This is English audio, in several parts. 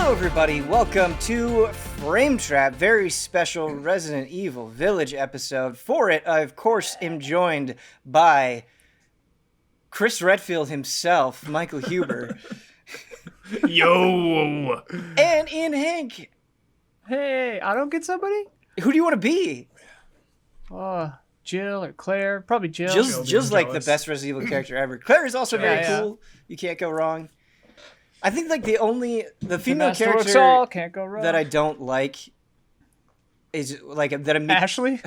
Hello everybody, welcome to Frame Trap, very special Resident Evil Village episode. For it, I of course am joined by Chris Redfield himself, Michael Huber. Yo! And Ian Hank. Hey, I don't get somebody? Who do you want to be? Jill or Claire? Probably Jill. Jill's like the best Resident Evil character ever. Claire is also very cool. You can't go wrong. I think like the female character can't go wrong. that I don't like is like that I'm Ashley?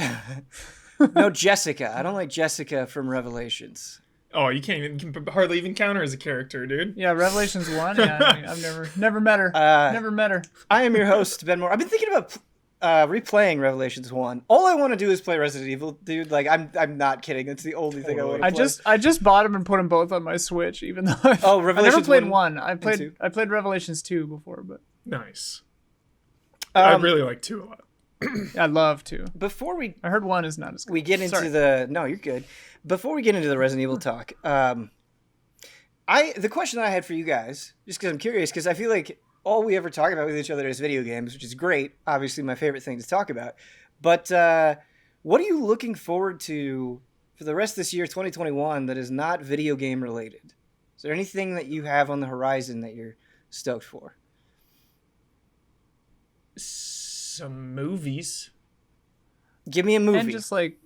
No, Jessica. I don't like Jessica from Revelations. Oh, you can hardly even count her as a character, dude. Yeah, Revelations 1. Yeah, I mean, I've never met her. Never met her. I am your host, Ben Moore. I've been thinking about replaying Revelations 1. All I want to do is play Resident Evil, dude. Like I'm not kidding. It's the only thing I want to play. I just bought them and put them both on my Switch, even though Revelations I never played 1 I played Revelations 2 before, but nice. I really like 2 a lot. I'd love to. I heard 1 is not as good. We get into no, you're good. Before we get into the Resident Evil talk, the question that I had for you guys, just because I'm curious, because I feel like all we ever talk about with each other is video games, which is great. Obviously, my favorite thing to talk about. But what are you looking forward to for the rest of this year, 2021, that is not video game related? Is there anything that you have on the horizon that you're stoked for? Some movies. Give me a movie. And just like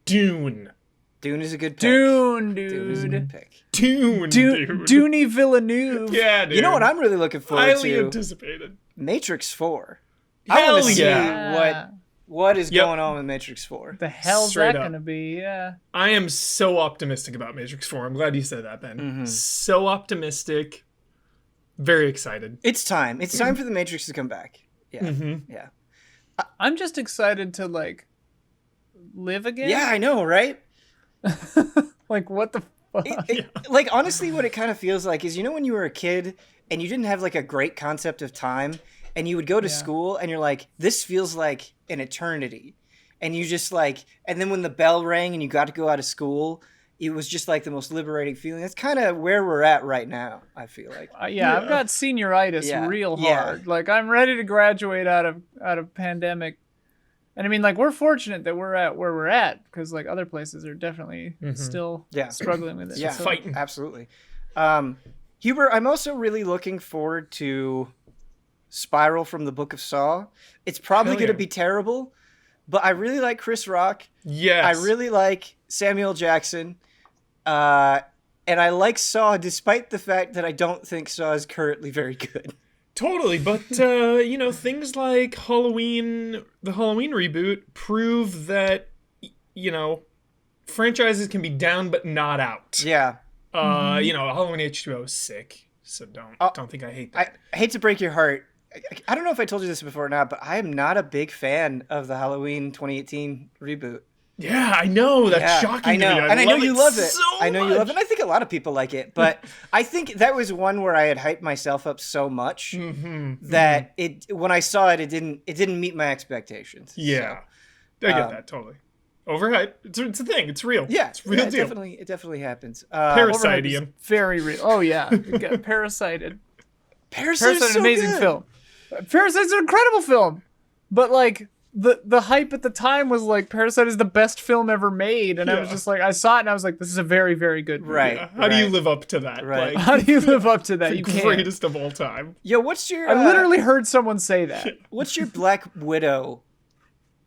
Dune. Dune is a good pick. Dune, dude. Dune is a good pick. Dude. Dooney Villeneuve. Yeah, dude. You know what I'm really looking forward Highly to? anticipated. Matrix 4. Hell I want to see yeah. what is going on with Matrix 4. The hell's Straight that up. gonna be? Yeah. I am so optimistic about Matrix 4. I'm glad you said that, Ben. Mm-hmm. So optimistic. Very excited. It's time. It's time for the Matrix to come back. Yeah. Mm-hmm. Yeah. I'm just excited to like live again. Yeah, I know, right? Like what the fuck? Like honestly, what it kind of feels like is, you know, when you were a kid and you didn't have like a great concept of time, and you would go to school and you're like, this feels like an eternity, and you just like, and then when the bell rang and you got to go out of school, it was just like the most liberating feeling. That's kind of where we're at right now, I feel like. I've got senioritis real hard. Like I'm ready to graduate out of pandemic. And I mean, like, we're fortunate that we're at where we're at, because like other places are definitely still struggling with it. Yeah, so. Fighting. Absolutely. Huber, I'm also really looking forward to Spiral from the Book of Saw. It's probably going to be terrible, but I really like Chris Rock. Yes. I really like Samuel Jackson. And I like Saw despite the fact that I don't think Saw is currently very good. Totally, but things like the Halloween reboot prove that franchises can be down but not out. Yeah. Halloween H2O is sick, so don't think I hate that. I hate to break your heart. I don't know if I told you this before or not, but I am not a big fan of the Halloween 2018 reboot. Yeah, I know. That's shocking. I know, to me. and I know you love it. So I know much. you love it. And I think a lot of people like it, but I think that was one where I had hyped myself up so much that when I saw it, it didn't meet my expectations. Yeah, so, I get that totally. Overhyped. It's a thing. It's real. Yeah, it's real deal. It definitely happens. Parasitium. Very real. Oh yeah, Parasited. Parasite's an amazing film. Parasite's an incredible film, but like. The hype at the time was like Parasite is the best film ever made, and I was just like, I saw it and I was like, this is a very, very good movie. Right. Yeah. How do you live up to that? Right. Like, How do you live up to that? the You can't. greatest of all time. Yo, what's your? I literally heard someone say that. What's your Black Widow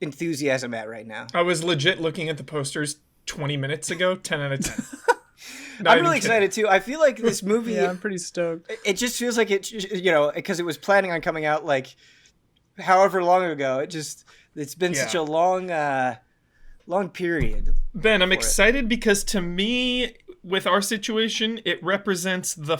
enthusiasm at right now? I was legit looking at the posters 20 minutes ago. 10 out of 10. I'm really excited too. I feel like this movie. Yeah, I'm pretty stoked. It just feels like it, because it was planning on coming out like however long ago. It's been such a long period. Ben, I'm excited because to me, with our situation, it represents the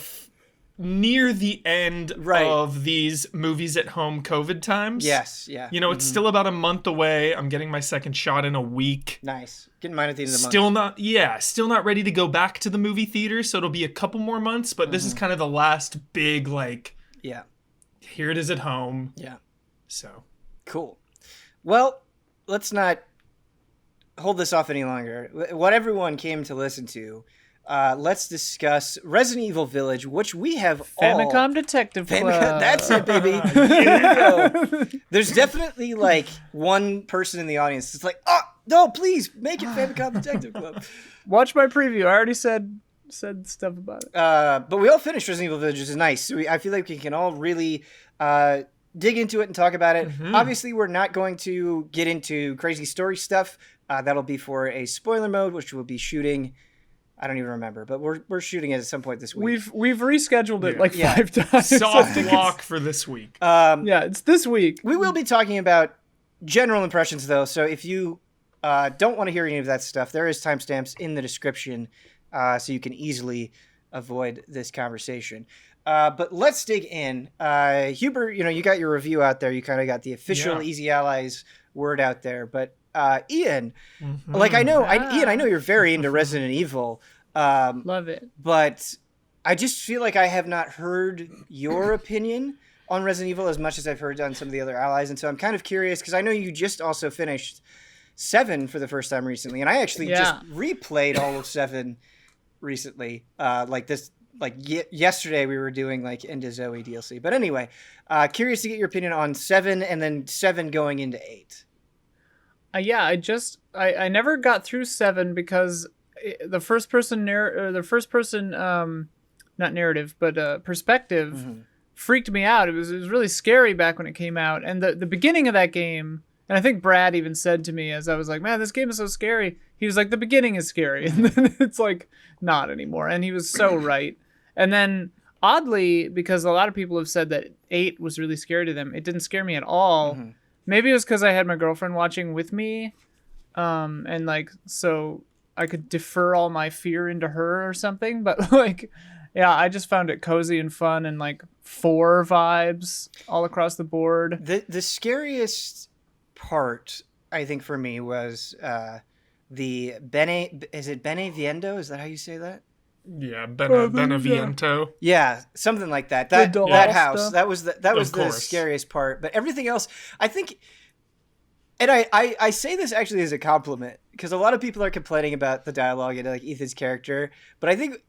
near the end of these movies at home COVID times. Yes, yeah. It's still about a month away. I'm getting my second shot in a week. Nice. Getting mine at the end of the month. Still not ready to go back to the movie theater, so it'll be a couple more months, but this is kind of the last big, here it is at home. Yeah. So. Cool. Well, let's not hold this off any longer. What everyone came to listen to, let's discuss Resident Evil Village, which we have Famicom Detective Club. That's it, baby. There you go. There's definitely like one person in the audience that's like, oh, no, please make it Famicom Detective Club. Watch my preview. I already said stuff about it. But we all finished Resident Evil Village, which is nice. So I feel like we can all really dig into it and talk about it. Mm-hmm. Obviously, we're not going to get into crazy story stuff. That'll be for a spoiler mode, which we'll be shooting. I don't even remember, but we're shooting it at some point this week. We've rescheduled it 5 times. Soft lock for this week. It's this week. We will be talking about general impressions, though. So if you don't want to hear any of that stuff, there is timestamps in the description, so you can easily avoid this conversation. But let's dig in. Huber, you got your review out there. You kind of got the official Easy Allies word out there, but Ian, like Ian, I know you're very into Resident Evil. Love it. But I just feel like I have not heard your opinion on Resident Evil as much as I've heard on some of the other allies. And so I'm kind of curious because I know you just also finished 7 for the first time recently. And I actually just replayed all of 7 recently. Yesterday we were doing like Into Zoe DLC. But anyway, curious to get your opinion on 7 and then 7 going into 8. I never got through 7 because the first person not narrative, but perspective freaked me out. It was really scary back when it came out. And the beginning of that game, and I think Brad even said to me as I was like, man, this game is so scary. He was like, the beginning is scary. And then it's like, not anymore. And he was so right. And then oddly, because a lot of people have said that 8 was really scary to them, it didn't scare me at all. Mm-hmm. Maybe it was because I had my girlfriend watching with me, and like so I could defer all my fear into her or something. But I just found it cozy and fun and like 4 vibes all across the board. The scariest part, I think, for me was the Is it Beneviento? Is that how you say that? Yeah, Beneviento. Yeah, something like that. That house. Stuff. That was the scariest part. But everything else, I think, and I say this actually as a compliment because a lot of people are complaining about the dialogue and like Ethan's character, but I think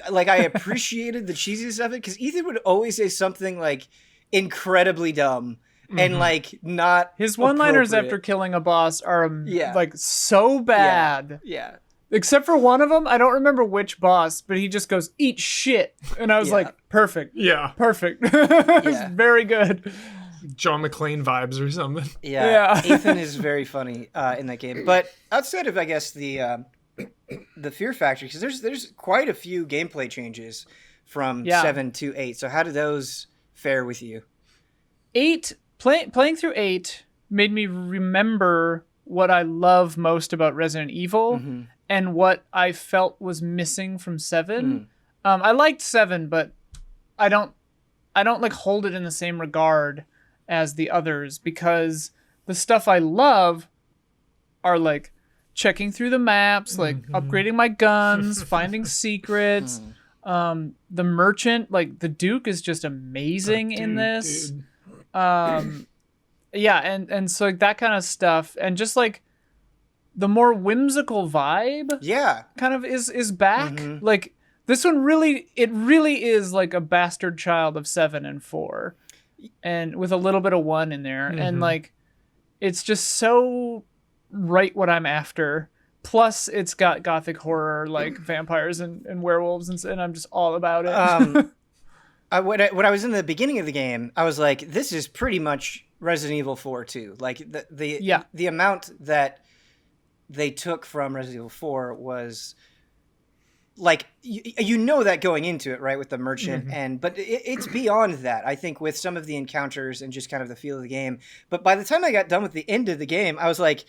like I appreciated the cheesiness of it because Ethan would always say something like incredibly dumb. And like not his one-liners after killing a boss are like so bad. Yeah. Except for one of them, I don't remember which boss, but he just goes, eat shit. And I was like, perfect. Yeah. Perfect. It's very good. John McClane vibes or something. Yeah. Ethan is very funny in that game. But outside of, I guess, the fear factor, because there's quite a few gameplay changes from 7 to 8. So how did those fare with you? 8, playing through 8 made me remember what I love most about Resident Evil. Mm-hmm. And what I felt was missing from 7. I liked 7, but I don't like hold it in the same regard as the others because the stuff I love are like checking through the maps, like upgrading my guns, finding secrets. The merchant, like the Duke is just amazing in this. And so like that kind of stuff and just like the more whimsical vibe kind of is back. Mm-hmm. Like this one really is like a bastard child of 7 and 4 and with a little bit of 1 in there. Mm-hmm. And like, it's just so right what I'm after. Plus it's got gothic horror, like vampires and werewolves and I'm just all about it. When I was in the beginning of the game, I was like, this is pretty much Resident Evil 4 too. Like the amount that they took from Resident Evil 4 was like that going into it, right, with the merchant but it's beyond that. I think with some of the encounters and just kind of the feel of the game. But by the time I got done with the end of the game, I was like,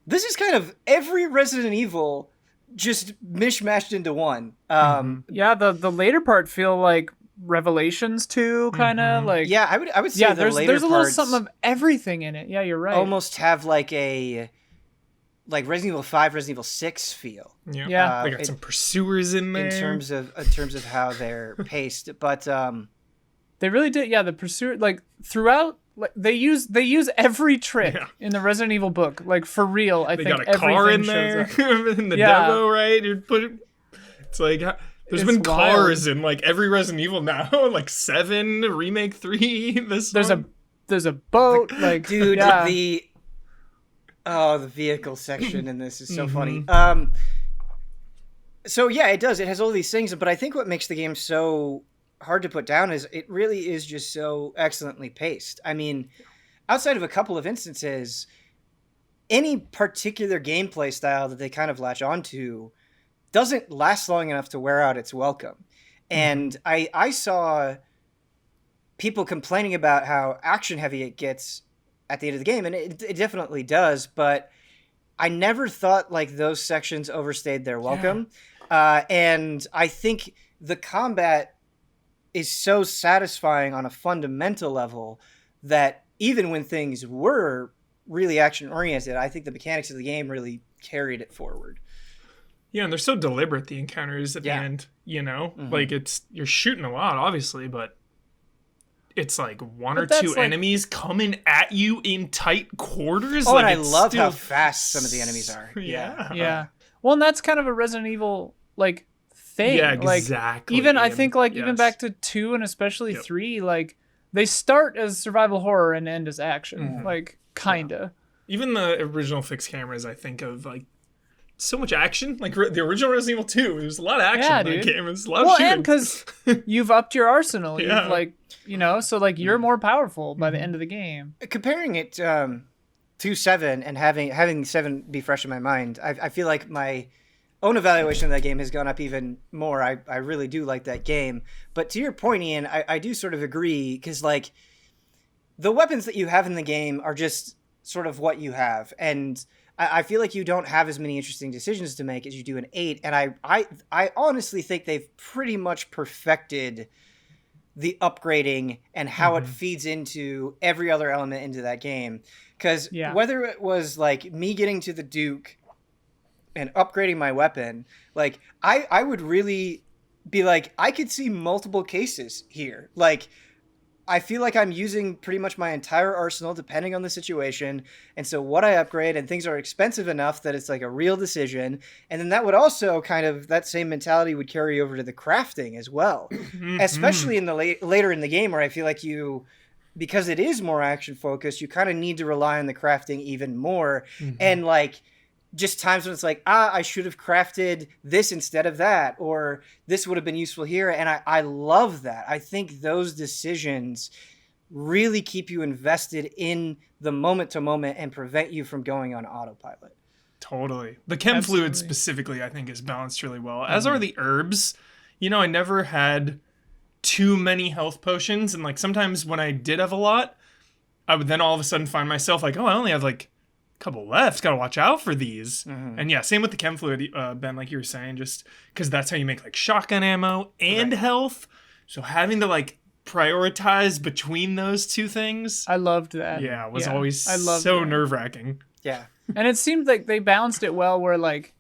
this is kind of every Resident Evil just mishmashed into one. The later part feel like Revelations 2 kind of like I would say there's a little something of everything in it. Yeah, you're right. Almost have like a Resident Evil 5, Resident Evil 6 feel. Yeah. They got some pursuers in there. In terms of how they're paced. But they really did, the pursuer like throughout like they use every trick in the Resident Evil book. Like for real, I think got a car in there in the demo, right? You put it It's like there's It's been cars wild. in like every Resident Evil now, like 7, Remake 3. There's a boat, like dude. yeah. The vehicle section in this is so funny. So yeah, it does. It has all these things, but I think what makes the game so hard to put down is it really is just so excellently paced. I mean, outside of a couple of instances, any particular gameplay style that they kind of latch onto doesn't last long enough to wear out its welcome. And I saw people complaining about how action heavy it gets at the end of the game, and it definitely does, but I never thought like those sections overstayed their welcome. And I think the combat is so satisfying on a fundamental level that even when things were really action oriented, I think the mechanics of the game really carried it forward. Yeah, and they're so deliberate, the encounters at the end, you know? Like, you're shooting a lot, obviously, but it's like one or two enemies coming at you in tight quarters. Oh, like, and I love how fast some of the enemies are. Yeah. Well, and that's kind of a Resident Evil, like, thing. Yeah, like, exactly. even, I think, like, even back to 2 and especially 3, like, they start as survival horror and end as action. Like, kinda. Even the original fixed cameras, I think of, like, so much action. Like the original Resident Evil 2, there's a lot of action in that game. There's a lot of shooting. And because you've upped your arsenal. You've like, you know, so like you're more powerful by the end of the game. Comparing it to 7 and having 7 be fresh in my mind, I feel like my own evaluation of that game has gone up even more. I really do like that game. But to your point, Ian, I do sort of agree, because like the weapons that you have in the game are just sort of what you have. And I feel like you don't have as many interesting decisions to make as you do in 8. And I honestly think they've pretty much perfected the upgrading and how it feeds into every other element into that game. Because whether it was like me getting to the Duke and upgrading my weapon, like I would really be like, I could see multiple cases here. Like, I feel like I'm using pretty much my entire arsenal depending on the situation. And so what I upgrade, and things are expensive enough that it's like a real decision. And then that would also kind of, that same mentality would carry over to the crafting as well. Especially in the later in the game, where I feel like because it is more action focused, you kind of need to rely on the crafting even more. And like, just times when it's like, I should have crafted this instead of that, or this would have been useful here. And I love that. I think those decisions really keep you invested in the moment to moment and prevent you from going on autopilot. Totally. The chem fluid specifically, I think, is balanced really well, as are the herbs. You know, I never had too many health potions. And like sometimes when I did have a lot, I would then all of a sudden find myself like, oh, I only have like couple left, gotta watch out for these. And yeah, same with the chem fluid, Ben, like you were saying, just because that's how you make like shotgun ammo and health. So having to like prioritize between those two things, I loved that. Yeah, was always so nerve-wracking. Yeah. And it seemed like they balanced it well, where like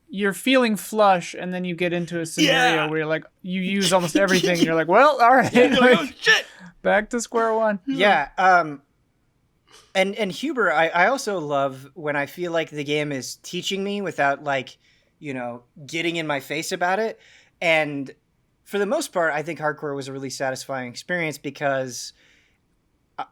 you're feeling flush and then you get into a scenario where you're like, you use almost everything and you're like, well, all right, like, oh, shit. Back to square one. And Huber, I also love when I feel like the game is teaching me without like, you know, getting in my face about it. And for the most part, I think hardcore was a really satisfying experience, because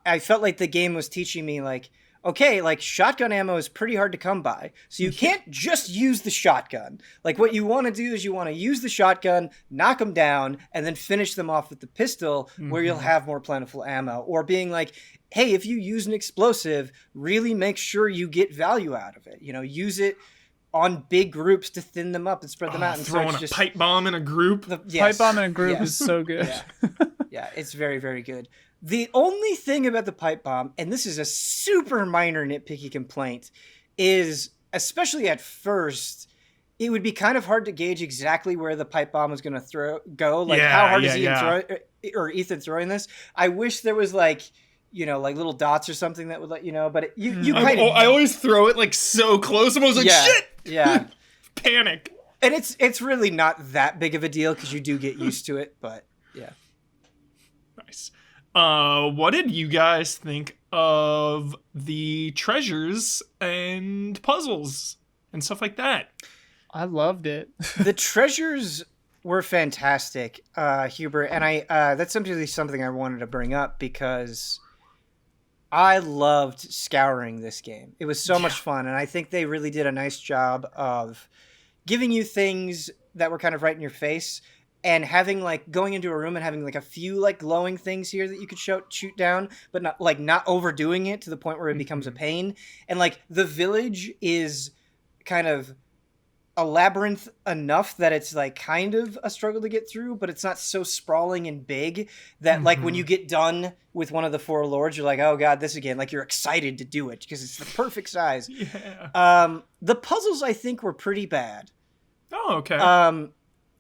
I felt like the game was teaching me like, okay, like shotgun ammo is pretty hard to come by. So you can't just use the shotgun. Like what you want to do is you want to use the shotgun, knock them down, and then finish them off with the pistol, where you'll have more plentiful ammo. Or being like, hey, if you use an explosive, really make sure you get value out of it. You know, use it on big groups to thin them up and spread them out. And throwing so just a pipe bomb in a group. Pipe bomb in a group is so good. Yeah, it's very, very good. The only thing about the pipe bomb, and this is a super minor nitpicky complaint, is especially at first, it would be kind of hard to gauge exactly where the pipe bomb was going to go. Like how hard is Ethan throwing this? I wish there was like, you know, like little dots or something that would let you know, but you kind of... I always throw it like so close. I'm always like, shit! Yeah. Panic. And it's really not that big of a deal, because you do get used to it, but yeah. Nice. What did you guys think of the treasures and puzzles and stuff like that? I loved it. The treasures were fantastic, Hubert, and I that's something I wanted to bring up because I loved scouring this game. It was so much fun, and I think they really did a nice job of giving you things that were kind of right in your face, and having like going into a room and having like a few like glowing things here that you could shoot down, but not overdoing it to the point where it becomes a pain. And like the village is kind of a labyrinth enough that it's like kind of a struggle to get through, but it's not so sprawling and big that like when you get done with one of the 4 lords, you're like, oh god, this again. Like you're excited to do it because it's the perfect size. Yeah. The puzzles I think were pretty bad. Oh, okay.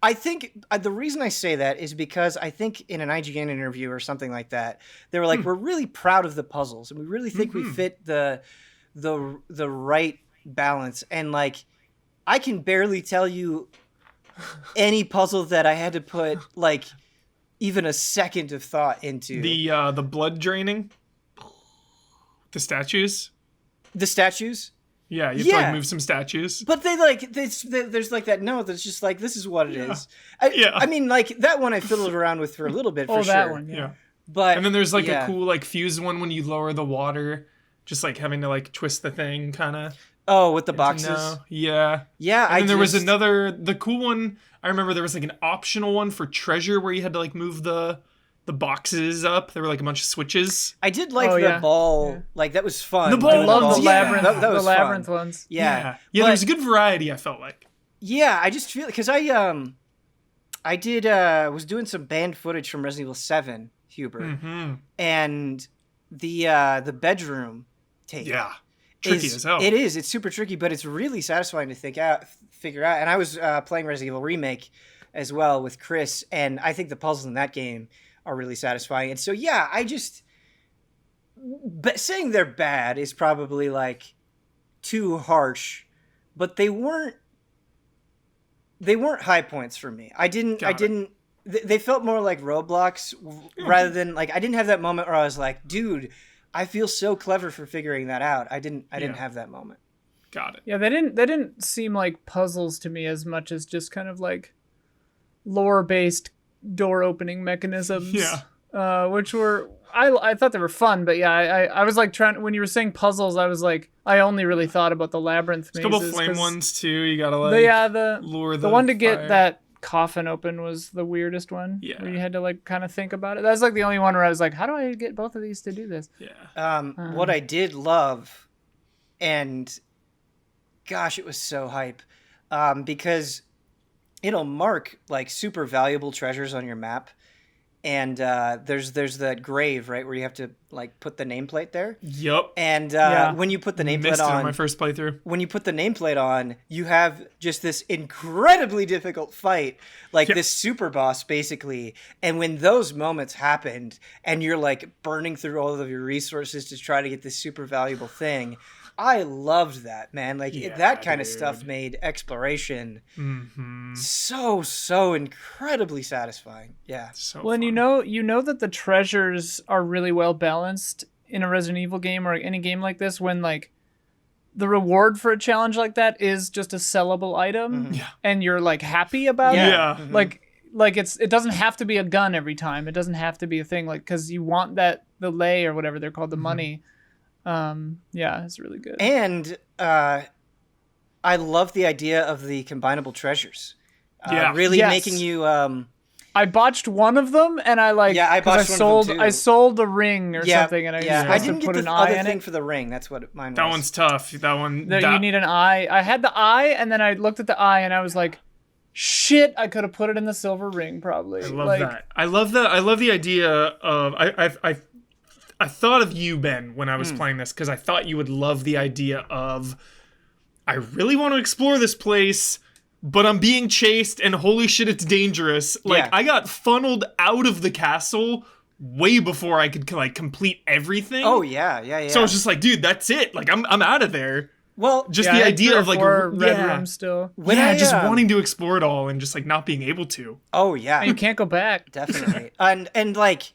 I think the reason I say that is because I think in an IGN interview or something like that, they were like, we're really proud of the puzzles and we really think we fit the right balance. And like, I can barely tell you any puzzle that I had to put like even a second of thought into. The blood draining, the statues. The statues. Yeah, you have to like move some statues. But they like there's like that note that's just like this is what it is. I mean, like that one I fiddled around with for a little bit for sure. That one, yeah. But and then there's like a cool like fuse one when you lower the water, just like having to like twist the thing kind of. Oh, with the boxes. Yeah. And then there was the cool one. I remember there was like an optional one for treasure where you had to like move the boxes up. There were like a bunch of switches. I did like the ball. Yeah. Like that was fun. The ball. I love the labyrinth. That was the labyrinth fun. Ones. Yeah. There was a good variety. I felt like. Yeah, I just feel because I was doing some banned footage from Resident Evil 7, Hubert, and the bedroom take. Yeah. Tricky as hell. It is. It's super tricky, but it's really satisfying to figure out. And I was playing Resident Evil Remake as well with Chris, and I think the puzzles in that game are really satisfying. And so, yeah, but saying they're bad is probably like too harsh, but they weren't high points for me. They felt more like roadblocks rather than like, I didn't have that moment where I was like, dude, I feel so clever for figuring that out. I didn't have that moment. Got it. Yeah, they didn't seem like puzzles to me as much as just kind of like lore-based door opening mechanisms. Yeah. Which were I thought they were fun, but yeah, I was like when you were saying puzzles, I was like I only really thought about the labyrinth mazes. A couple flame ones too. You gotta like lure the one to get that coffin open was the weirdest one. Yeah. Where you had to like kind of think about it. That was like the only one where I was like, how do I get both of these to do this? Yeah. What I did love, and gosh, it was so hype, because it'll mark like super valuable treasures on your map. And there's that grave, right, where you have to like put the nameplate there. Yep. And when you put the nameplate on my first playthrough. When you put the nameplate on, you have just this incredibly difficult fight, like this super boss basically. And when those moments happened and you're like burning through all of your resources to try to get this super valuable thing, I loved that, man. Like that kind of stuff made exploration so incredibly satisfying. Yeah. So well, and you know that the treasures are really well balanced in a Resident Evil game or any game like this when like the reward for a challenge like that is just a sellable item and you're like happy about it. Yeah. Like it doesn't have to be a gun every time. It doesn't have to be a thing like cuz you want the lei or whatever they're called, the money. Yeah, it's really good. And I love the idea of the combinable treasures. Really making you. I botched one of them, and I like. Yeah, I botched one of them too. I sold a ring or something, and I didn't get the other thing for the ring. That's what mine was. That one's tough. That one. You need an eye. I had the eye, and then I looked at the eye, and I was like, "Shit! I could have put it in the silver ring, probably." I love that. I love the idea of I thought of you, Ben, when I was playing this, because I thought you would love the idea of, I really want to explore this place, but I'm being chased, and holy shit, it's dangerous. Like, I got funneled out of the castle way before I could, like, complete everything. Oh, yeah. So I was just like, dude, that's it. Like, I'm out of there. Well, just the idea of, like, red room still. Just wanting to explore it all and just, like, not being able to. Oh, yeah. And you can't go back. Definitely. and like...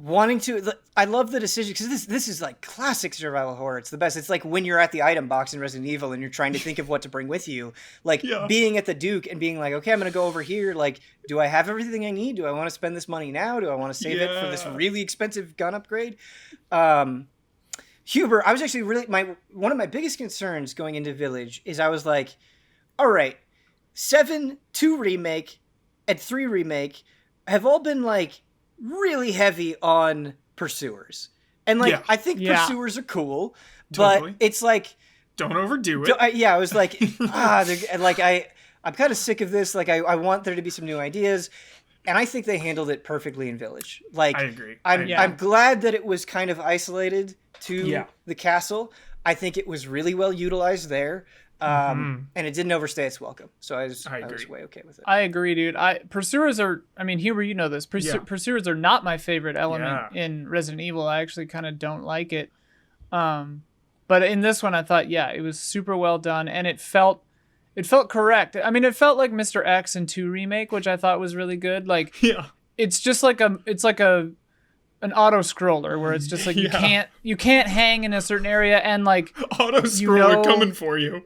wanting to. I love the decision because this is like classic survival horror. It's the best. It's like when you're at the item box in Resident Evil and you're trying to think of what to bring with you, like being at the Duke and being like, okay, I'm gonna go over here. Like, do I have everything I need? Do I want to spend this money now? Do I want to save it for this really expensive gun upgrade? Huber, I was actually one of my biggest concerns going into Village is I was like, all right, 7, 2 remake, and 3 remake have all been like really heavy on pursuers. And like I think pursuers are cool, but it's like don't overdo it. I was like, I'm kind of sick of this. Like I want there to be some new ideas. And I think they handled it perfectly in Village. Like I agree. I'm glad that it was kind of isolated to the castle. I think it was really well utilized there. And it didn't overstay its welcome. So I was way okay with it. I agree, dude. Pursuers are, I mean, Huber, you know this. Pursuers are not my favorite element in Resident Evil. I actually kind of don't like it. But in this one, I thought, it was super well done. And it felt correct. I mean, it felt like Mr. X and 2 Remake, which I thought was really good. Like, it's just like an auto scroller where it's just like you can't hang in a certain area and like auto scroller coming for you.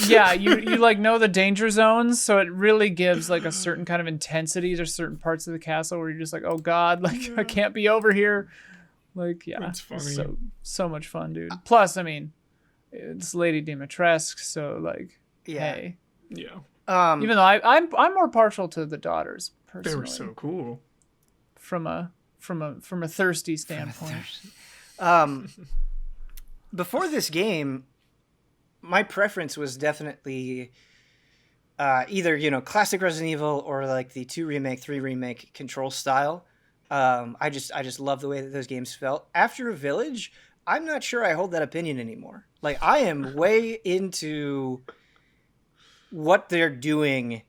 You like know the danger zones, so it really gives like a certain kind of intensity to certain parts of the castle where you're just like, oh god, like I can't be over here. Like it's funny. So much fun, dude. Plus, I mean, it's Lady Dimitrescu, so like hey. Even though I'm more partial to the daughters personally. They were so cool. From a thirsty standpoint. Before this game, my preference was definitely either classic Resident Evil or like the 2 remake, 3 remake control style. I just love the way that those games felt. After Village, I'm not sure I hold that opinion anymore. Like I am way into what they're doing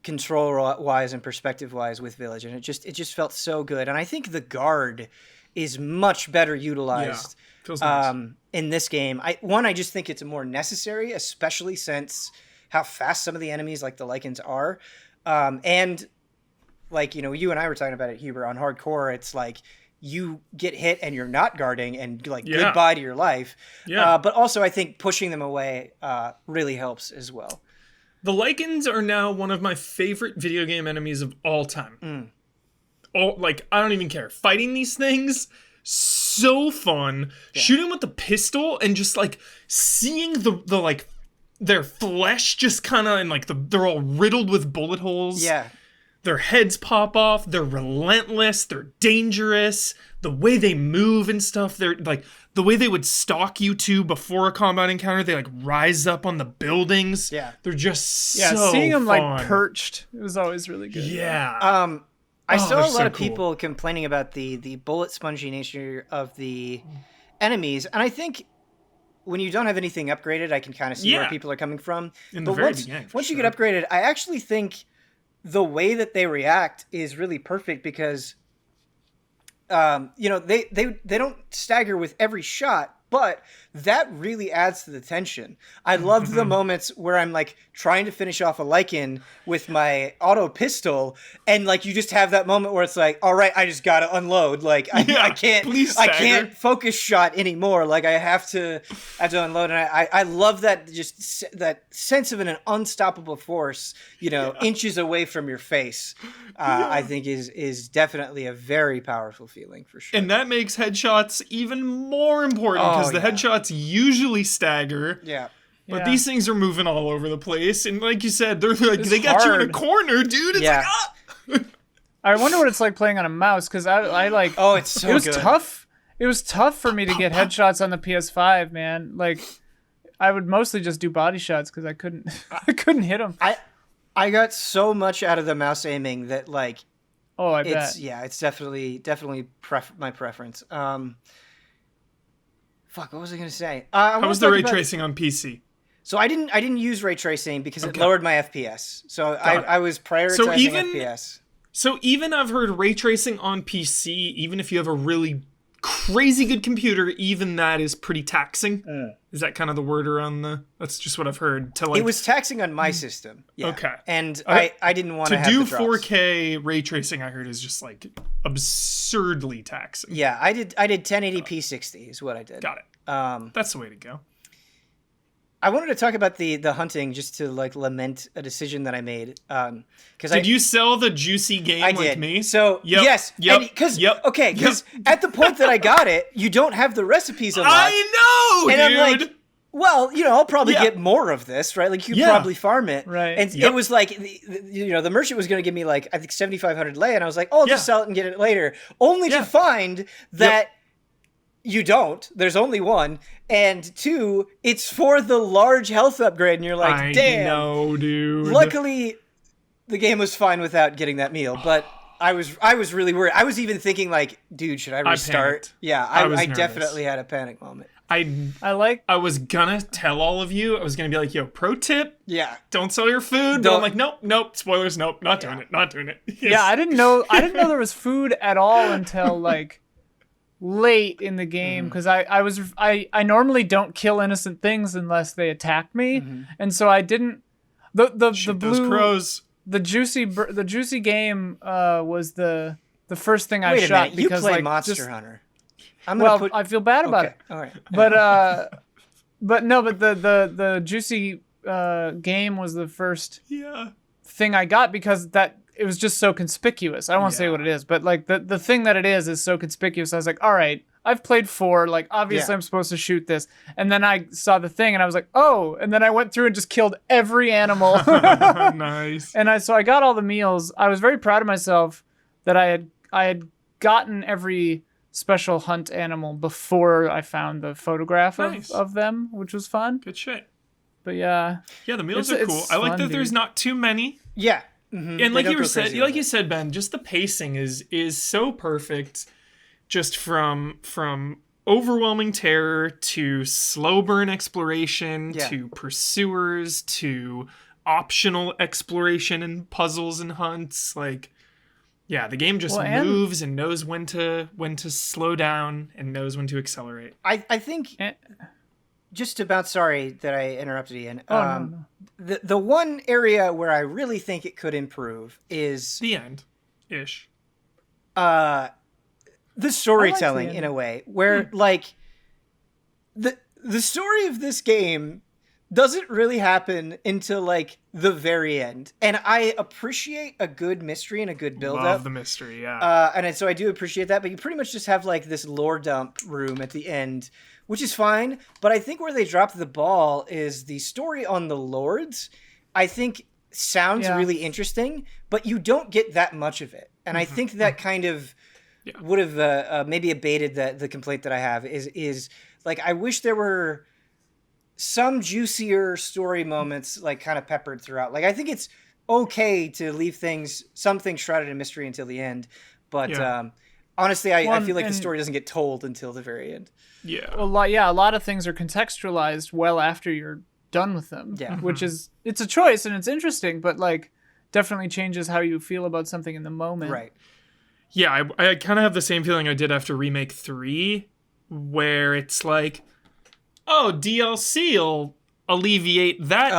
control wise and perspective wise with Village, and it just felt so good. And I think the guard is much better utilized in this game. I just think it's more necessary, especially since how fast some of the enemies like the Lycans are. And like, you and I were talking about it, Huber, on hardcore, it's like you get hit and you're not guarding and like goodbye to your life. But also I think pushing them away really helps as well. The Lycans are now one of my favorite video game enemies of all time. I don't even care. Fighting these things, so fun. Shooting with the pistol and just like seeing the like their flesh just kind of and like they're all riddled with bullet holes. Their heads pop off. They're relentless. They're dangerous. The way they move and stuff. They're like the way they would stalk you two before a combat encounter. They like rise up on the buildings. They're just so seeing them fun. like perched. It was always really good. I saw a lot of people complaining about the bullet spongy nature of the enemies, and I think when you don't have anything upgraded, I can kind of see where people are coming from. Once you get upgraded, I actually think the way that they react is really perfect because, they don't stagger with every shot, but that really adds to the tension. I loved the moments where I'm like trying to finish off a Lycan with my auto pistol, and like you just have that moment where it's like, all right, I just gotta unload. Like I can't focus shot anymore. Like I have to unload, and I love that that sense of an unstoppable force, inches away from your face. I think is definitely a very powerful feeling for sure. And that makes headshots even more important because the headshots usually stagger. But these things are moving all over the place, and like you said, they're like they got you in a corner, dude. It's I wonder what it's like playing on a mouse because I like. Oh, it's so good. Tough. It was tough for me to get headshots on the PS5, man. Like, I would mostly just do body shots because I couldn't hit them. I got so much out of the mouse aiming that like. Oh, I bet. It's definitely my preference. What was I going to say? How was the ray tracing on PC? So I didn't use ray tracing because it lowered my FPS. So I was prioritizing FPS. So even I've heard ray tracing on PC, even if you have a really crazy good computer, even that is pretty taxing. Is that kind of the word around the? That's just what I've heard. To like, it was taxing on my system. Yeah. Okay. And I didn't want to have do the drops. 4K ray tracing. I heard is just like absurdly taxing. Yeah, I did 1080p 60 is what I did. Got it. That's the way to go. I wanted to talk about the hunting just to like lament a decision that I made. Did you sell the juicy game I like did. me? So yes, because at the point that I got it, you don't have the recipes unlocked. I know, and dude. I'm like, well, I'll probably get more of this, right? Like you could probably farm it, right? And it was like, the merchant was going to give me like I think 7,500 lei, and I was like, oh, I'll just sell it and get it later, only to find that. You don't. There's only one. And two, it's for the large health upgrade. And you're like, damn. I know, dude. Luckily, the game was fine without getting that meal. But I was really worried. I was even thinking like, dude, should I restart? I definitely had a panic moment. I was gonna tell all of you. I was gonna be like, yo, pro tip. Yeah. Don't sell your food. But I'm like, nope. Spoilers. Nope. Not doing it. Not doing it. Yes. Yeah, I didn't know there was food at all until like late in the game, because I normally don't kill innocent things unless they attack me, and so I didn't. The blue those crows. The juicy game was the first thing I Wait a shot minute, because you play like Monster Hunter. I feel bad about it. All right. But the juicy game was the first thing I got because it was just so conspicuous. I don't want to say what it is, but like the thing that it is so conspicuous. I was like, all right, I've played 4. Like obviously I'm supposed to shoot this. And then I saw the thing and I was like, oh, and then I went through and just killed every animal. Nice. And so I got all the meals. I was very proud of myself that I had gotten every special hunt animal before I found the photograph of them, which was fun. Good shit. But yeah. Yeah, the meals are cool. I like that there's not too many. Yeah. Mm-hmm. And like you said, Ben, just the pacing is so perfect. Just from overwhelming terror to slow burn exploration to pursuers to optional exploration and puzzles and hunts. Like, yeah, the game just moves and knows when to slow down and knows when to accelerate. I think. Just about sorry that I interrupted Ian. No. The one area where I really think it could improve is the end-ish. The storytelling in a way where like the story of this game doesn't really happen until like the very end, and I appreciate a good mystery and a good build-up. Love the mystery, yeah. And so I do appreciate that, but you pretty much just have like this lore dump room at the end, which is fine. But I think where they dropped the ball is the story on the lords. I think sounds really interesting, but you don't get that much of it, and I think that kind of would have maybe abated the complaint that I have. Is like I wish there were some juicier story moments like kind of peppered throughout. Like I think it's okay to leave some things shrouded in mystery until the end, but honestly I feel like the story doesn't get told until the very end. Yeah. Well, a lot of things are contextualized well after you're done with them. Yeah. Which is, it's a choice and it's interesting, but like definitely changes how you feel about something in the moment. Right. Yeah, I kind of have the same feeling I did after Remake 3, where it's like, oh, DLC will alleviate that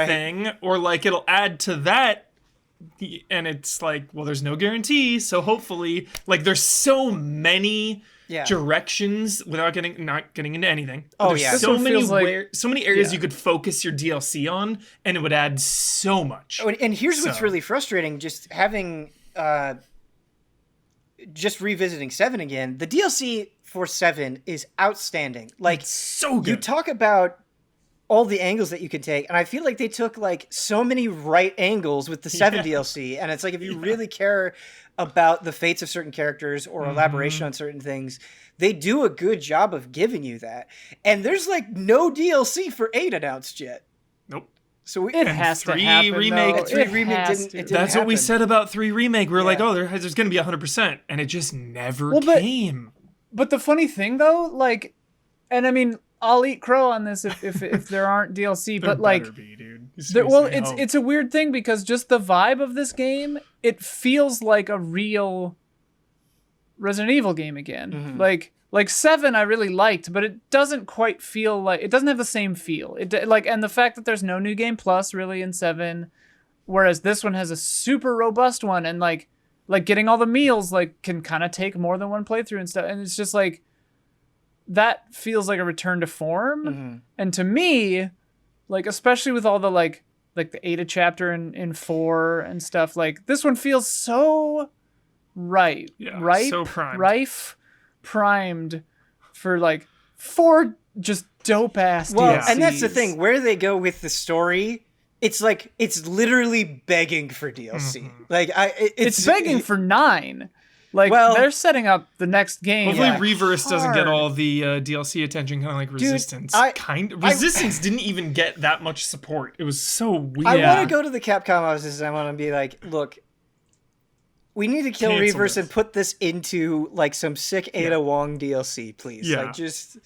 thing, or like it'll add to that, and it's like, well, there's no guarantee, so hopefully, like, there's so many directions without not getting into anything. Oh yeah, so many areas you could focus your DLC on, and it would add so much. Oh, and here's what's really frustrating: just having, just revisiting 7 again. The DLC for 7 is outstanding. Like, it's so good. You talk about all the angles that you can take, and I feel like they took like so many right angles with the 7 DLC, and it's like if you really care about the fates of certain characters or elaboration on certain things, they do a good job of giving you that. And there's like no DLC for 8 announced yet. Nope. So it has to happen. Remake. 3 remake didn't That's happen. what we said about 3 remake. We were like, oh, there's going to be 100%, and it just never came. But the funny thing though, like, and I mean, I'll eat crow on this if there aren't DLC, but like, it's a weird thing because just the vibe of this game, it feels like a real Resident Evil game again. Like Like 7 I really liked, but it doesn't quite feel like, it doesn't have the same feel. And the fact that there's no new game plus really in 7, whereas this one has a super robust one, and like getting all the meals like can kind of take more than one playthrough and stuff, and it's just like that feels like a return to form. Mm-hmm. And to me, like especially with all the like the Ada chapter in 4 and stuff, like this one feels so so primed for like 4 just dope ass DLCs. And that's the thing, where they go with the story, it's like it's literally begging for DLC. Mm-hmm. Like it's begging for 9. Like, they're setting up the next game. Hopefully Reverse doesn't get all the DLC attention, kind of like Resistance. Resistance didn't even get that much support. It was so weird. I want to go to the Capcom offices and I want to be like, look, we need to kill Reverse and put this into like some sick Ada Wong DLC, please. Yeah. Like, just...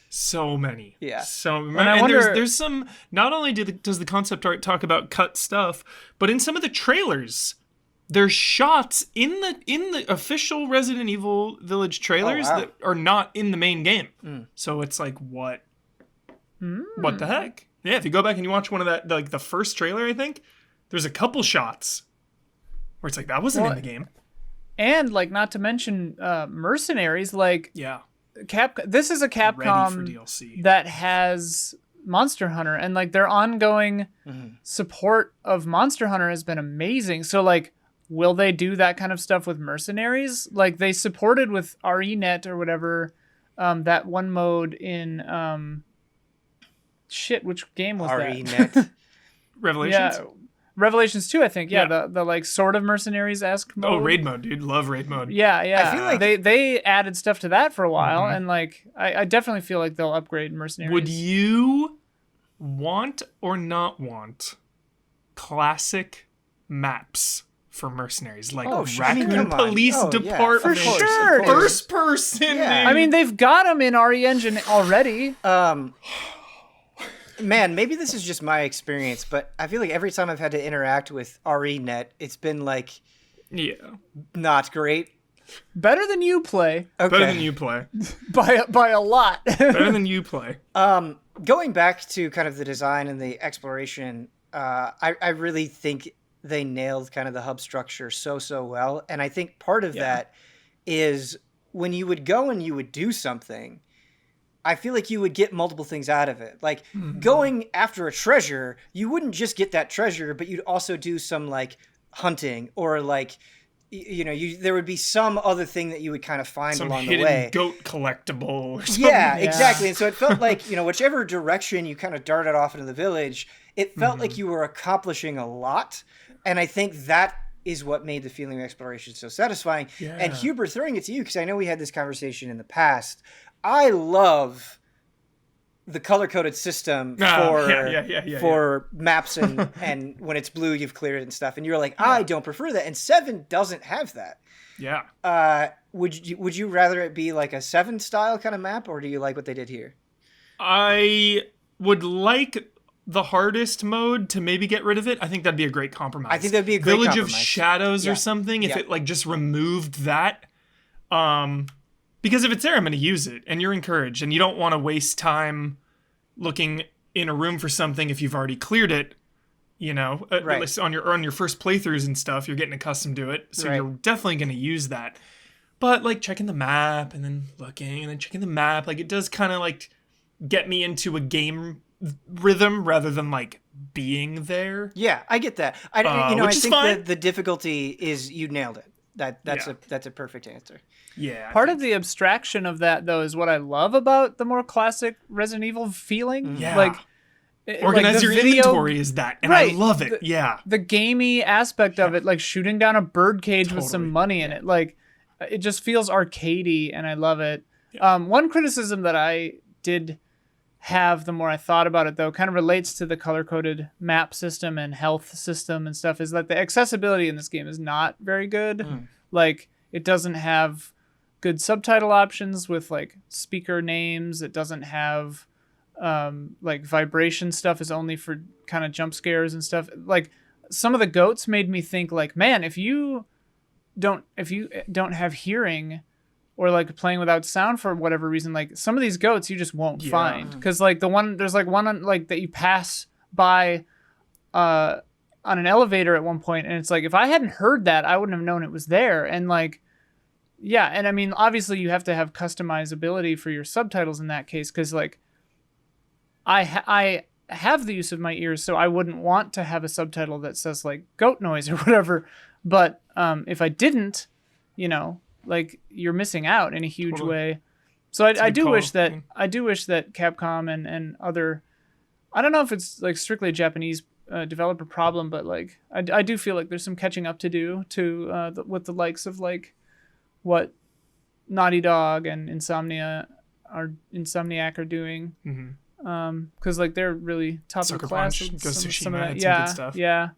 So many. Yeah. And I wonder, there's some, not only does the concept art talk about cut stuff, but in some of the trailers, there's shots in the official Resident Evil Village trailers that are not in the main game. So it's like, what the heck? Yeah, if you go back and you watch one of that, like the first trailer, I think, there's a couple shots where it's like, that wasn't in the game. And like, not to mention Mercenaries, like this is a Capcom that has Monster Hunter, and like their ongoing support of Monster Hunter has been amazing. So like, will they do that kind of stuff with Mercenaries? Like they supported with RENet or whatever, that one mode in which game was RENet? that? Revelations? Yeah, Revelations 2, I think. Yeah, the like sort of Mercenaries-esque mode. Oh, raid mode, dude. Love raid mode. Yeah. I feel like they added stuff to that for a while, and like I definitely feel like they'll upgrade Mercenaries. Would you want or not want classic maps for Mercenaries, like Raccoon Police Department? For sure. First person. Yeah. I mean, they've got them in RE Engine already. Man, maybe this is just my experience, but I feel like every time I've had to interact with RENet, it's been like, not great. Better than you play. Okay. Better than you play. by a lot. Better than you play. Going back to kind of the design and the exploration, I really think they nailed kind of the hub structure so well. And I think part of that is when you would go and you would do something, I feel like you would get multiple things out of it. Like going after a treasure, you wouldn't just get that treasure, but you'd also do some like hunting or like, there would be some other thing that you would kind of find along the way. Some hidden goat collectible or something. Yeah, exactly. And so it felt like, whichever direction you kind of darted off into the village, it felt like you were accomplishing a lot. And I think that is what made the feeling of exploration so satisfying. Yeah. And Huber, throwing it to you, because I know we had this conversation in the past, I love the color-coded system for maps and when it's blue, you've cleared it and stuff. And you're like, I don't prefer that. And 7 doesn't have that. Yeah. Would you rather it be like a 7 style kind of map, or do you like what they did here? I would like the hardest mode to maybe get rid of it. I think that'd be a great compromise. I think that'd be a great Village compromise. of Shadows or something, if it like just removed that. Because if it's there, I'm going to use it, and you're encouraged, and you don't want to waste time looking in a room for something if you've already cleared it, at least on your first playthroughs and stuff, you're getting accustomed to it, so you're definitely going to use that. But like checking the map and then looking and then checking the map, like it does kind of like get me into a game rhythm rather than like being there. Yeah, I get that. I think that the difficulty is you nailed it. That's a perfect answer. Yeah. Part of the abstraction of that, though, is what I love about the more classic Resident Evil feeling. Yeah. Like, organize your inventory is that, and I love it. The gamey aspect of it, like shooting down a bird cage with some money in it, like it just feels arcadey, and I love it. Yeah. One criticism that I did have, the more I thought about it, though, kind of relates to the color-coded map system and health system and stuff, is that the accessibility in this game is not very good. Like, it doesn't have good subtitle options with like speaker names. It doesn't have like vibration stuff is only for kind of jump scares and stuff. Like some of the goats made me think like, man, if you don't have hearing or like playing without sound for whatever reason, like some of these goats you just won't find, because like there's one on, like that you pass by on an elevator at one point, and it's like if I hadn't heard that, I wouldn't have known it was there. And like, yeah, and I mean obviously you have to have customizability for your subtitles in that case, because like I have the use of my ears, so I wouldn't want to have a subtitle that says like goat noise or whatever. But if I didn't, you know, like you're missing out in a huge way. So I do wish that Capcom and other, I don't know if it's like strictly a Japanese developer problem, but like I do feel like there's some catching up to do to with the likes of like what Naughty Dog and Insomniac are doing. Because like they're really top of the class with some of that. Yeah, stuff. Yeah.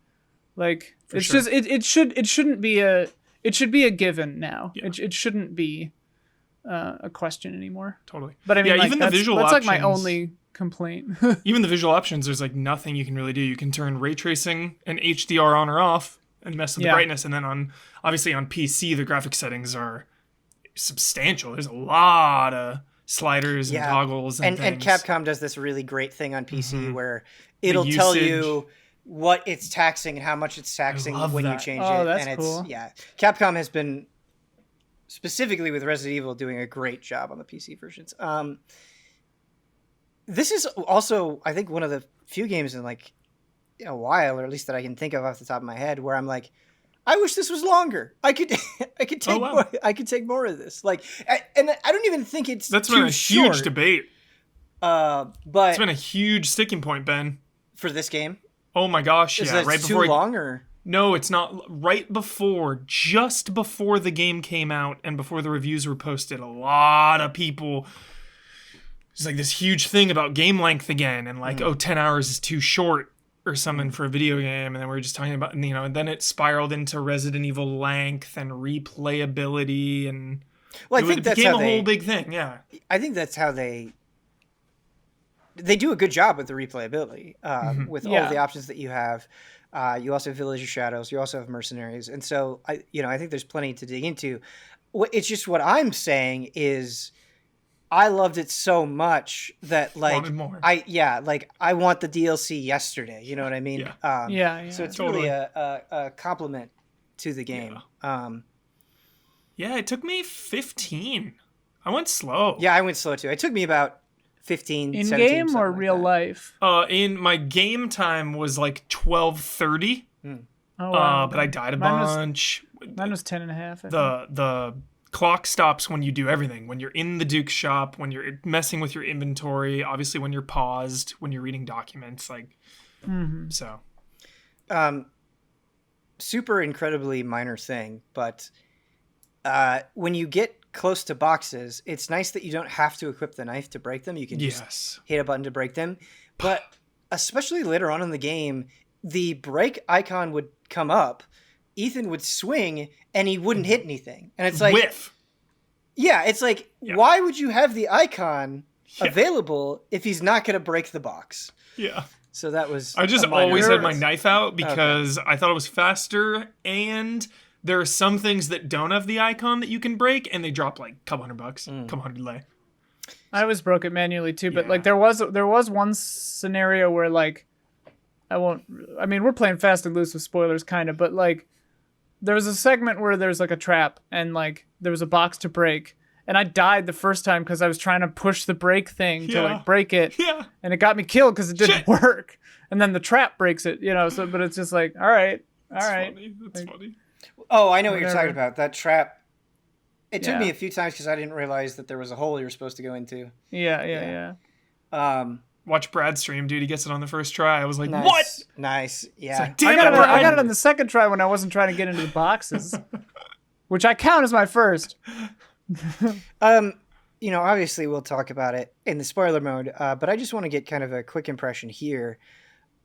Like for it's sure. Just it shouldn't be a given now. Yeah. It shouldn't be a question anymore. Totally. But I mean, like, even the visual that's options, like my only complaint. Even the visual options, there's like nothing you can really do. You can turn ray tracing and HDR on or off and mess with the brightness, and then obviously on PC the graphic settings are substantial. There's a lot of sliders and toggles and things. And Capcom does this really great thing on PC where it'll tell you what it's taxing and how much it's taxing when you change it. That's and cool. Capcom has been, specifically with Resident Evil, doing a great job on the PC versions. This is also, I think, one of the few games in like a while, or at least that I can think of off the top of my head, where I'm like, I wish this was longer. I could take more. I could take more of this. Like, and I don't even think that's been a short. Huge debate. But it's been a huge sticking point, Ben, for this game. Oh my gosh! Is right before too long, or no? It's not. Right before, just before the game came out and before the reviews were posted, a lot of people. It's like this huge thing about game length again, and like 10 hours is too short or something for a video game, and then we were just talking about, you know, and then it spiraled into Resident Evil length and replayability, and I think it became a whole big thing. Yeah, I think that's how they do a good job with the replayability, with all the options that you have. You also have Village of Shadows. You also have Mercenaries, and so I think there's plenty to dig into. It's just what I'm saying is, I loved it so much that like more. I want the DLC yesterday. You know what I mean? Yeah. So it's totally really a compliment to the game. Yeah, it took me 15. I went slow. Yeah, I went slow too. It took me about 15, in 17, game or real life. In my game time was like 12:30. Oh wow. But I died a bunch. Mine was 10 and a half. The clock stops when you do everything. When you're in the Duke's shop, when you're messing with your inventory, obviously when you're paused, when you're reading documents, like so. Super incredibly minor thing, but when you get close to boxes, it's nice that you don't have to equip the knife to break them. You can just hit a button to break them. But especially later on in the game, the break icon would come up, Ethan would swing, and he wouldn't hit anything. And it's like, whiff. Yeah, it's like, why would you have the icon available if he's not going to break the box? Yeah. So that was. I just always had my knife out because I thought it was faster, and there are some things that don't have the icon that you can break, and they drop like a couple $100, couple hundred lei. I always broke it manually too, but like there was one scenario where like we're playing fast and loose with spoilers kind of, but like there was a segment where there's like a trap and like there was a box to break, and I died the first time because I was trying to push the break thing to like break it, and it got me killed because it didn't work, and then the trap breaks it, you know. So, but it's just like, all right. Funny. That's like, funny. Oh, I know what you're talking about. That trap. It took me a few times because I didn't realize that there was a hole you were supposed to go into. Yeah. Watch Brad stream, dude. He gets it on the first try. I was like, nice. What? Nice. Yeah. Like, I got it on the second try when I wasn't trying to get into the boxes, which I count as my first. Obviously we'll talk about it in the spoiler mode, but I just want to get kind of a quick impression here.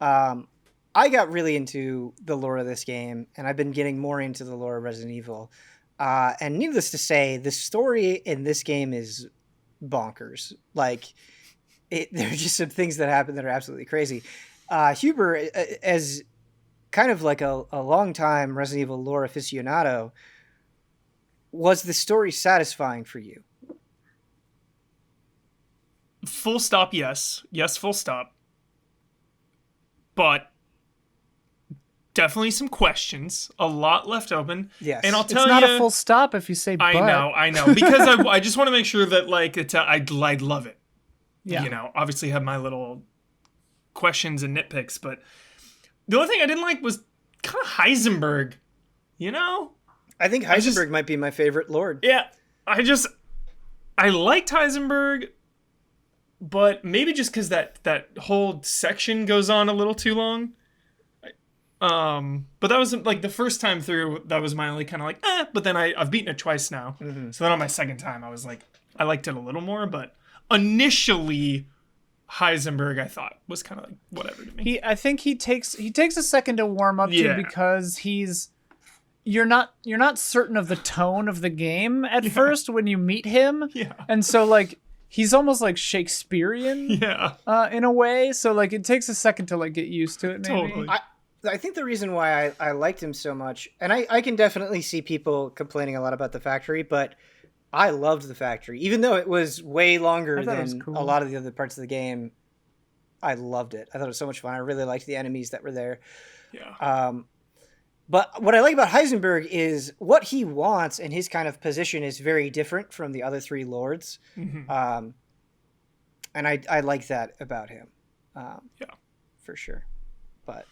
I got really into the lore of this game, and I've been getting more into the lore of Resident Evil. And needless to say, the story in this game is bonkers. Like, there are just some things that happen that are absolutely crazy. Huber, as kind of like a long-time Resident Evil lore aficionado, was the story satisfying for you? Full stop, yes. Yes, full stop. But definitely some questions. A lot left open. Yes. And I'll tell you... It's not a full stop if you say but. I know. Because I just want to make sure that, like, I'd love it. Yeah. You know, obviously have my little questions and nitpicks, but the only thing I didn't like was kind of Heisenberg. You know? I think Heisenberg might be my favorite lord. Yeah. I liked Heisenberg, but maybe just because that whole section goes on a little too long. But that was like the first time through, that was my only kind of like, but then I've beaten it twice now. Mm-hmm. So then on my second time, I was like, I liked it a little more, but initially Heisenberg I thought was kind of like whatever to me. I think he takes a second to warm up to, because you're not certain of the tone of the game at first when you meet him. Yeah. And so like he's almost like Shakespearean in a way, so like it takes a second to like get used to it maybe. Totally. I think the reason why I liked him so much, and I can definitely see people complaining a lot about the factory, but I loved the factory. Even though it was way longer than a lot of the other parts of the game, I loved it. I thought it was so much fun. I really liked the enemies that were there. Yeah. But what I like about Heisenberg is what he wants, and his kind of position is very different from the other three lords. Mm-hmm. And I like that about him. For sure. But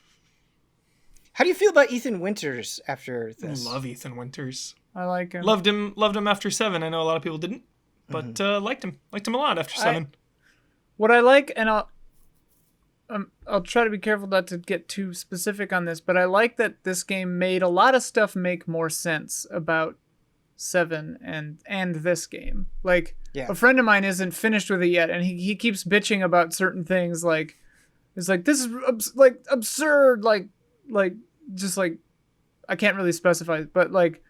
how do you feel about Ethan Winters after this? I love Ethan Winters. I like him. Loved him after 7. I know a lot of people didn't, but liked him a lot after 7. What I like, and I'll try to be careful not to get too specific on this, but I like that this game made a lot of stuff make more sense about 7 and this game. Like, a friend of mine isn't finished with it yet, and he keeps bitching about certain things, like, it's like, this is like absurd, like just like, I can't really specify, but like,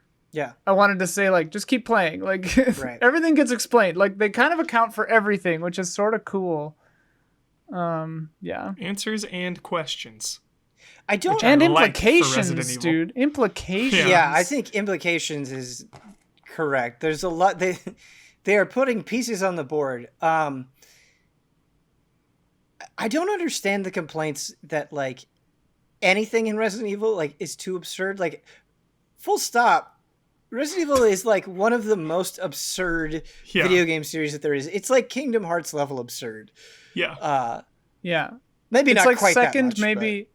I wanted to say, like, just keep playing, like, everything gets explained, like, they kind of account for everything, which is sort of cool. Answers and questions. I don't, and implications, dude. Implications. Yeah, I think implications is correct. There's a lot they are putting pieces on the board. I don't understand the complaints that like anything in Resident Evil like is too absurd. Like, full stop. Resident Evil is like one of the most absurd video game series that there is. It's like Kingdom Hearts level absurd. Yeah. Maybe it's not like quite second, that much, maybe. But...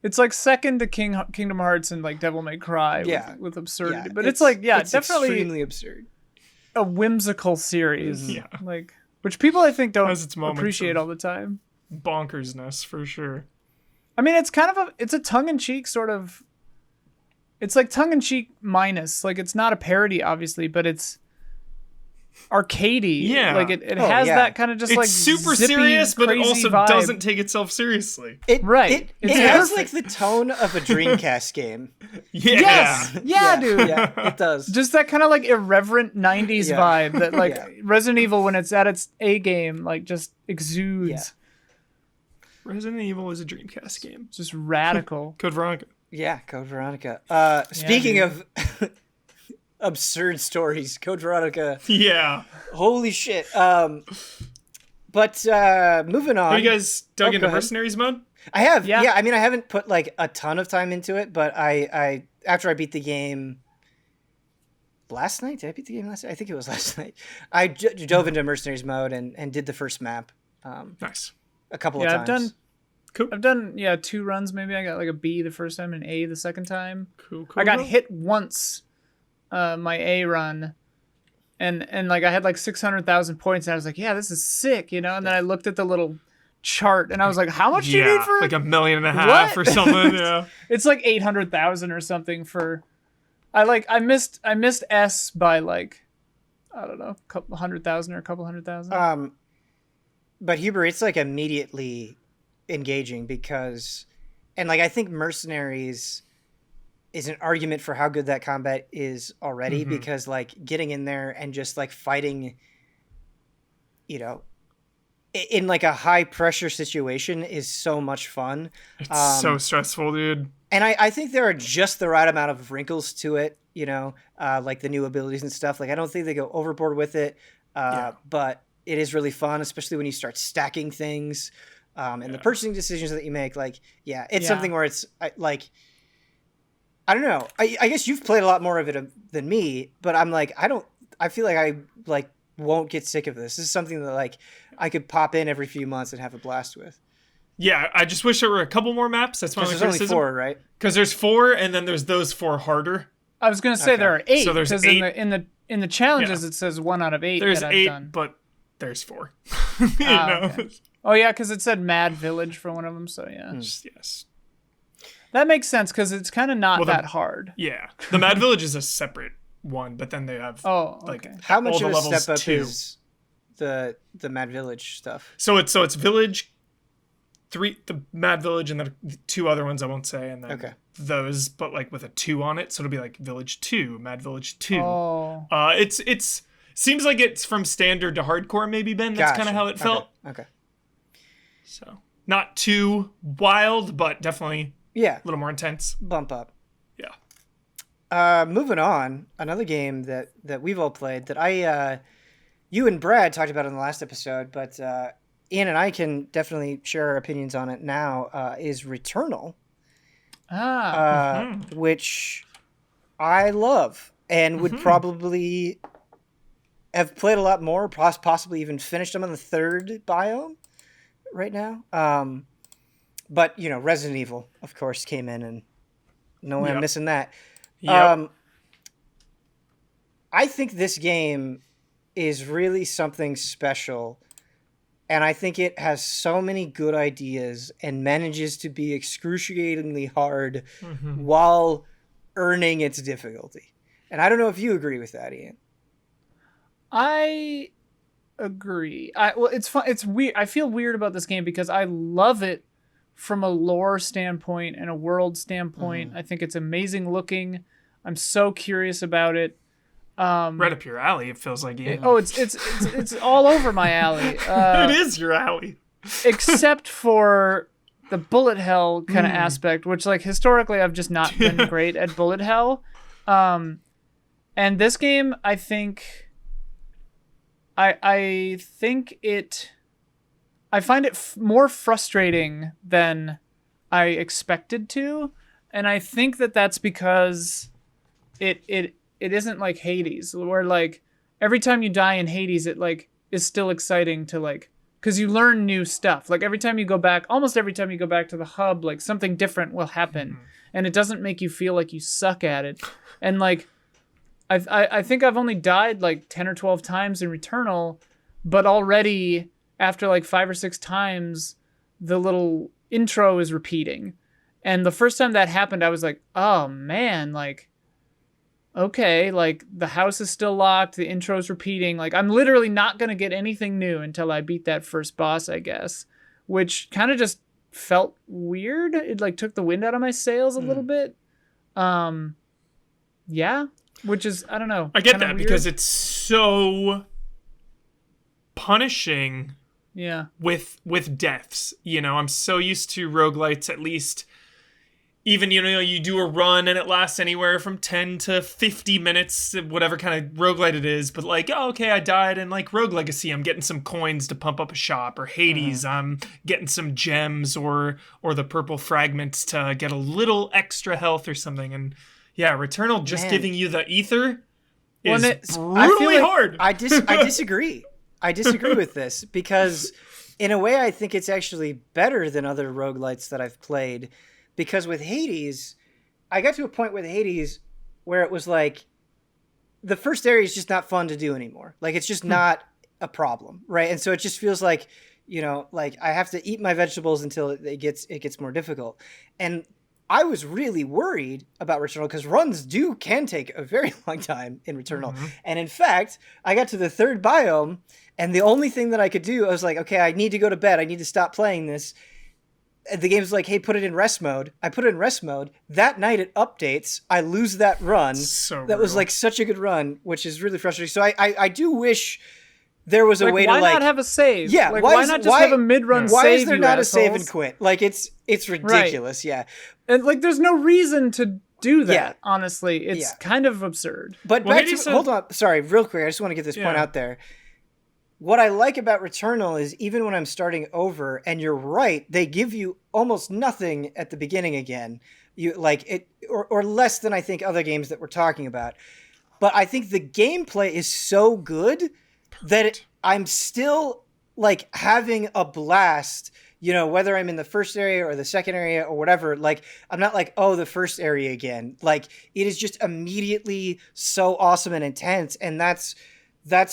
It's like second to Kingdom Hearts and like Devil May Cry with absurdity. But it's like, it's definitely extremely absurd. A whimsical series. Mm-hmm. Yeah. Like, which people I think don't appreciate of all the time. Bonkersness for sure. I mean, it's kind of it's a tongue-in-cheek sort of. It's like tongue-in-cheek minus. Like, it's not a parody, obviously, but it's arcadey. Yeah. Like, it has that kind of just it's like super zippy, serious, but it also vibe. doesn't take itself seriously. It has like the tone of a Dreamcast game. Yes. Yeah, dude. Yeah, it does. Just that kind of like irreverent 90s vibe that like Resident Evil, when it's at its A game, like just exudes. Yeah. Resident Evil is a Dreamcast game. Just radical. Code Veronica. Yeah, Code Veronica. Speaking of absurd stories, Code Veronica. Yeah. Holy shit. But moving on. Have you guys dug into Mercenaries mode? I have. Yeah. I mean, I haven't put like a ton of time into it, but I after I beat the game last night. Did I beat the game last night? I think it was last night. I dove into Mercenaries mode and did the first map. Nice. A couple of times. I've done 2 runs maybe. I got like a B the first time and A the second time. Cool. I got hit once my A run and like I had like 600,000 points and I was like, yeah, this is sick, you know? And then I looked at the little chart and I was like, how much do you need for like $1.5 million or something? Yeah. It's like 800,000 or something for I missed S by like, I don't know, a couple hundred thousand. But Huber, it's like immediately engaging because, and like I think Mercenaries is an argument for how good that combat is already, because like getting in there and just like fighting, you know, in like a high pressure situation is so much fun. It's so stressful, dude. And I think there are just the right amount of wrinkles to it, you know, like the new abilities and stuff. Like, I don't think they go overboard with it, but it is really fun, especially when you start stacking things and the purchasing decisions that you make. Like, it's something where it's like, I don't know. I guess you've played a lot more of it than me, but I'm like, I feel like I like won't get sick of this. This is something that like I could pop in every few months and have a blast with. Yeah, I just wish there were a couple more maps. That's my only criticism. There's only 4, right? Because there's 4, and then there's those 4 harder. I was gonna say there are 8. So there's 8. In the challenges it says 1 out of 8. There's that 8, I've done. But there's 4. you know? Okay. Oh yeah, because it said Mad Village for one of them. So yeah. Yes. That makes sense because it's kind of not that hard. Yeah, the Mad Village is a separate one, but then they have like how much all of the a levels step up too. is the Mad Village stuff? So it's Village 3, the Mad Village, and then 2 other ones I won't say, and then those, but like with a 2 on it, so it'll be like Village 2, Mad Village 2. Oh. It's seems like it's from standard to hardcore, maybe, Ben. That's kind of how it felt. Okay. So not too wild, but definitely a little more intense. Bump up. Yeah. Moving on, another game that we've all played that you and Brad talked about in the last episode, but Ian and I can definitely share our opinions on it now, is Returnal. Which I love and would probably have played a lot more, possibly even finished them on the 3rd biome right now. But, you know, Resident Evil, of course, came in, and no way I'm missing that. Yep. I think this game is really something special, and I think it has so many good ideas and manages to be excruciatingly hard while earning its difficulty. And I don't know if you agree with that, Ian. I agree. Well, it's fun. It's weird. I feel weird about this game because I love it from a lore standpoint and a world standpoint. I think it's amazing looking. I'm so curious about it. Right up your alley, it feels like. It's all over my alley. It is your alley. Except for the bullet hell kind of aspect, which like historically I've just not been great at bullet hell. And this game, I think I find it more frustrating than I expected to, and I think that's because it isn't like Hades, where like every time you die in Hades, it like is still exciting to like, because you learn new stuff. Like almost every time you go back to the hub, like something different will happen, and it doesn't make you feel like you suck at it. And like I think I've only died like 10 or 12 times in Returnal, but already after like 5 or 6 times, the little intro is repeating. And the first time that happened, I was like, oh man, like, okay, like the house is still locked, the intro's repeating. Like I'm literally not going to get anything new until I beat that first boss, I guess, which kind of just felt weird. It like took the wind out of my sails a little bit. Yeah. Which is, I don't know. I get that weird. Because it's so punishing with deaths. You know, I'm so used to roguelites, at least. Even, you know, you do a run and it lasts anywhere from 10 to 50 minutes, whatever kind of roguelite it is. But like, oh, okay, I died in like Rogue Legacy. I'm getting some coins to pump up a shop. Or Hades, I'm getting some gems or the purple fragments to get a little extra health or something. And yeah, Returnal just giving you the ether is brutally hard. I disagree. I disagree with this because in a way I think it's actually better than other roguelites that I've played, because with Hades, I got to a point with Hades where it was like the first area is just not fun to do anymore. Like it's just not a problem, right? And so it just feels like, you know, like I have to eat my vegetables until it gets more difficult. And I was really worried about Returnal because runs can take a very long time in Returnal. And in fact, I got to the 3rd biome, and the only thing that I could do, I was like, okay, I need to go to bed. I need to stop playing this. And the game's like, hey, put it in rest mode. I put it in rest mode. That night it updates. I lose that run. That was like such a good run, which is really frustrating. So I do wish there was a way to why not have a save? Yeah, like, why not just have a mid-run save? Why is there not assholes? a save and quit? Like it's ridiculous. Right. Yeah, and like there's no reason to do that. Yeah. Honestly, it's kind of absurd. But hold on, sorry, real quick. I just want to get this point out there. What I like about Returnal is even when I'm starting over, and you're right, they give you almost nothing at the beginning again. You like it, or less than I think other games that we're talking about. But I think the gameplay is so good that I'm still like having a blast. You know, whether I'm in the first area or the second area or whatever. Like I'm not like, oh, the first area again. Like it is just immediately so awesome and intense, and that's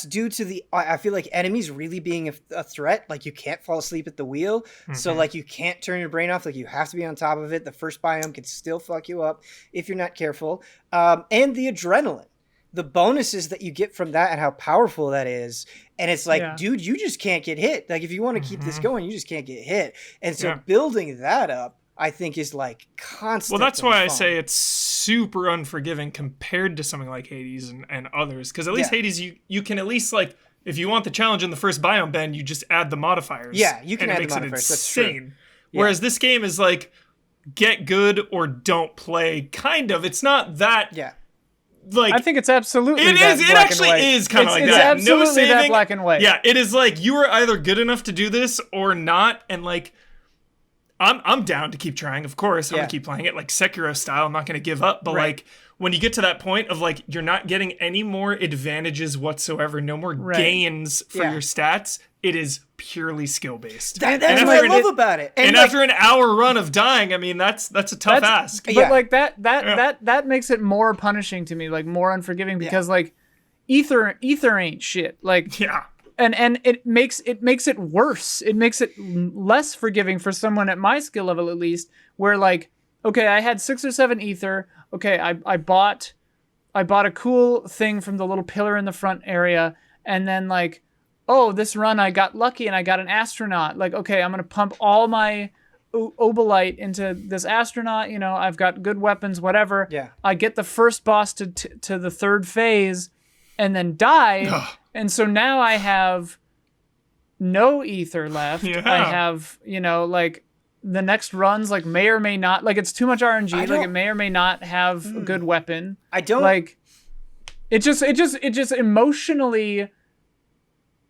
due to I feel like enemies really being a threat. Like you can't fall asleep at the wheel. So like you can't turn your brain off. Like you have to be on top of it. The first biome can still fuck you up if you're not careful. And the adrenaline, the bonuses that you get from that and how powerful that is. And it's like, dude, you just can't get hit. Like if you want to keep this going, you just can't get hit. And so building that up, I think is like constant. Well, that's why I say it's super unforgiving compared to something like Hades and others. Because at least Hades, you can at least like, if you want the challenge in the first biome bend, you just add the modifiers. Yeah, you can add the modifiers. That's true. Whereas this game is like, get good or don't play. Kind of. It's not that. Yeah. Like I think it's absolutely. It is. It actually is kind of like that. It's absolutely that black and white. Yeah, it is like you are either good enough to do this or not, and like. I'm down to keep trying, of course. I'm gonna keep playing it like Sekiro style. I'm not gonna give up. But like when you get to that point of like you're not getting any more advantages whatsoever, no more gains for your stats. It is purely skill based. That's what I love about it. And like, after an hour run of dying, I mean that's a tough ask. But like that makes it more punishing to me, like more unforgiving because like ether ain't shit. Like And it makes it worse. It makes it less forgiving for someone at my skill level, at least, where like, okay, I had 6 or 7 ether. Okay, I bought a cool thing from the little pillar in the front area, and then like, oh, this run I got lucky and I got an astronaut. Like, okay, I'm gonna pump all my obolite into this astronaut. You know, I've got good weapons, whatever. Yeah. I get the first boss to the 3rd phase, and then die. And so now I have no ether left. I have, you know, like the next runs like may or may not, like it's too much RNG. Like it may or may not have a good weapon. I don't like it just emotionally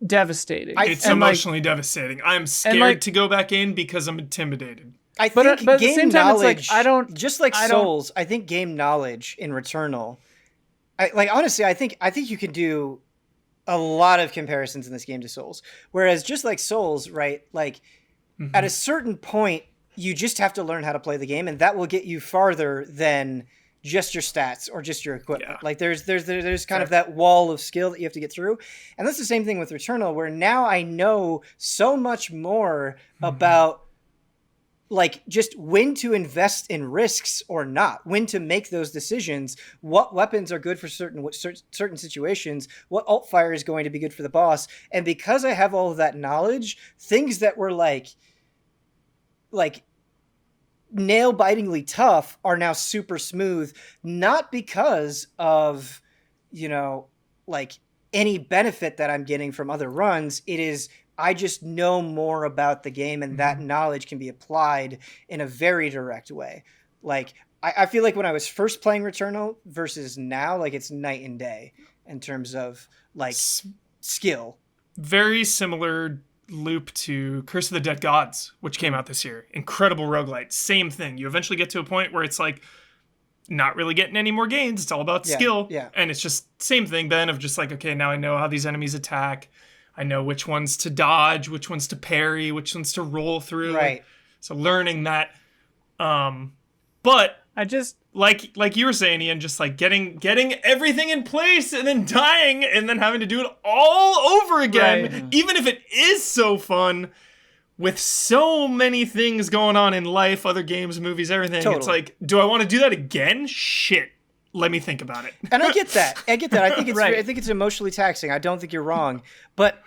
devastating. It's emotionally devastating. I'm scared to go back in because I'm intimidated. I think but at the same time, knowledge, it's like I don't just like Souls. I think game knowledge in Returnal. Honestly, I think you can do a lot of comparisons in this game to Souls. Whereas just like Souls, right? Like at a certain point, you just have to learn how to play the game, and that will get you farther than just your stats or just your equipment. Yeah. Like there's kind of that wall of skill that you have to get through. And that's the same thing with Returnal, where now I know so much more about like just when to invest in risks or not, when to make those decisions, what weapons are good for certain situations, what alt fire is going to be good for the boss. And because I have all of that knowledge, things that were like nail-bitingly tough are now super smooth, not because of, you know, like any benefit that I'm getting from other runs. It is I just know more about the game, and that knowledge can be applied in a very direct way. Like, I feel like when I was first playing Returnal versus now, like it's night and day in terms of like skill. Very similar loop to Curse of the Dead Gods, which came out this year. Incredible roguelite. Same thing. You eventually get to a point where it's like not really getting any more gains. It's all about skill. Yeah. And it's just same thing, Ben, of just like, okay, now I know how these enemies attack. I know which ones to dodge, which ones to parry, which ones to roll through. Right. So learning that. But I just like you were saying, Ian, just like getting everything in place and then dying and then having to do it all over again, even if it is so fun with so many things going on in life, other games, movies, everything. Totally. It's like, do I want to do that again? Shit. Let me think about it. And I get that. I think it's I think it's emotionally taxing. I don't think you're wrong. But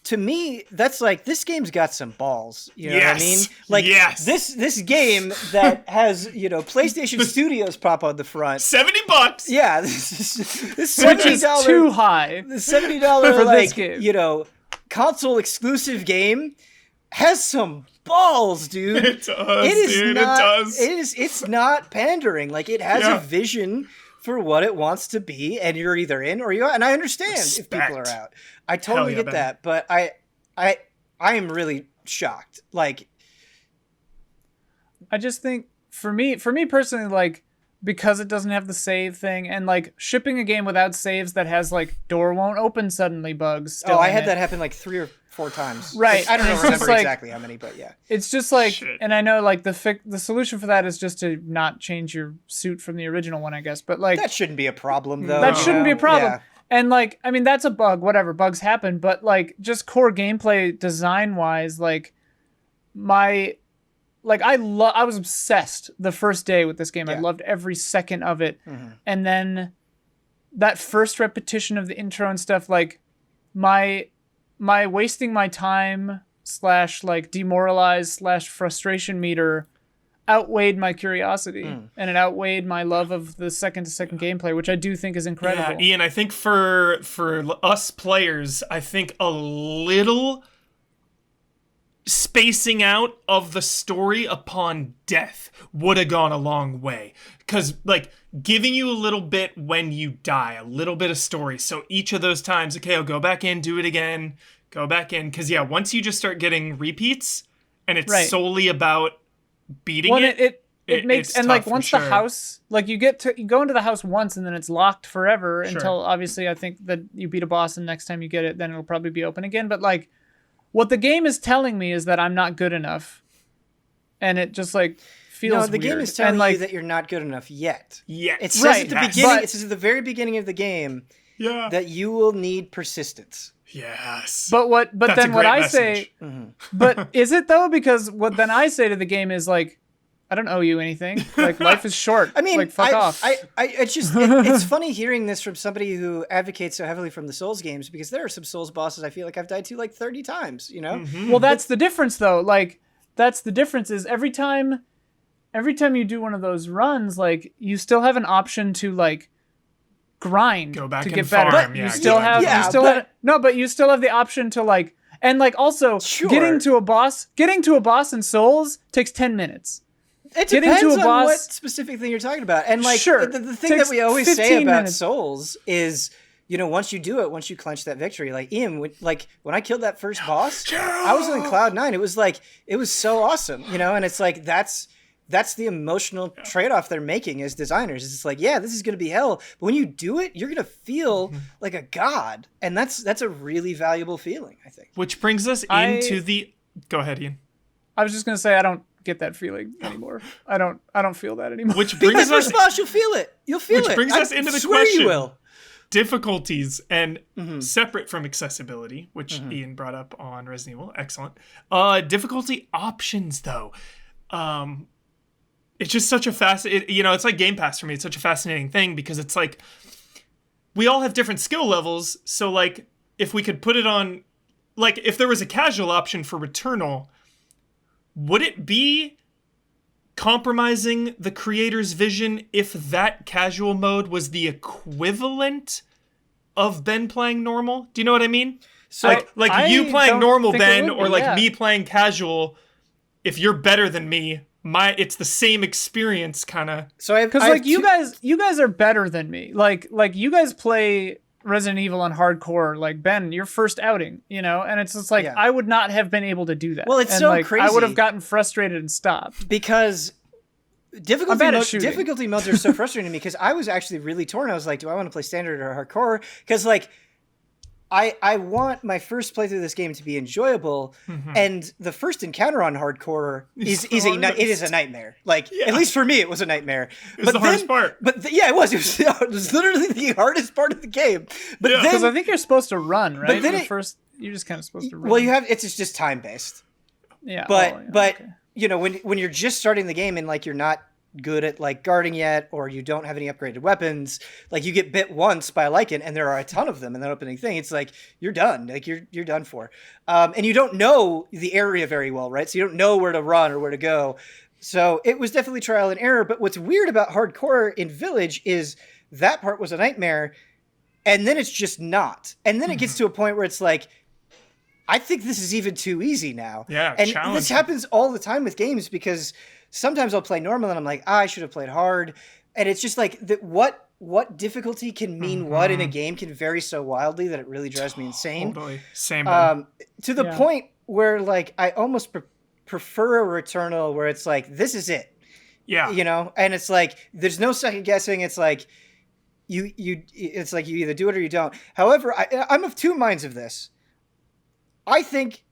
to me, that's like, this game's got some balls. You know what I mean? Like, this game that has, PlayStation Studios pop on the front. $70. Yeah, this Which is too high. The $70 like, console exclusive game has some balls, dude. It does, it does. It's not pandering. Like, it has a vision for what it wants to be, and you're either in or you're out. And I understand if people are out. I totally get that, but I am really shocked. Like, I just think for me personally, like, because it doesn't have the save thing, and like shipping a game without saves that has like door won't open suddenly bugs. I had that happen like 3 or 4 times. Right. Like, I don't remember exactly how many, but yeah. It's just like, and I know like the solution for that is just to not change your suit from the original one, I guess. But like, that shouldn't be a problem though. That shouldn't be a problem. Yeah. And like, I mean, that's a bug. Whatever, bugs happen. But like, just core gameplay design wise, like I was obsessed the first day with this game. I loved every second of it. Mm-hmm. And then that first repetition of the intro and stuff, like my wasting my time / like demoralized / frustration meter outweighed my curiosity, and it outweighed my love of the second to second gameplay, which I do think is incredible. Yeah, Ian, I think for us players, I think a little spacing out of the story upon death would have gone a long way, because like giving you a little bit when you die, a little bit of story, so each of those times, okay, I'll go back in, do it again, go back in, because once you just start getting repeats and it's solely about beating it makes, and like once the house, like you go into the house once and then it's locked forever until obviously I think that you beat a boss, and next time you get it then it'll probably be open again. But like, what the game is telling me is that I'm not good enough, and it just like feels the game is telling you that you're not good enough yet. It says at the beginning. It says at the very beginning of the game that you will need persistence. Yes. But then what I say, but is it though? Because what then I say to the game is like, I don't owe you anything. Like, life is short. I mean, like, fuck off. It's just, it's funny hearing this from somebody who advocates so heavily from the Souls games, because there are some Souls bosses I feel like I've died to like 30 times, Well, that's the difference though. Like, that's the difference is every time you do one of those runs, like, you still have an option to like grind to get better. But you still have the option to like, and like also getting to a boss in Souls takes 10 minutes. It depends on what specific thing you're talking about. And like, the thing that we always say about Souls is, once you do it, once you clench that victory, like Ian, when I killed that first boss, I was on cloud 9. It was like, it was so awesome, and it's like, that's the emotional trade-off they're making as designers. It's like, this is going to be hell, but when you do it, you're going to feel like a god. And that's a really valuable feeling, I think. Which brings us into the... Go ahead, Ian. I was just going to say, I don't get that feeling anymore. I don't feel that anymore. Which brings us... first boss, you'll feel it. Which brings us into the question. You will. Difficulties, and separate from accessibility, which Ian brought up on Resident Evil. Excellent. Difficulty options, though. It's just such a it's like Game Pass for me. It's such a fascinating thing, because it's like, we all have different skill levels. So like, if we could put it on, like, if there was a casual option for Returnal, would it be compromising the creator's vision if that casual mode was the equivalent of Ben playing normal? Do you know what I mean? So like you playing normal, Ben, or like me playing casual, if you're better than me, it's the same experience, kind of. So because like you guys are better than me. Like you guys play Resident Evil on hardcore, like Ben, your first outing, and it's just like, I would not have been able to do that. Well, it's so crazy. I would have gotten frustrated and stopped, because difficulty modes are so frustrating to me, because I was actually really torn. I was like, do I want to play standard or hardcore? Because like, I want my first playthrough of this game to be enjoyable, and the first encounter on hardcore is a nightmare. Like, at least for me, it was a nightmare. It was the hardest part. But it was literally the hardest part of the game. But then, because I think you're supposed to run, right? But then you're just kind of supposed to run. Well, it's just time based. Yeah. But when you're just starting the game and like you're not good at like guarding yet, or you don't have any upgraded weapons, like you get bit once by a lichen and there are a ton of them in that opening thing, it's like you're done, like you're done for. And you don't know the area very well, right? So you don't know where to run or where to go. So it was definitely trial and error. But what's weird about hardcore in Village is that part was a nightmare, and then it's just not. And then it gets to a point where it's like, I think this is even too easy now. Yeah, and this happens all the time with games, because sometimes I'll play normal and I'm like, I should have played hard. And it's just like, what difficulty can mean what in a game can vary so wildly that it really drives me insane. Totally. Same. To the point where like I almost prefer a Returnal where it's like, this is it. Yeah. You know, and it's like, there's no second guessing. It's like, it's like you either do it or you don't. However, I'm of two minds of this. I think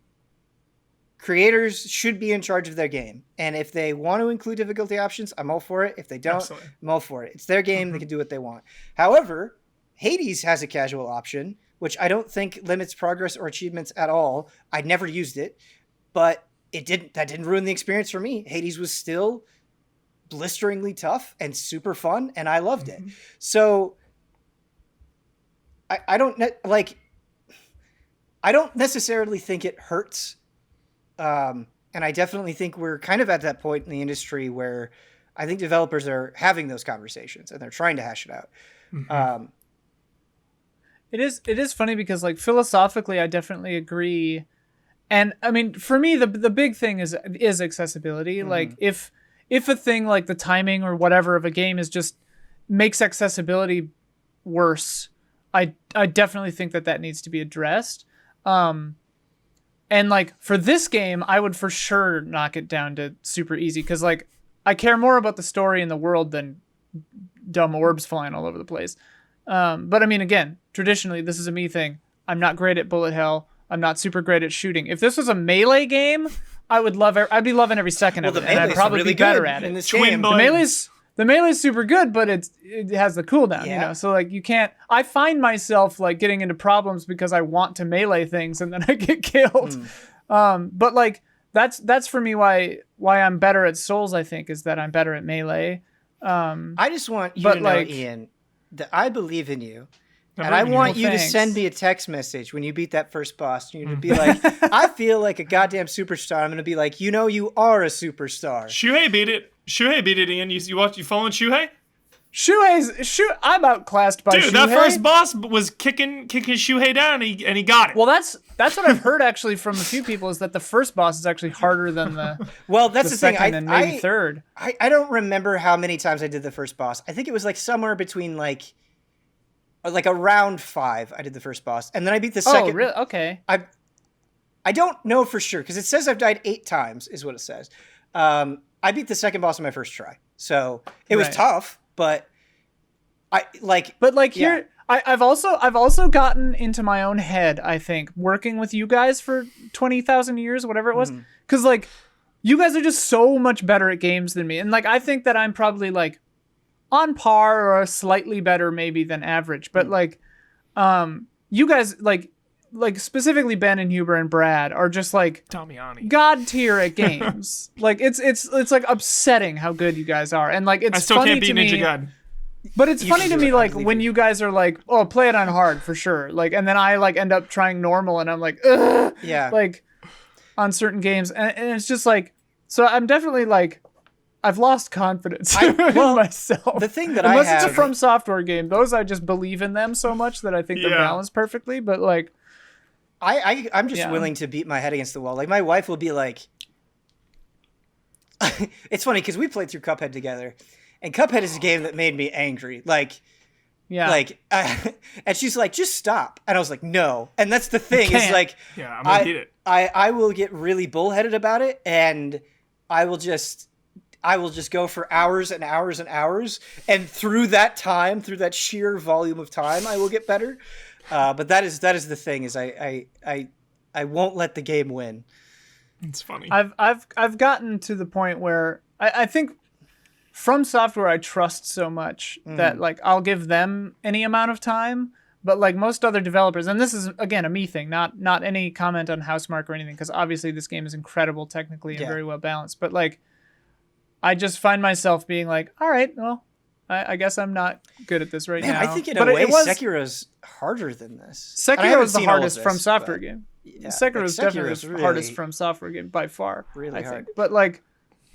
creators should be in charge of their game. And if they want to include difficulty options, I'm all for it. If they don't, Absolutely. I'm all for it. It's their game. They can do what they want. However, Hades has a casual option, which I don't think limits progress or achievements at all. I never used it, but that didn't ruin the experience for me. Hades was still blisteringly tough and super fun, and I loved it. So I don't necessarily think it hurts. And I definitely think we're kind of at that point in the industry where I think developers are having those conversations and they're trying to hash it out. It is funny because like philosophically, I definitely agree. And I mean, for me, the big thing is accessibility. Like if a thing like the timing or whatever of a game is just makes accessibility worse, I definitely think that needs to be addressed. And like for this game, I would for sure knock it down to super easy, because like I care more about the story and the world than dumb orbs flying all over the place. But I mean, again, traditionally, this is a me thing. I'm not great at bullet hell. I'm not super great at shooting. If this was a melee game, I'd be loving every second of it, and I'd probably be better at it. In this game. The melee's super good, but it has the cooldown, you know? So like you can't, I find myself like getting into problems because I want to melee things and then I get killed. But like that's for me why I'm better at Souls, I think, is that I'm better at melee. I just want you to know, Ian, that I believe in you. And I want you to send me a text message when you beat that first boss. You're going to be like, I feel like a goddamn superstar. I'm going to be like, you know, you are a superstar. Shuhei beat it. Ian. You following Shuhei? I'm outclassed by Shuhei. Dude, that first boss was kicking Shuhei down and he got it. Well, that's what I've heard actually from a few people, is that the first boss is actually harder than the that's the second thing. And maybe third. I don't remember how many times I did the first boss. I think it was like somewhere between like around 5 I did the first boss, and then I beat the second. Oh, really? Okay. I don't know for sure, because it says I've died 8 times is what it says. I beat the second boss on my first try, so it was tough, but here I've also gotten into my own head, I think, working with you guys for 20,000 years, whatever it was, because like you guys are just so much better at games than me, and like I think that I'm probably like on par or slightly better maybe than average, but like you guys like specifically Ben and Huber and Brad are just like Damiani god tier at games. Like it's like upsetting how good you guys are, and like it's I still funny can't beat to Ninja me, God. But it's funny to me like when you guys are like, oh, play it on hard for sure, like, and then I like end up trying normal and I'm like, ugh, like on certain games, and it's just like, so I'm definitely like, I've lost confidence in myself. The thing that unless it's a From Software game, those I just believe in them so much that I think they're balanced perfectly. But like, I'm just willing to beat my head against the wall. Like my wife will be like, it's funny because we played through Cuphead together, and Cuphead is a game that made me angry. Like, and she's like, just stop. And I was like, no. And that's the thing is like, I'm gonna beat it. I will get really bullheaded about it, and I will just go for hours and hours and hours, and through that sheer volume of time, I will get better. But that is the thing, is I won't let the game win. It's funny. I've gotten to the point where I think From Software I trust so much that like I'll give them any amount of time, but like most other developers, and this is again a me thing, not any comment on Housemarque or anything, because obviously this game is incredible technically and very well balanced, but like I just find myself being like, all right, well, I guess I'm not good at this right now. I think in a way Sekiro's harder than this. Sekiro is the hardest From Software game. Yeah, Sekiro is definitely the hardest From Software game by far. Really hard. But like,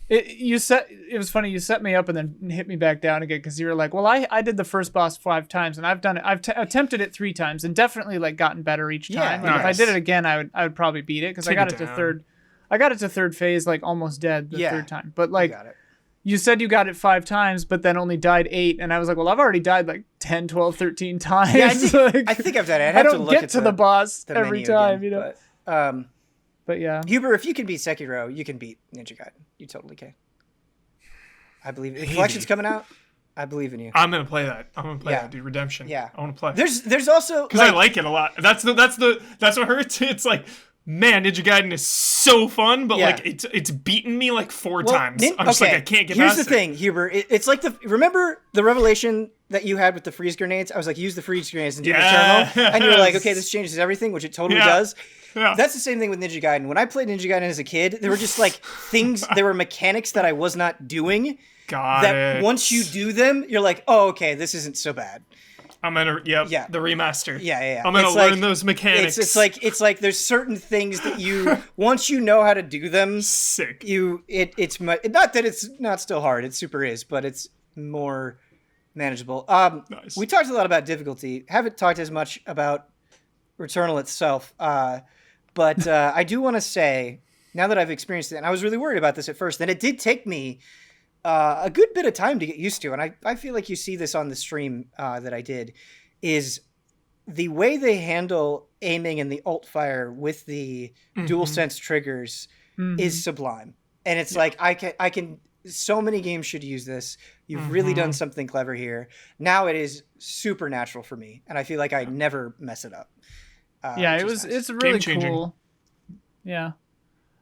it was funny. You set me up and then hit me back down again because you were like, well, I did the first boss 5 times and I've done it. I've attempted it 3 times and definitely like gotten better each time. Like, if I did it again, I would probably beat it because I got it to third. I got it to third phase, like almost dead the third time. But like, you said you got it 5 times, but then only died 8. And I was like, well, I've already died like 10, 12, 13 times. Yeah, I think I've done it. I don't get to the boss every time, again, you know. But yeah. Huber, if you can beat Sekiro, you can beat Ninja Gaiden. You totally can. I believe the collection's coming out. I believe in you. I'm gonna play that. That, dude. Redemption. Yeah, I want to play. There's also because I like it a lot. That's what hurts. It's like, man, Ninja Gaiden is so fun, but like it's beaten me like 4 times. I'm just like, I can't get past it. Here's the thing, Huber. It's like remember the revelation that you had with the freeze grenades? I was like, use the freeze grenades and do Returnal, and you were like, okay, this changes everything, which it totally does. Yeah. That's the same thing with Ninja Gaiden. When I played Ninja Gaiden as a kid, there were just like things, there were mechanics that I was not doing. Once you do them, you're like, oh, okay, this isn't so bad. I'm gonna, the remaster. Yeah. I'm gonna learn those mechanics. It's like there's certain things that you once you know how to do them, sick. It's not that it's not still hard. It super is, but it's more manageable. Nice. We talked a lot about difficulty. Haven't talked as much about Returnal itself, but I do want to say now that I've experienced it, and I was really worried about this at first, and it did take me a good bit of time to get used to, and I feel like you see this on the stream that I did, is the way they handle aiming and the alt fire with the DualSense triggers is sublime. And it's like, I can, so many games should use this. You've really done something clever here. Now it is super natural for me, and I feel like I never mess it up. It's really cool. Yeah.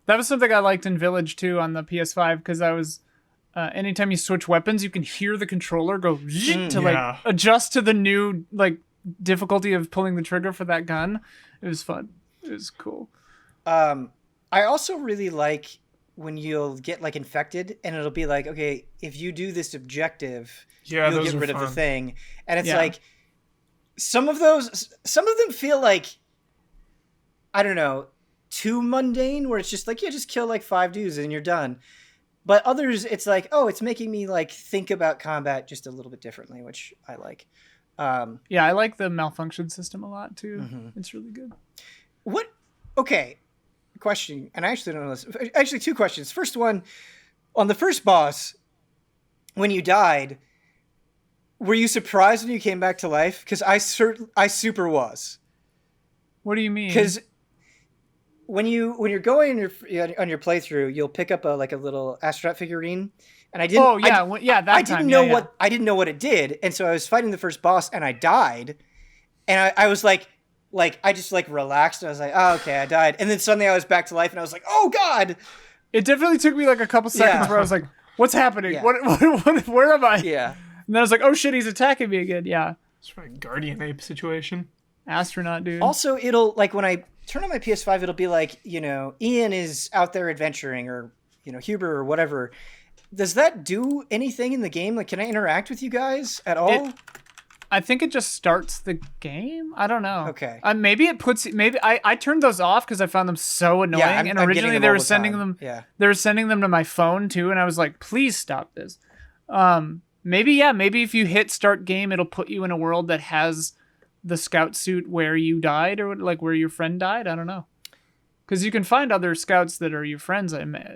That was something I liked in Village too on the PS5, because I was... anytime you switch weapons, you can hear the controller go like adjust to the new like difficulty of pulling the trigger for that gun. It was fun. It was cool. I also really like when you'll get like infected and it'll be like, okay, if you do this objective, you'll get rid of the thing. And it's like some of them feel like, I don't know, too mundane, where it's just like, just kill like 5 dudes and you're done. But others, it's like, oh, it's making me like think about combat just a little bit differently, which I like. I like the malfunction system a lot too. It's really good. Okay, question, and I actually don't know this. Actually, 2 questions. First one, on the first boss, when you died, were you surprised when you came back to life? Because I super was. What do you mean? Because when you're going on your playthrough, you'll pick up a little astronaut figurine, and I didn't. Oh yeah, I didn't know what it did, and so I was fighting the first boss, and I died, and I was like I just like relaxed, and I was like, oh, okay, I died, and then suddenly I was back to life, and I was like, oh god. It definitely took me like a couple seconds where I was like, what's happening? Yeah. What where am I? Yeah. And then I was like, oh shit, he's attacking me again. Yeah. It's like a guardian ape situation. Astronaut dude. Also, it'll like when I turn on my PS5, it'll be like, Ian is out there adventuring, or Huber or whatever. Does that do anything in the game? Like, can I interact with you guys at all? I think it just starts the game. I don't know. Okay. Maybe it puts. Maybe I turned those off because I found them so annoying. Yeah, and originally they were sending them. Yeah. They were sending them to my phone too, and I was like, please stop this. Maybe if you hit start game, it'll put you in a world that has the scout suit where you died, or like where your friend died. I don't know, because you can find other scouts that are your friends,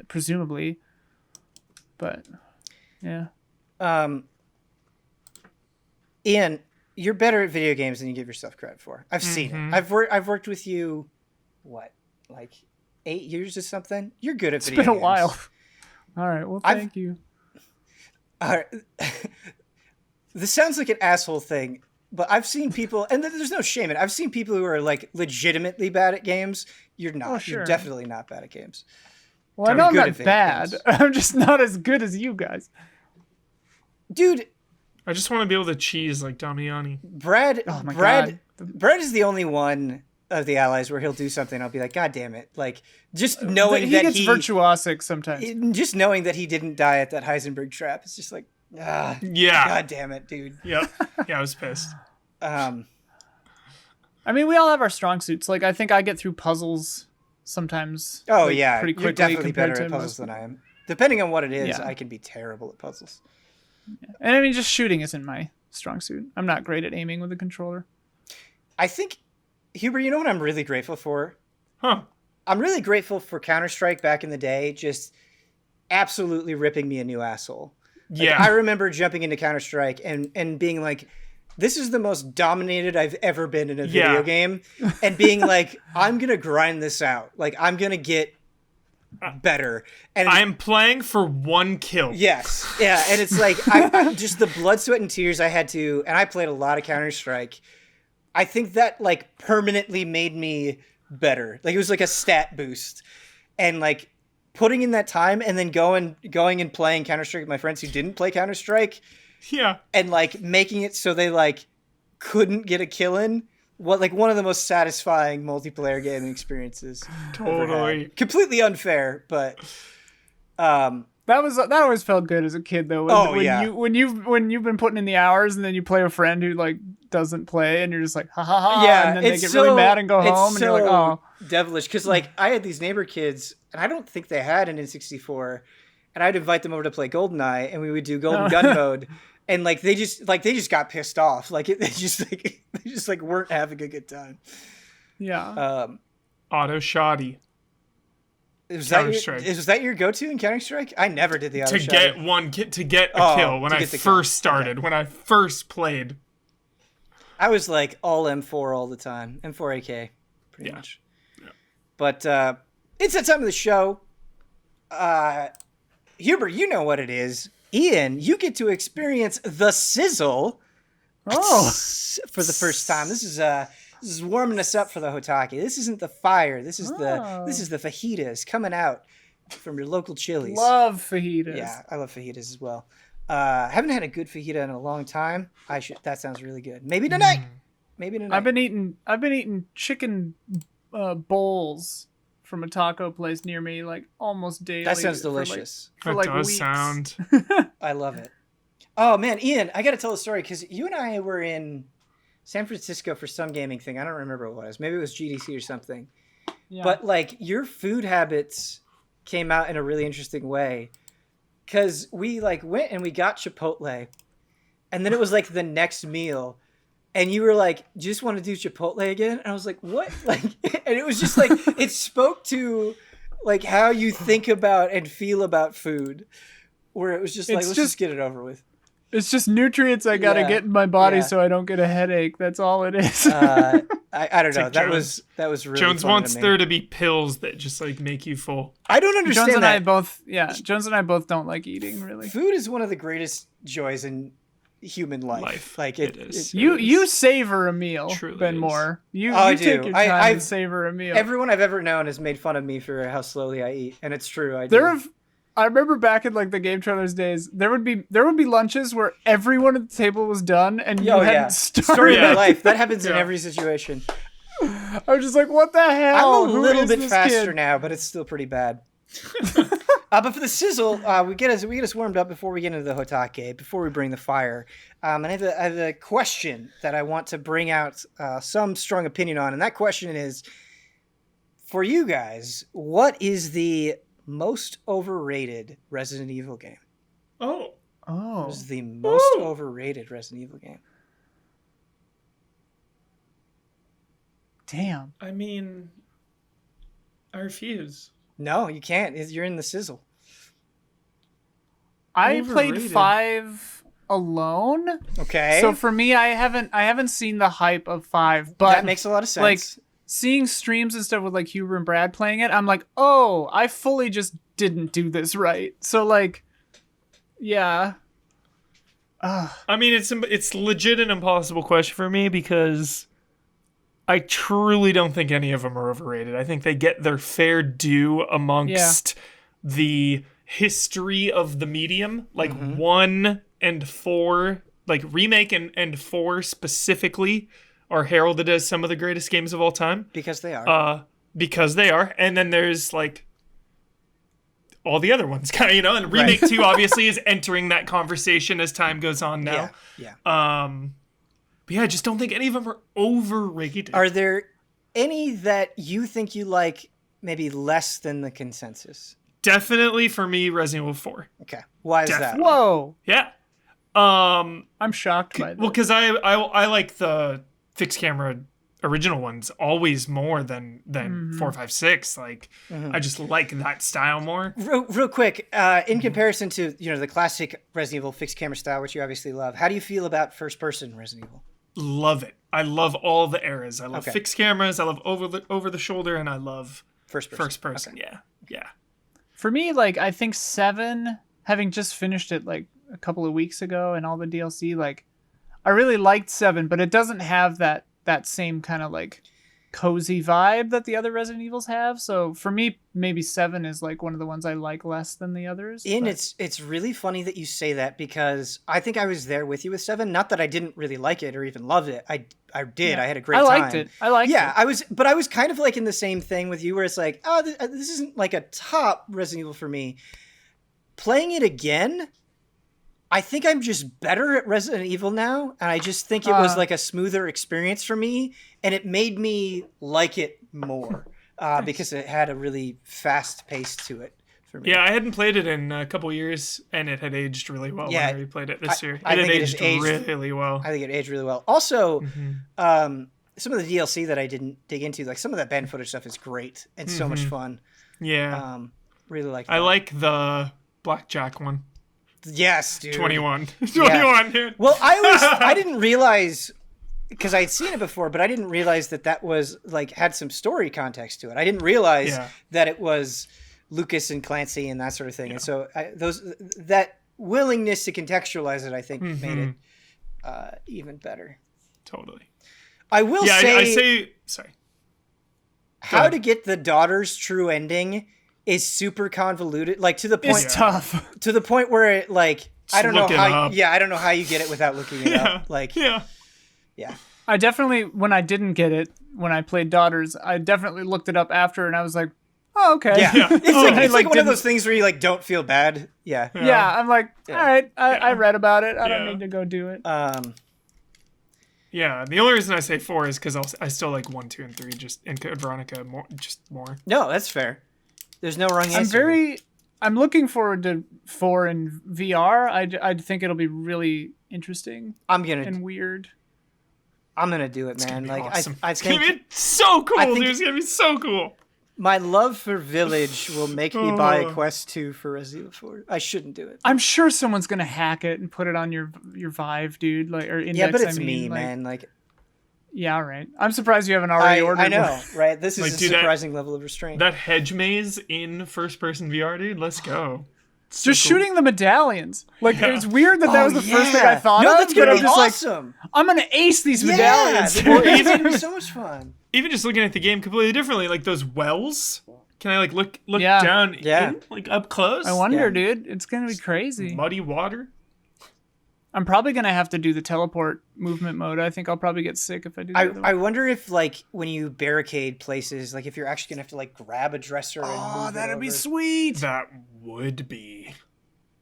presumably. But yeah. Ian, you're better at video games than you give yourself credit for. I've seen it. I've worked with you, like 8 years or something. You're good at video games. It's been a while. All right. Well, thank you. All right. This sounds like an asshole thing, but I've seen people, and there's no shame in it. I've seen people who are like legitimately bad at games. You're not. Oh, sure. You're definitely not bad at games. Well, I know I'm not bad. I'm just not as good as you guys. Dude. I just want to be able to cheese like Damiani. Brad is the only one of the allies where he'll do something. I'll be like, God damn it! Like just knowing he that gets virtuosic sometimes. Just knowing that he didn't die at that Heisenberg trap. It's just like, God damn it, dude. Yep. Yeah, I was pissed. I mean, we all have our strong suits. Like I think I get through puzzles sometimes. Oh like, yeah, pretty quickly. You're definitely better at puzzles than I am. Depending on what it is, I can be terrible at puzzles. Yeah. And I mean, just shooting isn't my strong suit. I'm not great at aiming with a controller. I think, Huber, you know what I'm really grateful for? Huh. I'm really grateful for Counter-Strike back in the day, just absolutely ripping me a new asshole. Like, I remember jumping into Counter-Strike and being like, this is the most dominated I've ever been in a video game. And being like, I'm going to grind this out. Like, I'm going to get better. And I'm playing for 1 kill. Yes. Yeah. And it's like, I just the blood, sweat, and tears I had to, and I played a lot of Counter-Strike. I think that like permanently made me better. Like it was like a stat boost, and like putting in that time and then going and playing Counter-Strike with my friends who didn't play Counter-Strike. Yeah. And like making it so they like couldn't get a kill in. What like one of the most satisfying multiplayer gaming experiences. Totally. Completely unfair, but that always felt good as a kid though. When you've been putting in the hours and then you play a friend who like doesn't play and you're just like ha ha ha, and then they get really mad and go home and you're like, oh, devilish. Because like I had these neighbor kids and I don't think they had an N64, and I'd invite them over to play GoldenEye and we would do Golden Gun mode, and like they just got pissed off. Like they just weren't having a good time. Yeah. Auto shoddy. Was that your go-to in Counter-Strike? I never did the auto to shotty. get a kill when I first started, when I first played. I was like all M4 all the time, M4 AK, pretty much. Yeah. But it's that time of the show. Huber, you know what it is. Ian, you get to experience the SIZZLE for the first time. This is warming us up for the HOTTAKE. This isn't the fire. This is the fajitas coming out from your local Chili's. Love fajitas. Yeah, I love fajitas as well. Haven't had a good fajita in a long time. That sounds really good. Maybe tonight. I've been eating chicken bowls from a taco place near me like almost daily. That sounds delicious. For like does weeks. sound. I love it. Oh man, Ian, I got to tell a story because you and I were in San Francisco for some gaming thing. I don't remember what it was. Maybe it was GDC or something. Yeah. But like your food habits came out in a really interesting way, because we like went and we got Chipotle, and then it was like the next meal, and you were like, "Do you just want to do Chipotle again?" And I was like, "What?" Like, and it was just like it spoke to like how you think about and feel about food, where it was just like, let's just get it over with. It's just nutrients I gotta get in my body so I don't get a headache. That's all it is. I don't know. That was really Jones funny wants to me. there to be pills that just like make you full. I don't understand Jones and that. Jones and I both don't like eating really. Food is one of the greatest joys in human life. Like it is. You savor a meal, Truly Ben is. Moore. You I take do. your time and savor a meal. Everyone I've ever known has made fun of me for how slowly I eat, and it's true. I do. I remember back in like the Game Trailers days, there would be lunches where everyone at the table was done and you hadn't started. Story of my life. That happens in every situation. I was just like, what the hell? I'm a little bit faster now, but it's still pretty bad. But for the SIZZLE, we get us warmed up before we get into the HOTTAKE, before we bring the fire. And I have a question that I want to bring out some strong opinion on, and that question is, for you guys, what is the most overrated Resident Evil game? Oh. What is the most overrated Resident Evil game? Damn. I mean, I refuse. No, you can't. You're in the SIZZLE. I played 5 alone. Okay. So for me, I haven't seen the hype of 5, but that makes a lot of sense. Like seeing streams and stuff with like Huber and Brad playing it, I'm like, oh, I fully just didn't do this right. So like, yeah. I mean, it's legit an impossible question for me because I truly don't think any of them are overrated. I think they get their fair due amongst the history of the medium, like 1 and 4, like remake and 4 specifically. are heralded as some of the greatest games of all time. Because they are. And then there's like all the other ones, kind of, you know, and Remake 2 obviously is entering that conversation as time goes on now. Yeah. But yeah, I just don't think any of them are overrated. Are there any that you think you like maybe less than the consensus? Definitely for me, Resident Evil 4. Okay. Why is that? Whoa. Yeah. I'm shocked by that. Well, because I like the fixed camera original ones always more than 4, 5, 6. Like, I just like that style more. Real quick, in comparison to, you know, the classic Resident Evil fixed camera style, which you obviously love, how do you feel about first person Resident Evil? Love it. I love all the eras. I love fixed cameras. I love over the shoulder, and I love first person. Okay. Yeah. For me, like, I think 7, having just finished it like a couple of weeks ago and all the DLC, like, I really liked 7, but it doesn't have that same kind of like cozy vibe that the other Resident Evils have. So for me, maybe 7 is like one of the ones I like less than the others. And it's really funny that you say that, because I think I was there with you with 7. Not that I didn't really like it or even love it. I did. Yeah. I had a great time. I liked it. Yeah, I was kind of like in the same thing with you, where it's like, oh, this isn't like a top Resident Evil for me. Playing it again, I think I'm just better at Resident Evil now, and I just think it was like a smoother experience for me, and it made me like it more because it had a really fast pace to it for me. Yeah, I hadn't played it in a couple years, and it had aged really well when I replayed it this year. I think it aged really well. I think it aged really well. Also, some of the DLC that I didn't dig into, like some of that band footage stuff is great and so much fun. Yeah. Really like that. I like the Blackjack one. Yes, dude. 21. 21, dude. Well, I didn't realize, because I'd seen it before, but I didn't realize that was like had some story context to it. I didn't realize that it was Lucas and Clancy and that sort of thing. And so that willingness to contextualize it, I think, made it even better. Totally. I will say, sorry. How to get the daughter's true ending is super convoluted, like to the point. It's tough. To the point where it, like, I don't know how. Yeah, I don't know how you get it without looking it up. Like, yeah. I definitely, when I didn't get it, when I played Daughters, I definitely looked it up after, and I was like, oh, okay. Yeah. It's like one of those things where you like don't feel bad. Yeah. Yeah. I'm like, all right. I read about it. I don't need to go do it. Yeah, the only reason I say 4 is because I still like 1, 2, and 3, and Veronica more. No, that's fair. There's no wrong answer. I'm looking forward to 4 in VR. I think it'll be really interesting. And weird. I'm gonna do it, man. Like awesome. I think it's gonna be so cool, dude. It's gonna be so cool. My love for Village will make me buy Quest 2 for Resident Evil 4. I shouldn't do it. I'm sure someone's gonna hack it and put it on your Vive, dude. Like, or Index. Yeah, but it's me, man. Like, yeah, all right. I'm surprised you haven't already ordered. I know, right? This is a surprising level of restraint. That hedge maze in first-person VR, dude. Let's go. Just shooting the medallions. Like, it's weird that was the first thing I thought of. No, that's gonna be awesome. Like, I'm gonna ace these medallions. It's gonna be so much fun. Even just looking at the game completely differently, like those wells. Can I like look down in, like up close? I wonder, dude. It's gonna be crazy. Muddy water. I'm probably gonna have to do the teleport movement mode. I think I'll probably get sick if I do that. I wonder if, like, when you barricade places, like if you're actually gonna have to like grab a dresser and move it over. That'd be sweet. That would be.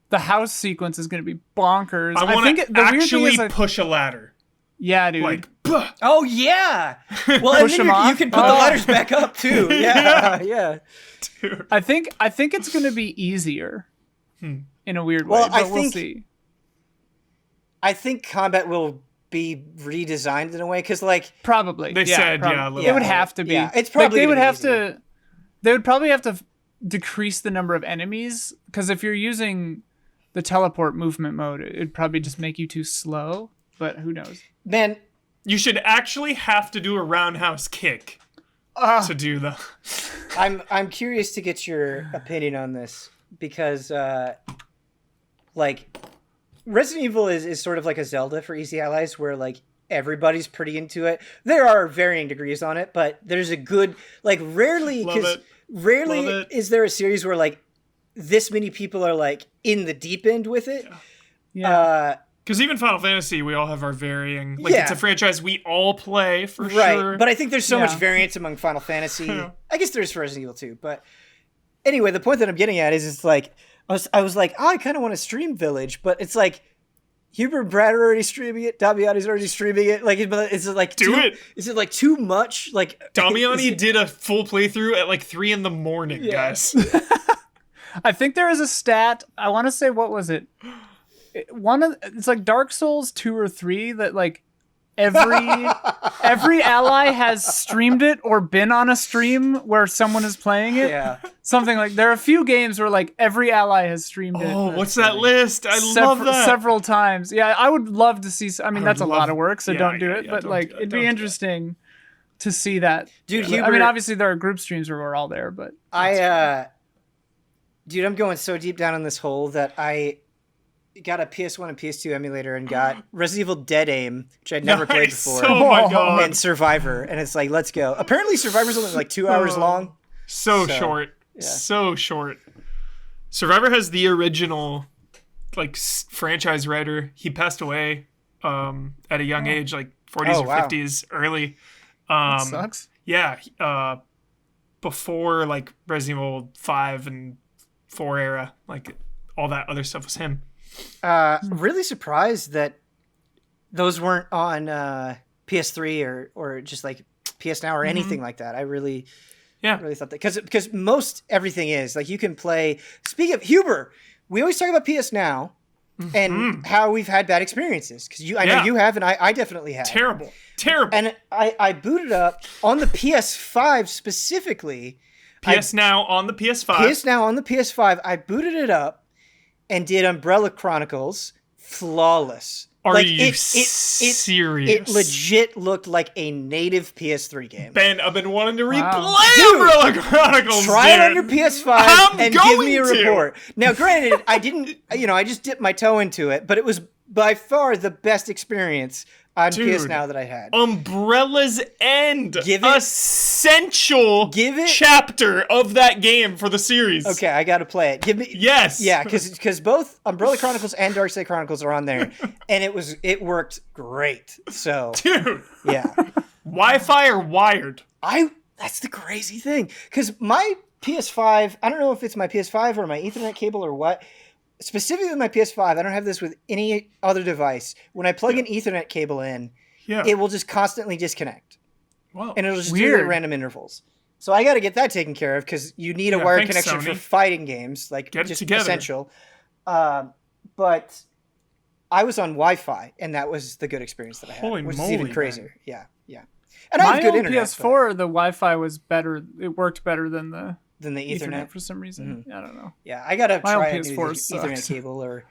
The house sequence is gonna be bonkers. I want to actually push a ladder. Yeah, dude. Like, oh yeah. Well, and then you can put the ladders back up too. Yeah. Dude. I think it's gonna be easier in a weird way. But we'll see. I think combat will be redesigned in a way, because like probably they said it would have to be. Yeah, it's probably they would probably have to decrease the number of enemies, because if you're using the teleport movement mode, it'd probably just make you too slow. But who knows? Man, you should actually have to do a roundhouse kick to do the. I'm curious to get your opinion on this, because like Resident Evil is sort of like a Zelda for Easy Allies, where like everybody's pretty into it. There are varying degrees on it, but there's a good, like, rarely is there a series where like this many people are like in the deep end with it. Yeah. Because even Final Fantasy, we all have our varying... Like, it's a franchise we all play, for sure. Right, but I think there's so much variance among Final Fantasy. I guess there's for Resident Evil too, but... Anyway, the point that I'm getting at is it's like... I was like, I kind of want to stream Village, but it's like... Hubert and Brad are already streaming it. Damiani's already streaming it. Like, is it like Is it like too much? Like Damiani did a full playthrough at like 3 a.m, guys. I think there is a stat. I want to say, what was it? It's like Dark Souls 2 or 3 that like every ally has streamed it or been on a stream where someone is playing it. Yeah. Something like there are a few games where like every ally has streamed it. Oh, what's that list? I love that. Several times. Yeah, I would love to see. I mean, that's a lot of work, so don't do it. But like, it'd be interesting to see that. Dude, I mean, obviously there are group streams where we're all there, but dude, I'm going so deep down in this hole that I got a PS1 and PS2 emulator and got Resident Evil Dead Aim, which I'd never played before. Oh my god. And Survivor. And it's like, let's go. Apparently Survivor's only like 2 hours long. So short. Yeah. So short. Survivor has the original like franchise writer. He passed away at a young age, like 40s or 50s early. That sucks. Yeah. Before like Resident Evil 5 and 4 era, like all that other stuff was him. Really surprised that those weren't on PS3 or just like PS Now or anything like that. I really thought that because most everything is like you can play. Speaking of Huber, we always talk about PS Now and how we've had bad experiences because I know you have and I definitely have. Terrible. And I booted up on the PS5 specifically. PS Now on the PS5. I booted it up and did Umbrella Chronicles flawless. Are you serious? It legit looked like a native PS3 game. Ben, I've been wanting to replay Umbrella Chronicles. Try it on your PS5 and give me a report. Now, granted, I didn't, I just dipped my toe into it, but it was by far the best experience on PS Now that I had. Umbrellas End. Essential chapter of that game for the series. Okay, I gotta play it. Yes. Yeah, because both Umbrella Chronicles and Darkside Chronicles are on there, and it worked great. So, dude, yeah, Wi-Fi or wired? That's the crazy thing, because my PS5, I don't know if it's my PS5 or my Ethernet cable or what. Specifically with my PS5, I don't have this with any other device. When I plug an Ethernet cable in, it will just constantly disconnect. Wow. And it'll just do it at random intervals. So I got to get that taken care of because you need a wired connection for fighting games. Like, just essential. But I was on Wi-Fi, and that was the good experience that I had. Holy which moly, is even crazier. Man. Yeah. And I have good internet. PS4, the Wi-Fi was better. It worked better than the Ethernet for some reason. I don't know. Yeah, I gotta try a new PS4 Ethernet cable or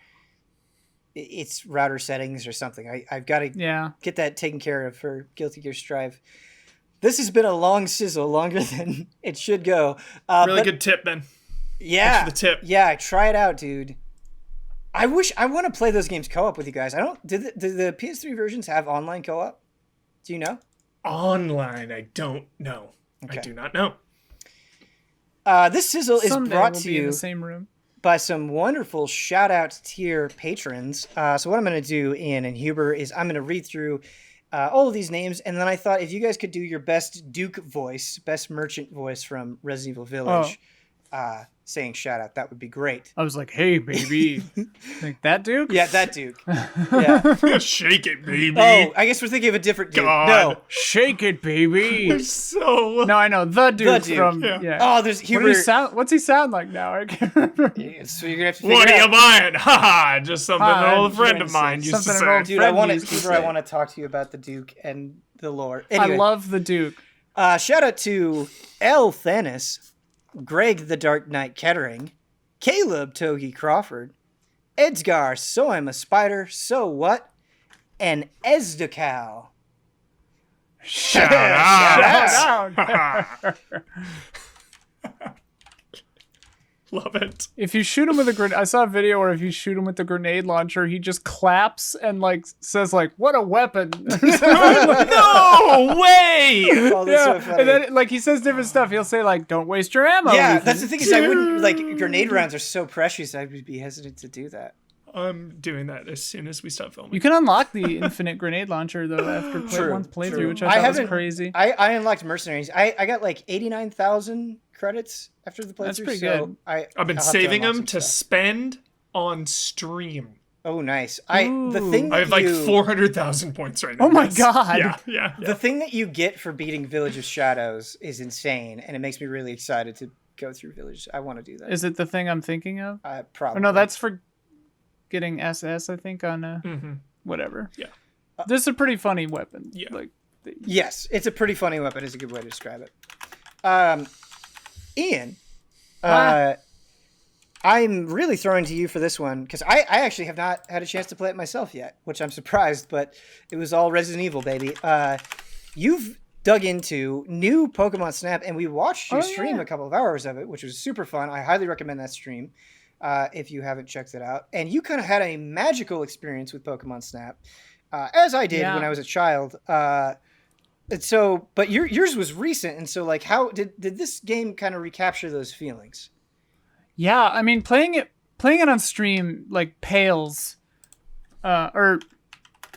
its router settings or something. I've got to get that taken care of for Guilty Gear Strive. This has been a long sizzle, longer than it should go. Really good tip, Ben. Yeah, thanks for the tip. Yeah, try it out, dude. I want to play those games co-op with you guys. Do the PS3 versions have online co-op? Do you know? Online, I don't know. Okay. I do not know. This sizzle is brought to you in the same room by some wonderful shout-out tier patrons. So what I'm going to do, Ian and Huber, is I'm going to read through all of these names, and then I thought if you guys could do your best Duke voice, best merchant voice from Resident Evil Village, saying shout-out, that would be great. I was like, hey, baby. Like that Duke? Yeah, that Duke. Yeah. Shake it, baby. Oh, I guess we're thinking of a different Duke. God. No. Shake it, baby. No, I know. The Duke from... Yeah. Oh, there's Huber. What's he sound like now? I can't remember. Yeah, so you're going to have to figure what it are out. you buying? Ha just something an old friend of mine used to say. Dude, I want to talk to you about the Duke and the lore. Anyway, I love the Duke. Shout out to Elthanas, Greg TheDarkKnight Kettering, Caleb Togi Crawford, Edsgar, So I'm a Spider, So What, and Esdoccal. Shout out. Love it. If you shoot him with a grenade, I saw a video where if you shoot him with the grenade launcher, he just claps and like says like, "What a weapon!" No way! Oh, that's so funny. And then like he says different stuff. He'll say like, "Don't waste your ammo." Yeah, Ethan. that's the thing is I wouldn't like grenade rounds are so precious. I would be hesitant to do that. I'm doing that as soon as we stop filming. You can unlock the infinite grenade launcher though after one playthrough, which I thought was crazy. I unlocked mercenaries. I got like 89,000 credits after the playthrough. That's pretty good. I've been saving them to spend on stream. Oh, nice. I have like 400,000 points right now. Oh my god. Yeah. The thing that you get for beating Village of Shadows is insane, and it makes me really excited to go through Village. I want to do that. Is it the thing I'm thinking of? Probably. Oh, no, that's for getting SS, I think, on whatever. Yeah. This is a pretty funny weapon. Yeah. Yes, it's a pretty funny weapon is a good way to describe it. Ian, I'm really throwing to you for this one because I actually have not had a chance to play it myself yet, which I'm surprised, but it was all Resident Evil, baby. You've dug into new Pokemon Snap, and we watched you stream a couple of hours of it, which was super fun. I highly recommend that stream if you haven't checked it out. And you kind of had a magical experience with Pokemon Snap, as I did when I was a child. But yours was recent, and so like, how did this game kind of recapture those feelings? Yeah, I mean, playing it on stream like pales, or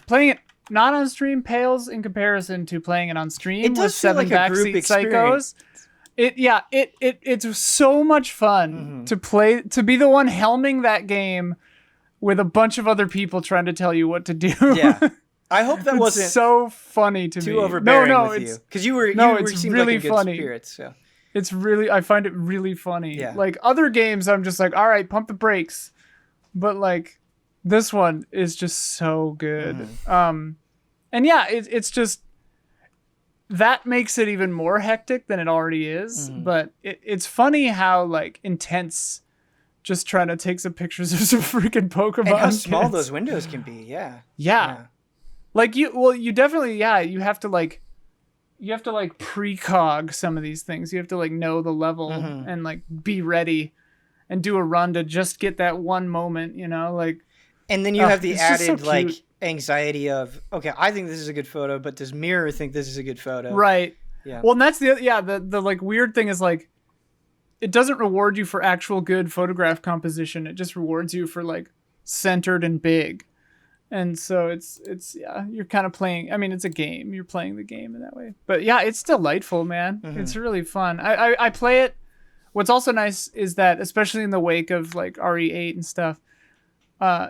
playing it not on stream pales in comparison to playing it on stream. It does feel like a group experience. It's so much fun to be the one helming that game with a bunch of other people trying to tell you what to do. Yeah. I hope that wasn't so funny to me. Too overbearing with you, because you were really like funny. Good spirits. So. I find it really funny. Yeah. Like other games, I'm just like, all right, pump the brakes, but like this one is just so good. And yeah, it's just that makes it even more hectic than it already is. But it's funny how like intense just trying to take some pictures of some freaking Pokemon. And how small those windows can be. Yeah. Like you definitely, you have to like precog some of these things. You have to like know the level and like be ready and do a run to just get that one moment, like. And then you have the added like anxiety of, okay, I think this is a good photo, but does Mirror think this is a good photo? Right. Yeah. Well, and that's the like weird thing is like, it doesn't reward you for actual good photograph composition. It just rewards you for like centered and big. And so it's you're kind of playing. I mean, it's a game. You're playing the game in that way. But yeah, it's delightful, man. It's really fun. I play it. What's also nice is that, especially in the wake of like RE8 and stuff,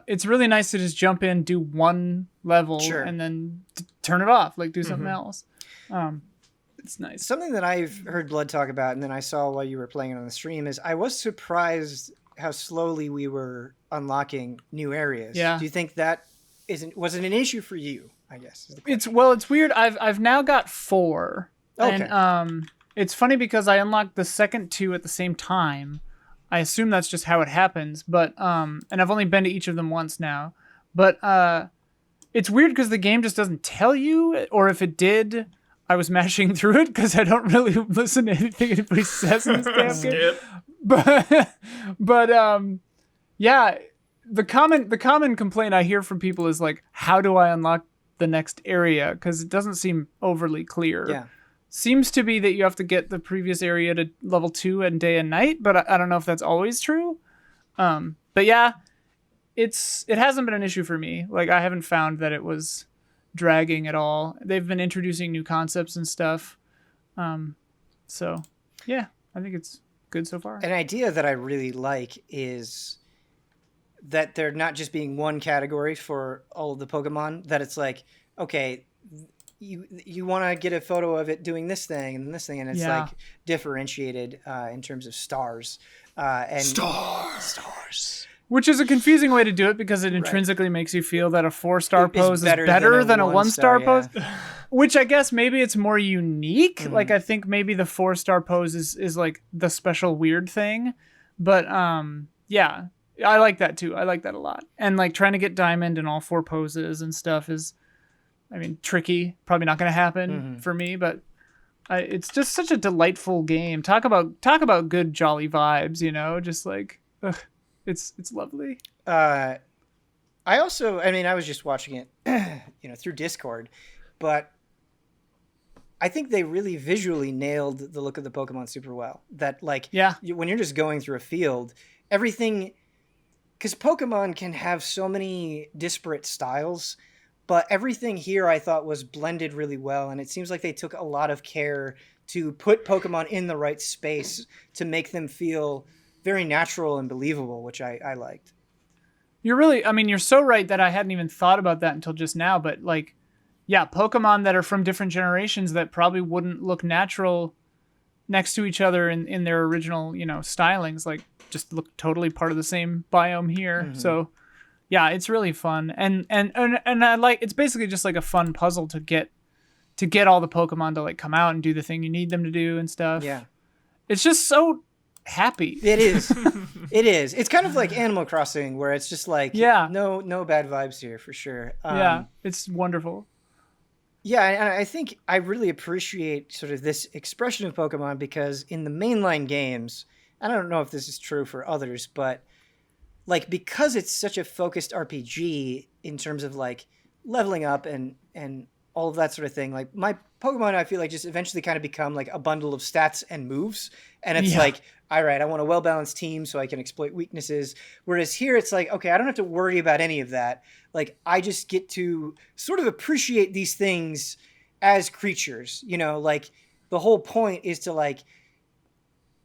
it's really nice to just jump in, do one level, and then turn it off. Like do something else. It's nice. Something that I've heard Blood talk about, and then I saw while you were playing it on the stream, is I was surprised how slowly we were unlocking new areas. Yeah. Do you think that was it an issue for you? I guess it's weird. I've now got 4. Okay. And it's funny because I unlocked the second 2 at the same time. I assume that's just how it happens, but and I've only been to each of them once now. But it's weird because the game just doesn't tell you, or if it did, I was mashing through it because I don't really listen to anything anybody says in this damn game. But yeah. The common complaint I hear from people is like, how do I unlock the next area? Because it doesn't seem overly clear. Yeah. Seems to be that you have to get the previous area to level 2 and day and night, but I don't know if that's always true. But yeah, it hasn't been an issue for me. Like I haven't found that it was dragging at all. They've been introducing new concepts and stuff. So yeah, I think it's good so far. An idea that I really like is that they're not just being one category for all of the Pokemon, that it's like, okay, you want to get a photo of it doing this thing and this thing, and it's like differentiated in terms of stars. And stars. Which is a confusing way to do it because it intrinsically makes you feel that a 4-star pose is better than a 1-star pose. Which I guess maybe it's more unique. Like I think maybe the 4-star pose is like the special weird thing. But yeah. I like that too. I like that a lot. And like trying to get diamond in all 4 poses and stuff is, I mean, tricky. Probably not going to happen for me, but it's just such a delightful game. Talk about good jolly vibes, just like, it's lovely. I was just watching it, through Discord, but I think they really visually nailed the look of the Pokemon super well. That like, when you're just going through a field, everything because Pokemon can have so many disparate styles, but everything here I thought was blended really well, and it seems like they took a lot of care to put Pokemon in the right space to make them feel very natural and believable, which I liked. You're so right that I hadn't even thought about that until just now, but like, yeah, Pokemon that are from different generations that probably wouldn't look natural next to each other in their original, stylings, like just look totally part of the same biome here. Mm-hmm. So yeah, it's really fun. And I like, it's basically just like a fun puzzle to get all the Pokemon to like come out and do the thing you need them to do and stuff. Yeah. It's just so happy. It is. It is. It's kind of like Animal Crossing where it's just like, no bad vibes here for sure. Yeah, it's wonderful. Yeah, and I think I really appreciate sort of this expression of Pokemon because in the mainline games, I don't know if this is true for others, but like because it's such a focused RPG in terms of like leveling up and all of that sort of thing, like my Pokemon I feel like just eventually kind of become like a bundle of stats and moves, and it's like, all right, I want a well-balanced team so I can exploit weaknesses, whereas here it's like, okay, I don't have to worry about any of that. Like I just get to sort of appreciate these things as creatures, like the whole point is to like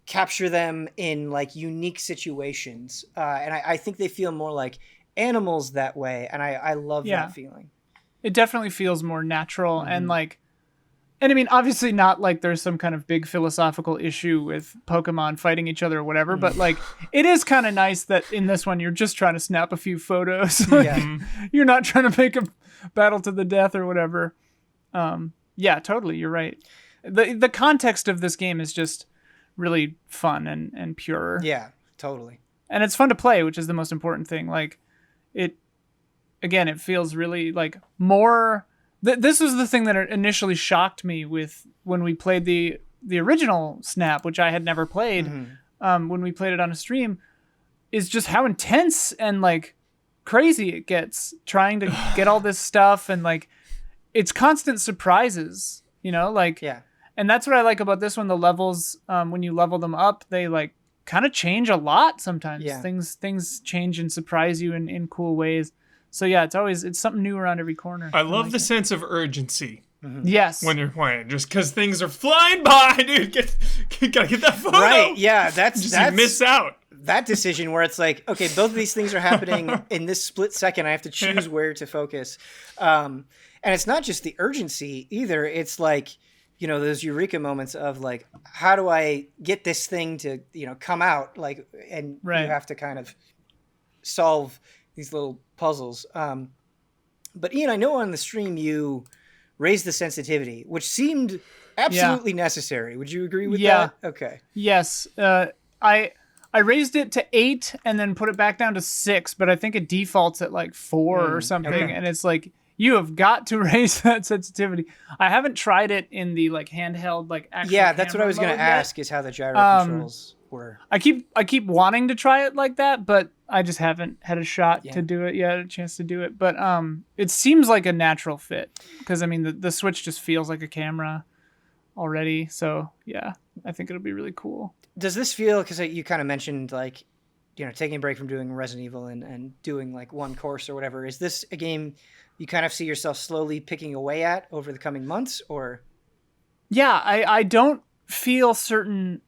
capture them in like unique situations, and I think they feel more like animals that way, and I love that feeling. It definitely feels more natural. Mm-hmm. And I mean, obviously not like there's some kind of big philosophical issue with Pokemon fighting each other or whatever, but like it is kind of nice that in this one you're just trying to snap a few photos. You're not trying to make a battle to the death or whatever. Yeah, totally. You're right. The context of this game is just really fun and pure. Yeah, totally. And it's fun to play, which is the most important thing. Like it feels really like more. This was the thing that initially shocked me with when we played the original Snap, which I had never played. Mm-hmm. When we played it on a stream, is just how intense and like crazy it gets trying to get all this stuff, and like it's constant surprises, like And that's what I like about this one. The levels, when you level them up, they like kind of change a lot sometimes. Yeah. Things change and surprise you in cool ways. So yeah, it's something new around every corner. I love the sense of urgency. Mm-hmm. Yes. When you're playing, just because things are flying by, dude. Gotta get that photo. Right. Yeah. That's you miss out. That decision where it's like, okay, both of these things are happening in this split second. I have to choose where to focus. And it's not just the urgency either. It's like, those eureka moments of like, how do I get this thing to, come out? Like, and you have to kind of solve these little puzzles. But Ian, I know on the stream you raised the sensitivity, which seemed absolutely necessary. Would you agree with that? Okay. Yes. I raised it to 8 and then put it back down to 6, but I think it defaults at like 4 or something. Okay. And it's like, you have got to raise that sensitivity. I haven't tried it in the like handheld, like actual that's what I was going to ask is how the gyro controls were. I keep wanting to try it like that, but I just haven't had a shot to do it yet, a chance to do it. But it seems like a natural fit because I mean the Switch just feels like a camera already. So yeah, I think it'll be really cool. Does this feel, because you kind of mentioned like, taking a break from doing Resident Evil and doing like one course or whatever, is this a game you kind of see yourself slowly picking away at over the coming months, or? Yeah, I don't feel certain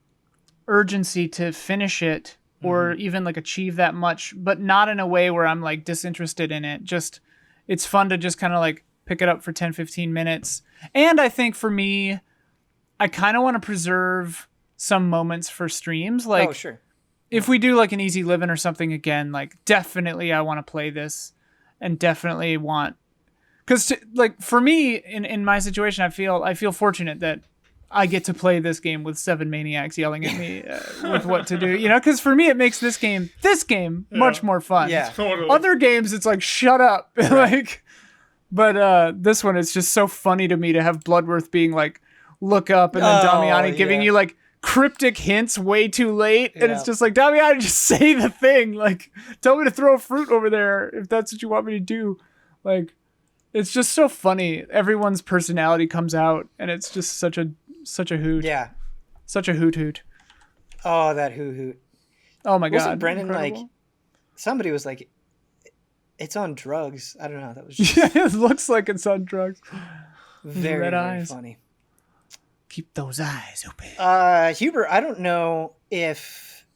urgency to finish it or even like achieve that much, but not in a way where I'm like disinterested in it. Just, it's fun to just kind of like pick it up for 10, 15 minutes. And I think for me, I kind of want to preserve some moments for streams. Like, oh, sure. If we do like an easy living or something again, like definitely I want to play this and definitely want, because like for me in my situation, I feel fortunate that I get to play this game with 7 maniacs yelling at me with what to do, because for me it makes this game much more fun. Yeah, totally. Other games it's like shut up, right. But this one is just so funny to me to have Bloodworth being like look up and then Damiani giving you like cryptic hints way too late, and it's just like, Damiani, just say the thing, like tell me to throw a fruit over there if that's what you want me to do. Like, it's just so funny. Everyone's personality comes out, and it's just such a hoot. Yeah, such a hoot. Oh, that hoot. Oh my god, wasn't Brennan incredible. like somebody was like, it's on drugs. I don't know. That was just it looks like it's on drugs. very, red very eyes. funny. Keep those eyes open. Huber, I don't know if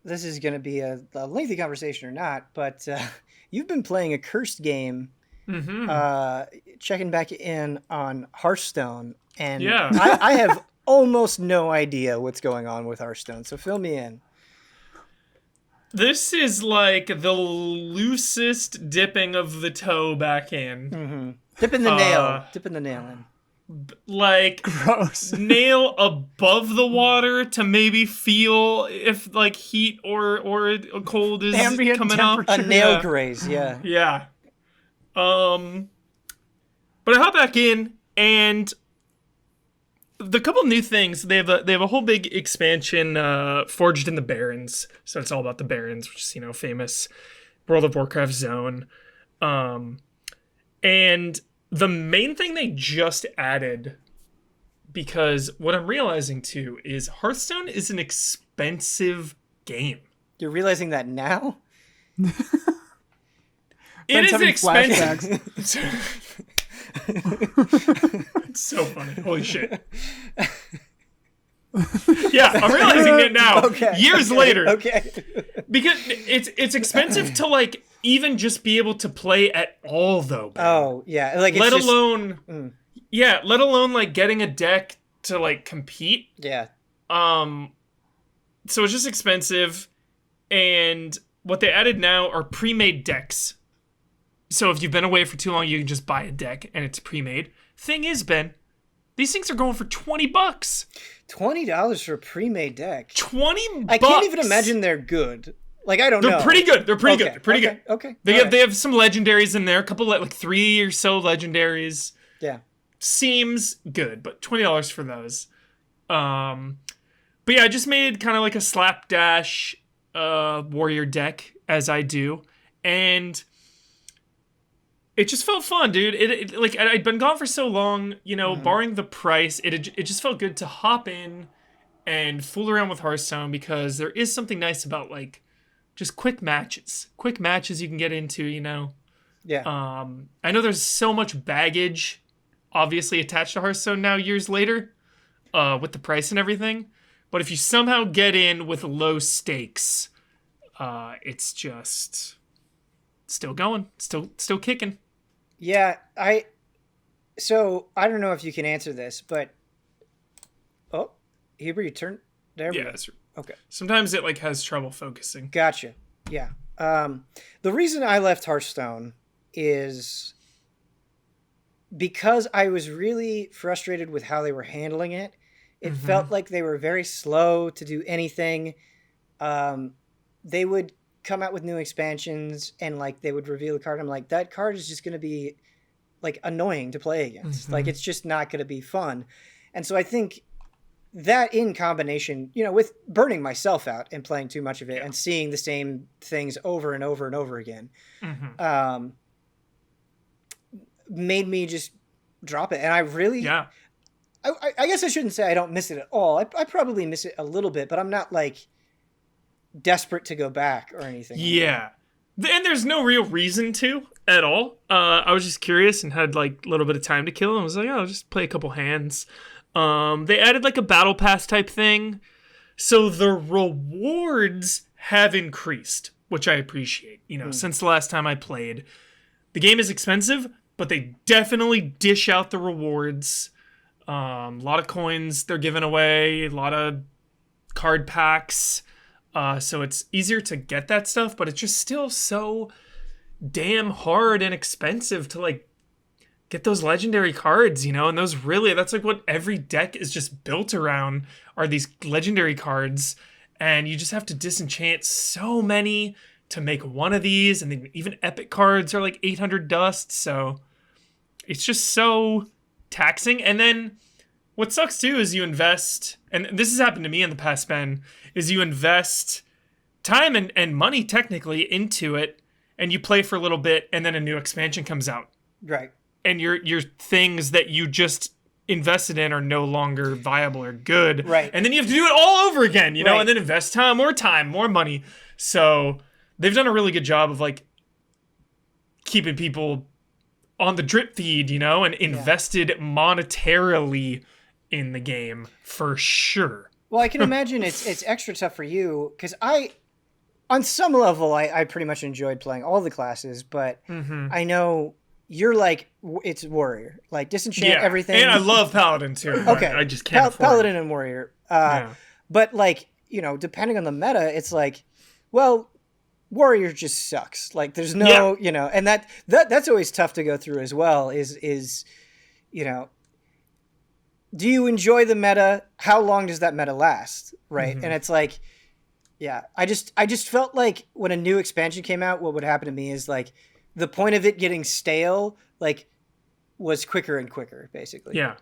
this is going to be a lengthy conversation or not, but you've been playing a cursed game, checking back in on Hearthstone, and I have almost no idea what's going on with Hearthstone, so fill me in. This is like the loosest dipping of the toe back in. Mm-hmm. Dipping the nail in. Like, gross. Nail above the water to maybe feel if like heat or cold is ambient coming temperature. up. A nail graze, yeah. Yeah. But I hop back in, and the couple new things, they have a whole big expansion, Forged in the Barrens. So it's all about the Barrens, which is, famous World of Warcraft zone. And the main thing they just added, because what I'm realizing too is Hearthstone is an expensive game. You're realizing that now? It is expensive. It's so funny. Holy shit. Yeah, I'm realizing it now. Years later. Okay. Because it's expensive to like even just be able to play at all though. Ben. Oh, yeah. Like it's let just, alone like getting a deck to like compete. Yeah. So it's just expensive, and what they added now are pre-made decks. So if you've been away for too long, you can just buy a deck and it's pre-made. Thing is, Ben, these things are going for $20. $20 for a pre-made deck. $20. I can't even imagine they're good. Like, I don't know. They're pretty good. They're pretty good. They're pretty good. Okay. They have some legendaries in there. A couple like 3 or so legendaries. Yeah. Seems good, but $20 for those. But yeah, I just made kind of like a slapdash warrior deck, as I do, and it just felt fun, dude. It like I'd been gone for so long, barring the price, it just felt good to hop in and fool around with Hearthstone, because there is something nice about like just quick matches you can get into, Yeah. I know there's so much baggage obviously attached to Hearthstone now years later, with the price and everything, but if you somehow get in with low stakes, it's just still going, still kicking. Yeah, I don't know if you can answer this, but Huber, you turned there. Yeah, that's okay. Sometimes it like has trouble focusing. Gotcha. Yeah. The reason I left Hearthstone is because I was really frustrated with how they were handling it. It felt like they were very slow to do anything. They would come out with new expansions and like they would reveal a card. I'm like, that card is just going to be like annoying to play against. Like it's just not going to be fun. And so I think that in combination, with burning myself out and playing too much of it and seeing the same things over and over and over again, made me just drop it. And I really, I guess I shouldn't say I don't miss it at all. I probably miss it a little bit, but I'm not like desperate to go back or anything. Yeah. And there's no real reason to at all. I was just curious and had like a little bit of time to kill, and was like, I'll just play a couple hands. They added like a battle pass type thing. So the rewards have increased, which I appreciate. Since the last time I played. The game is expensive, but they definitely dish out the rewards. A lot of coins they're giving away, a lot of card packs. So it's easier to get that stuff, but it's just still so damn hard and expensive to like get those legendary cards, and that's like what every deck is just built around, are these legendary cards, and you just have to disenchant so many to make one of these, and then even epic cards are like 800 dust, so it's just so taxing. And then what sucks too is you invest, and this has happened to me in the past, Ben, is you invest time and money technically into it, and you play for a little bit, and then a new expansion comes out. Right. And your things that you just invested in are no longer viable or good. Right. And then you have to do it all over again, right. and then invest more time, more money. So they've done a really good job of like keeping people on the drip feed, you know, and invested monetarily in the game for sure. Well, I can imagine it's extra tough for you because on some level, I pretty much enjoyed playing all the classes, but I know you're like, it's warrior, like disenchant everything. And I love paladin too. Okay. I just can't afford paladin and warrior. But like, you know, depending on the meta, it's like, well, warrior just sucks. Like there's no, you know, and that's always tough to go through as well is, you know, do you enjoy the meta? How long does that meta last? Right. And it's like, yeah, I just felt like when a new expansion came out, what would happen to me is like the point of it getting stale, like was quicker and quicker basically. Yeah.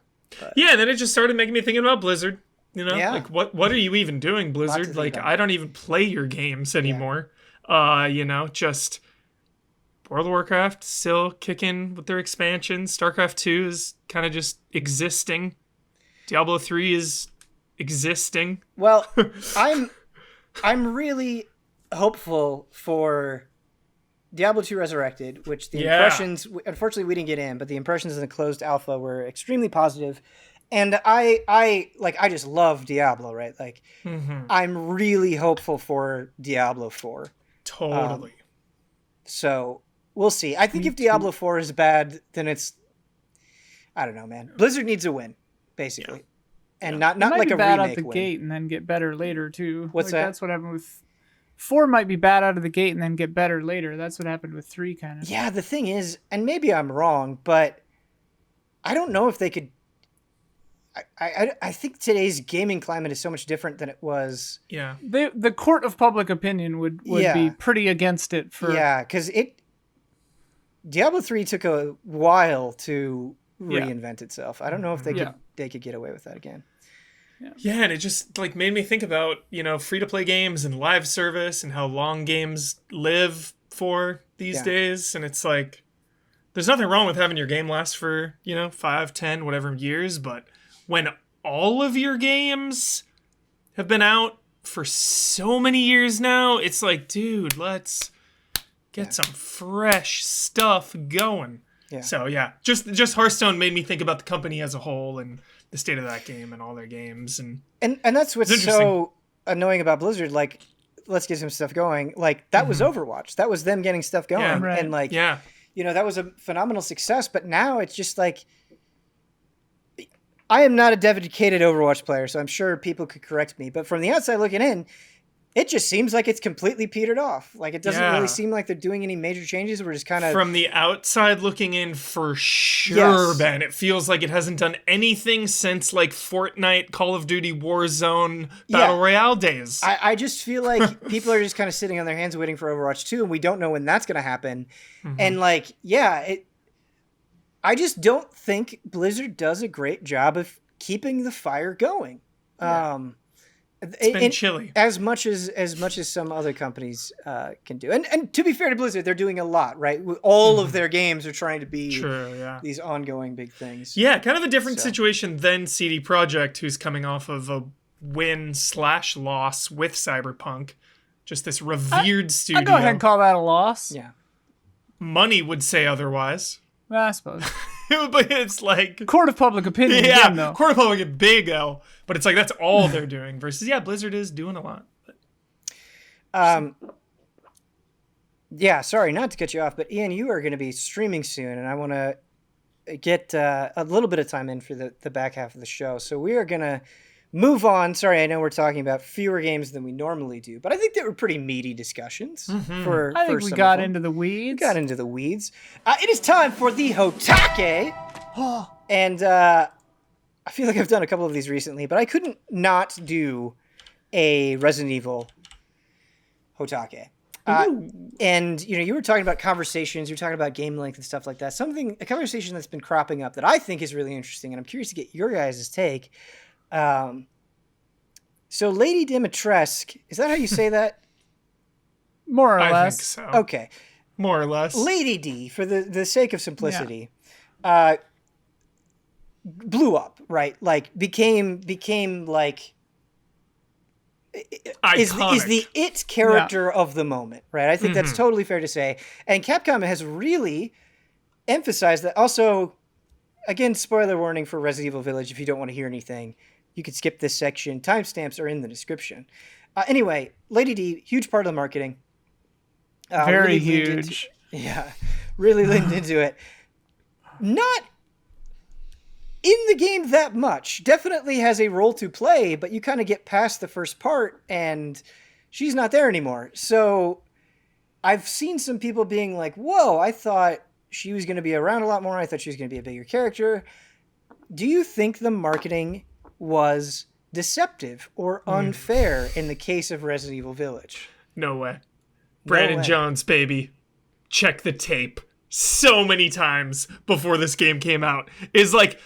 Yeah. And then it just started making me thinking about Blizzard, you know, like what are you even doing, Blizzard? Like I don't even play your games anymore. You know, just World of Warcraft still kicking with their expansions. StarCraft 2 is kind of just existing. Diablo 3 is existing. Well, I'm really hopeful for Diablo 2 Resurrected, which the impressions, unfortunately we didn't get in, but the impressions in the closed alpha were extremely positive. And I just love Diablo, right? Like I'm really hopeful for Diablo 4. Totally. So we'll see. I think if Diablo 4 is bad, then I don't know, man. Blizzard needs a win, basically, and not like a bad remake out the win. gate and then get better later too. What's that? That's what happened with 4. Might be bad out of the gate and then get better later. That's what happened with 3, kind of. Yeah, the thing is, and maybe I'm wrong, but I don't know if they could. I think today's gaming climate is so much different than it was. Yeah. The court of public opinion would be pretty against it for. Yeah, because Diablo 3 took a while to reinvent itself. I don't know if they could get away with that again. Yeah, and it just like made me think about, you know, free-to-play games and live service and how long games live for these days. And it's like, there's nothing wrong with having your game last for, you know, 5, 10, whatever years, but when all of your games have been out for so many years now, it's like, dude, let's get some fresh stuff going. Yeah. So yeah, just Hearthstone made me think about the company as a whole and the state of that game and all their games and that's what's so annoying about Blizzard. Like, let's get some stuff going. Like that was Overwatch. That was them getting stuff going, and like you know, that was a phenomenal success. But now it's just like, I am not a dedicated Overwatch player, so I'm sure people could correct me. But from the outside looking in, it just seems like it's completely petered off. Like, it doesn't really seem like they're doing any major changes. We're just kind of... From the outside looking in, for sure, Ben. It feels like it hasn't done anything since, like, Fortnite, Call of Duty, Warzone, Battle Royale days. I just feel like people are just kind of sitting on their hands waiting for Overwatch 2, and we don't know when that's going to happen. And, like, I just don't think Blizzard does a great job of keeping the fire going. It's been chilly. As much as some other companies can do. And to be fair to Blizzard, they're doing a lot, right? All of their games are trying to be these ongoing big things. Yeah, kind of a different situation than CD Projekt, who's coming off of a win/loss with Cyberpunk. Just this revered studio. I'll go ahead and call that a loss. Yeah. Money would say otherwise. Well, I suppose. But it's like... Court of public opinion again, though. Court of public, big L. But it's like, that's all they're doing. Versus, Blizzard is doing a lot. Yeah, sorry, not to cut you off, but Ian, you are going to be streaming soon, and I want to get a little bit of time in for the back half of the show. So we are going to move on. Sorry, I know we're talking about fewer games than we normally do, but I think they were pretty meaty discussions. I think we got into the weeds. It is time for the HOTTAKE. And I feel like I've done a couple of these recently, but I couldn't not do a Resident Evil HOTTAKE. And, you know, you were talking about conversations, you were talking about game length and stuff like that. A conversation that's been cropping up that I think is really interesting, and I'm curious to get your guys' take. So Lady Dimitrescu, is that how you say that? More or less. I think so. Okay. More or less. Lady D, for the sake of simplicity, blew up, right? Like became like is the it character of the moment, right? I think that's totally fair to say. And Capcom has really emphasized that. Also, again, spoiler warning for Resident Evil Village. If you don't want to hear anything, you could skip this section. Timestamps are in the description. Anyway, Lady D, huge part of the marketing. Very huge. Really leaned into it. Not in the game that much. Definitely has a role to play, but you kind of get past the first part and she's not there anymore. So I've seen some people being like, whoa, I thought she was going to be around a lot more. I thought she was going to be a bigger character. Do you think the marketing was deceptive or unfair in the case of Resident Evil Village? No way. Brandon Jones, baby. Check the tape so many times before this game came out. Is like,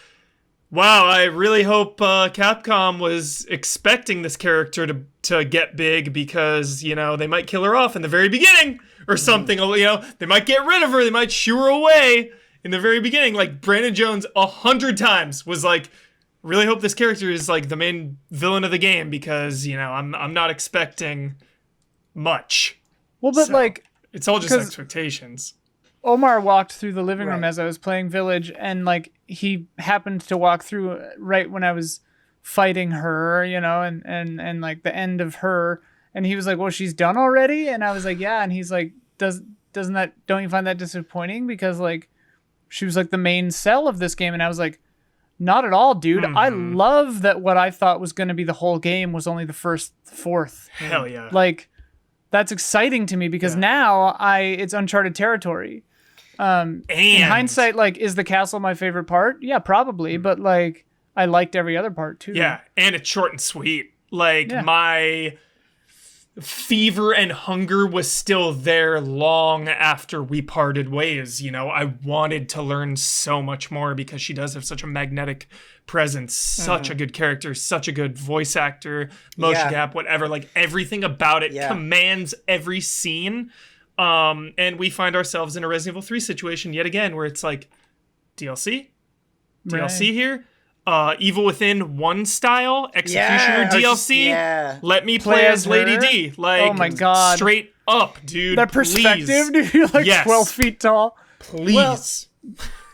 wow, I really hope Capcom was expecting this character to get big because, you know, they might kill her off in the very beginning or something. You know, they might get rid of her. They might shoo her away in the very beginning. Like, Brandon Jones 100 times was like, really hope this character is like the main villain of the game because, you know, I'm not expecting much. Well, but like, it's all just expectations. Omar walked through the living room as I was playing Village, and like he happened to walk through right when I was fighting her, you know, and like the end of her, and he was like, "Well, she's done already," and I was like, "Yeah," and he's like, don't you find that disappointing because like she was like the main cell of this game?" And I was like, "Not at all, dude. I love that what I thought was going to be the whole game was only the first fourth." Hell yeah. Like, that's exciting to me because now it's uncharted territory. In hindsight, like, is the castle my favorite part? Yeah, probably. But like, I liked every other part too. Yeah, and it's short and sweet. Like, my fever and hunger was still there long after we parted ways. You know, I wanted to learn so much more because she does have such a magnetic presence, such a good character, such a good voice actor, motion gap, whatever. Like, everything about it commands every scene. And we find ourselves in a Resident Evil 3 situation yet again where it's like, DLC here. Evil Within 1 style, Executioner DLC. Let me play as Lady D. Like, oh my God. Straight up, dude. That perspective, dude. You're like 12 feet tall. Please.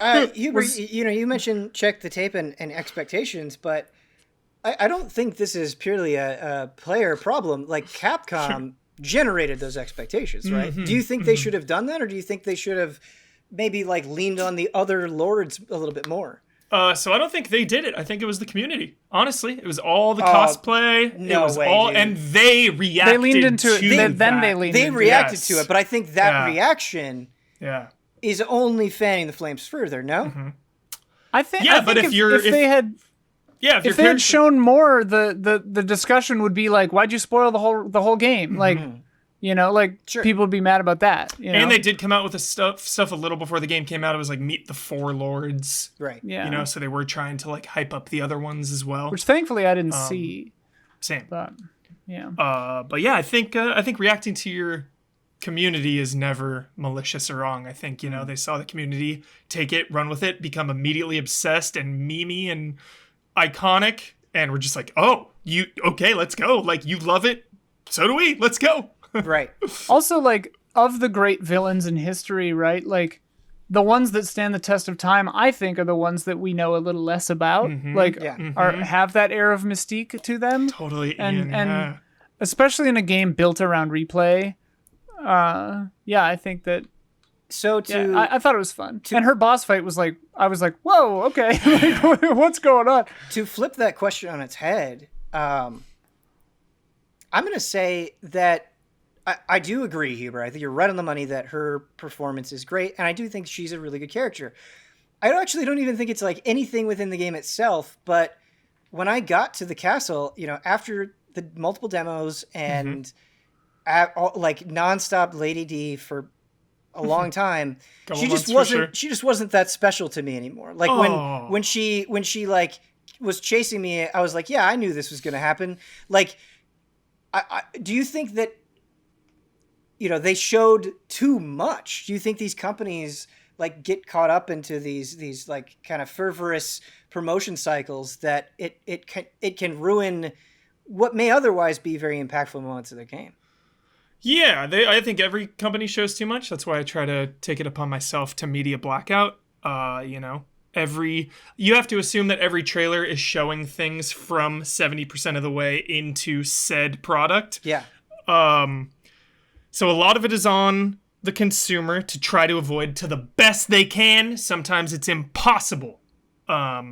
Well, Hubert, you mentioned check the tape and expectations, but I don't think this is purely a player problem. Like, Capcom generated those expectations, right? Do you think they should have done that, or do you think they should have maybe like leaned on the other lords a little bit more? So I don't think they did it. I think it was the community. Honestly, it was all the cosplay. And they reacted. They leaned into it. They reacted to it, but I think that reaction is only fanning the flames further. No, I think. Yeah, but if they had shown more, the discussion would be like, why'd you spoil the whole game? Like, you know, like people would be mad about that. You know? And they did come out with the stuff a little before the game came out. It was like meet the 4 lords, right? Yeah, you know, so they were trying to like hype up the other ones as well, which thankfully I didn't see. Same, but yeah, I think reacting to your community is never malicious or wrong. I think, you know, they saw the community take it, run with it, become immediately obsessed and memey and iconic, and we're just like, oh, let's go. Like, you love it, so do we. Let's go. Right. Also, like, of the great villains in history, right? Like, the ones that stand the test of time, I think, are the ones that we know a little less about. Have that air of mystique to them. Totally. And especially in a game built around replay. I think that. So I thought it was fun. And her boss fight was like, I was like, whoa, okay, like, what's going on? To flip that question on its head, I'm going to say that I do agree, Huber. I think you're right on the money that her performance is great, and I do think she's a really good character. I don't even think it's like anything within the game itself, but when I got to the castle, you know, after the multiple demos and like nonstop Lady D for a long time, she just wasn't that special to me anymore. Like when she like was chasing me, I was like, yeah, I knew this was going to happen. Like, do you think that, you know, they showed too much? Do you think these companies like get caught up into these like kind of fervorous promotion cycles that it can ruin what may otherwise be very impactful moments of the game. Yeah, I think every company shows too much. That's why I try to take it upon myself to media blackout. You have to assume that every trailer is showing things from 70% of the way into said product. Yeah. So a lot of it is on the consumer to try to avoid to the best they can. Sometimes it's impossible. But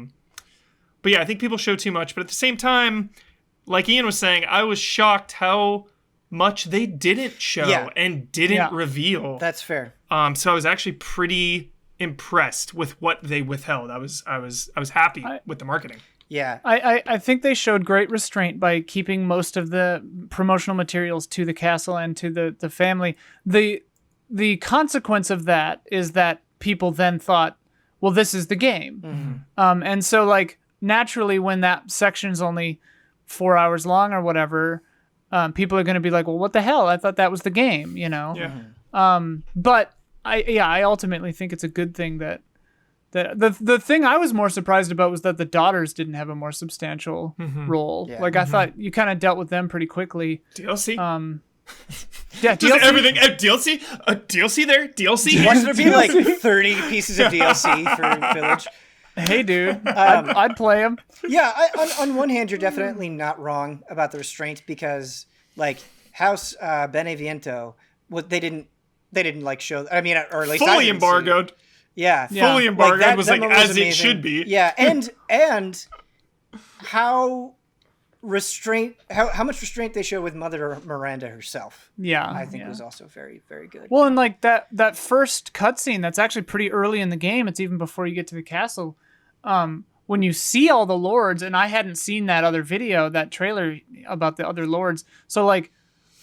yeah, I think people show too much. But at the same time, like Ian was saying, I was shocked how much they didn't show and didn't reveal. That's fair. So I was actually pretty impressed with what they withheld. I was happy with the marketing. Yeah. I think they showed great restraint by keeping most of the promotional materials to the castle and to the family. The consequence of that is that people then thought, well, this is the game. Mm-hmm. And so, like, naturally, when that section's only 4 hours long or whatever, people are going to be like, well, what the hell? I thought that was the game, you know? Yeah. But I ultimately think it's a good thing that the thing I was more surprised about was that the daughters didn't have a more substantial role. Yeah. Like, I thought you kind of dealt with them pretty quickly. DLC? Yeah, just DLC? everything. DLC? DLC there? DLC? Watch there be like 30 pieces of DLC for Village. Hey, dude. I'd play them. Yeah, on one hand, you're definitely not wrong about the restraint because, like, House Beneviento, they didn't like show. I mean, or at least fully embargoed. Yeah, fully embargoed like was like as it should be. Yeah, and how much restraint they show with Mother Miranda herself. Yeah, I think was also very, very good. Well, and like that first cutscene, that's actually pretty early in the game. It's even before you get to the castle. When you see all the lords, and I hadn't seen that other video, that trailer about the other lords. So like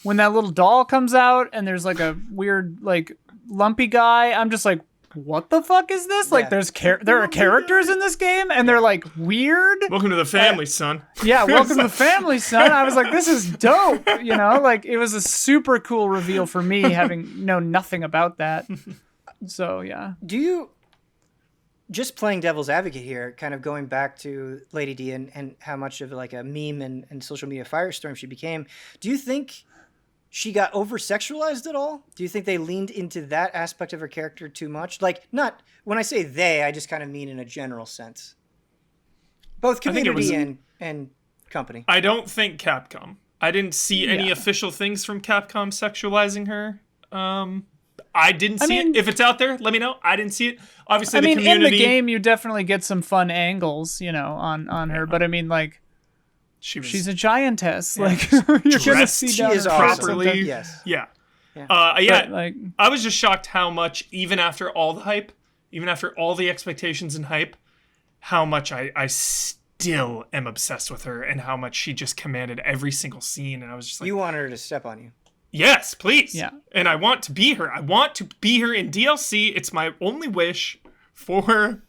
when that little doll comes out and there's like a weird like lumpy guy, I'm just like, what the fuck is this? Like there are characters in this game and they're like weird. Welcome to the family, son. Yeah, welcome to the family, son. I was like, this is dope. You know, like it was a super cool reveal for me having known nothing about that. So yeah. Do you, just playing devil's advocate here, kind of going back to Lady D and how much of like a meme and social media firestorm she became, do you think she got over-sexualized at all? Do you think they leaned into that aspect of her character too much? Like, not, when I say they, I just kind of mean in a general sense. Both community and company. I don't think Capcom. I didn't see any official things from Capcom sexualizing her. I didn't see it. If it's out there, let me know. I didn't see it. Obviously, the community... in the game, you definitely get some fun angles, you know, on her. But I mean, like, she's a giantess. Yeah. Like, you're gonna see down her properly. Yes. Yeah. But, like, I was just shocked how much, even after all the hype, even after all the expectations and hype, how much I still am obsessed with her and how much she just commanded every single scene. And I was just like, you want her to step on you. Yes, please. Yeah. And I want to be her. I want to be her in DLC. It's my only wish for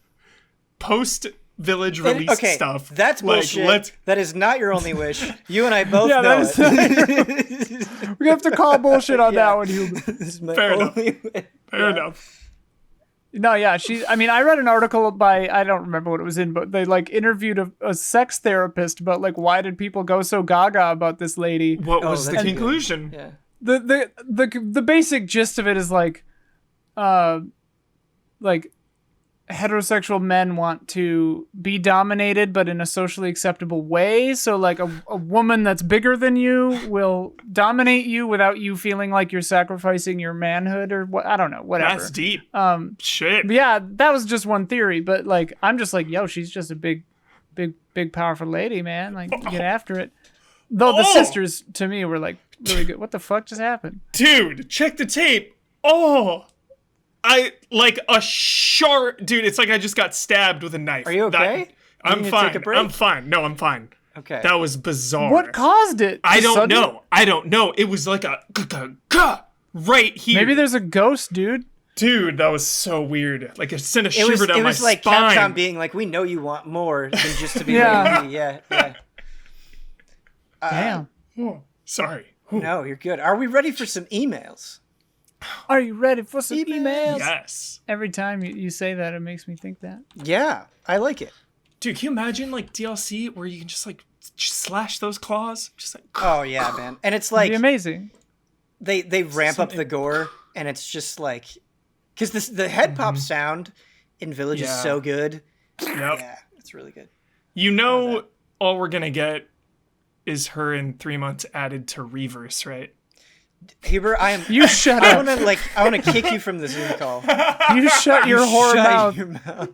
post-Village release stuff. That's bullshit. That is not your only wish. You and I both know it. We have to call bullshit on that one, Hugo. Fair enough. No, yeah, I read an article by, I don't remember what it was in, but they like interviewed a sex therapist about like, why did people go so gaga about this lady? What was the conclusion? Yeah. The basic gist of it is like heterosexual men want to be dominated, but in a socially acceptable way. So like a woman that's bigger than you will dominate you without you feeling like you're sacrificing your manhood or what. I don't know, whatever. That's deep. Shit. Yeah, that was just one theory, but like, I'm just like, yo, she's just a big, powerful lady, man. Like, get after it. Though the sisters to me were like really good. What the fuck just happened? Dude, check the tape. Oh, I like a sharp dude. It's like I just got stabbed with a knife. Are you okay? I'm fine. I'm fine. No, I'm fine. Okay. That was bizarre. What caused it? I don't know. It was like a right here. Maybe there's a ghost, dude. Dude, that was so weird. Like it sent a shiver down my spine. It was like Capcom being like, "We know you want more than just to be like, yeah." Damn. Sorry. No, you're good. Are we ready for some emails? Are you ready for some emails? Yes. Every time you say that, it makes me think that. Yeah, I like it. Dude, can you imagine like DLC where you can just like just slash those claws. Just like, oh yeah, man. And it's like It'd be amazing. They ramp up the gore, and it's just like, because the head pop sound in Village is so good. Yep. Yeah, it's really good. All we're gonna get is her in 3 months added to Reverse, right? Huber, You shut up. I wanna kick you from the Zoom call. You shut your whore mouth. Your mouth.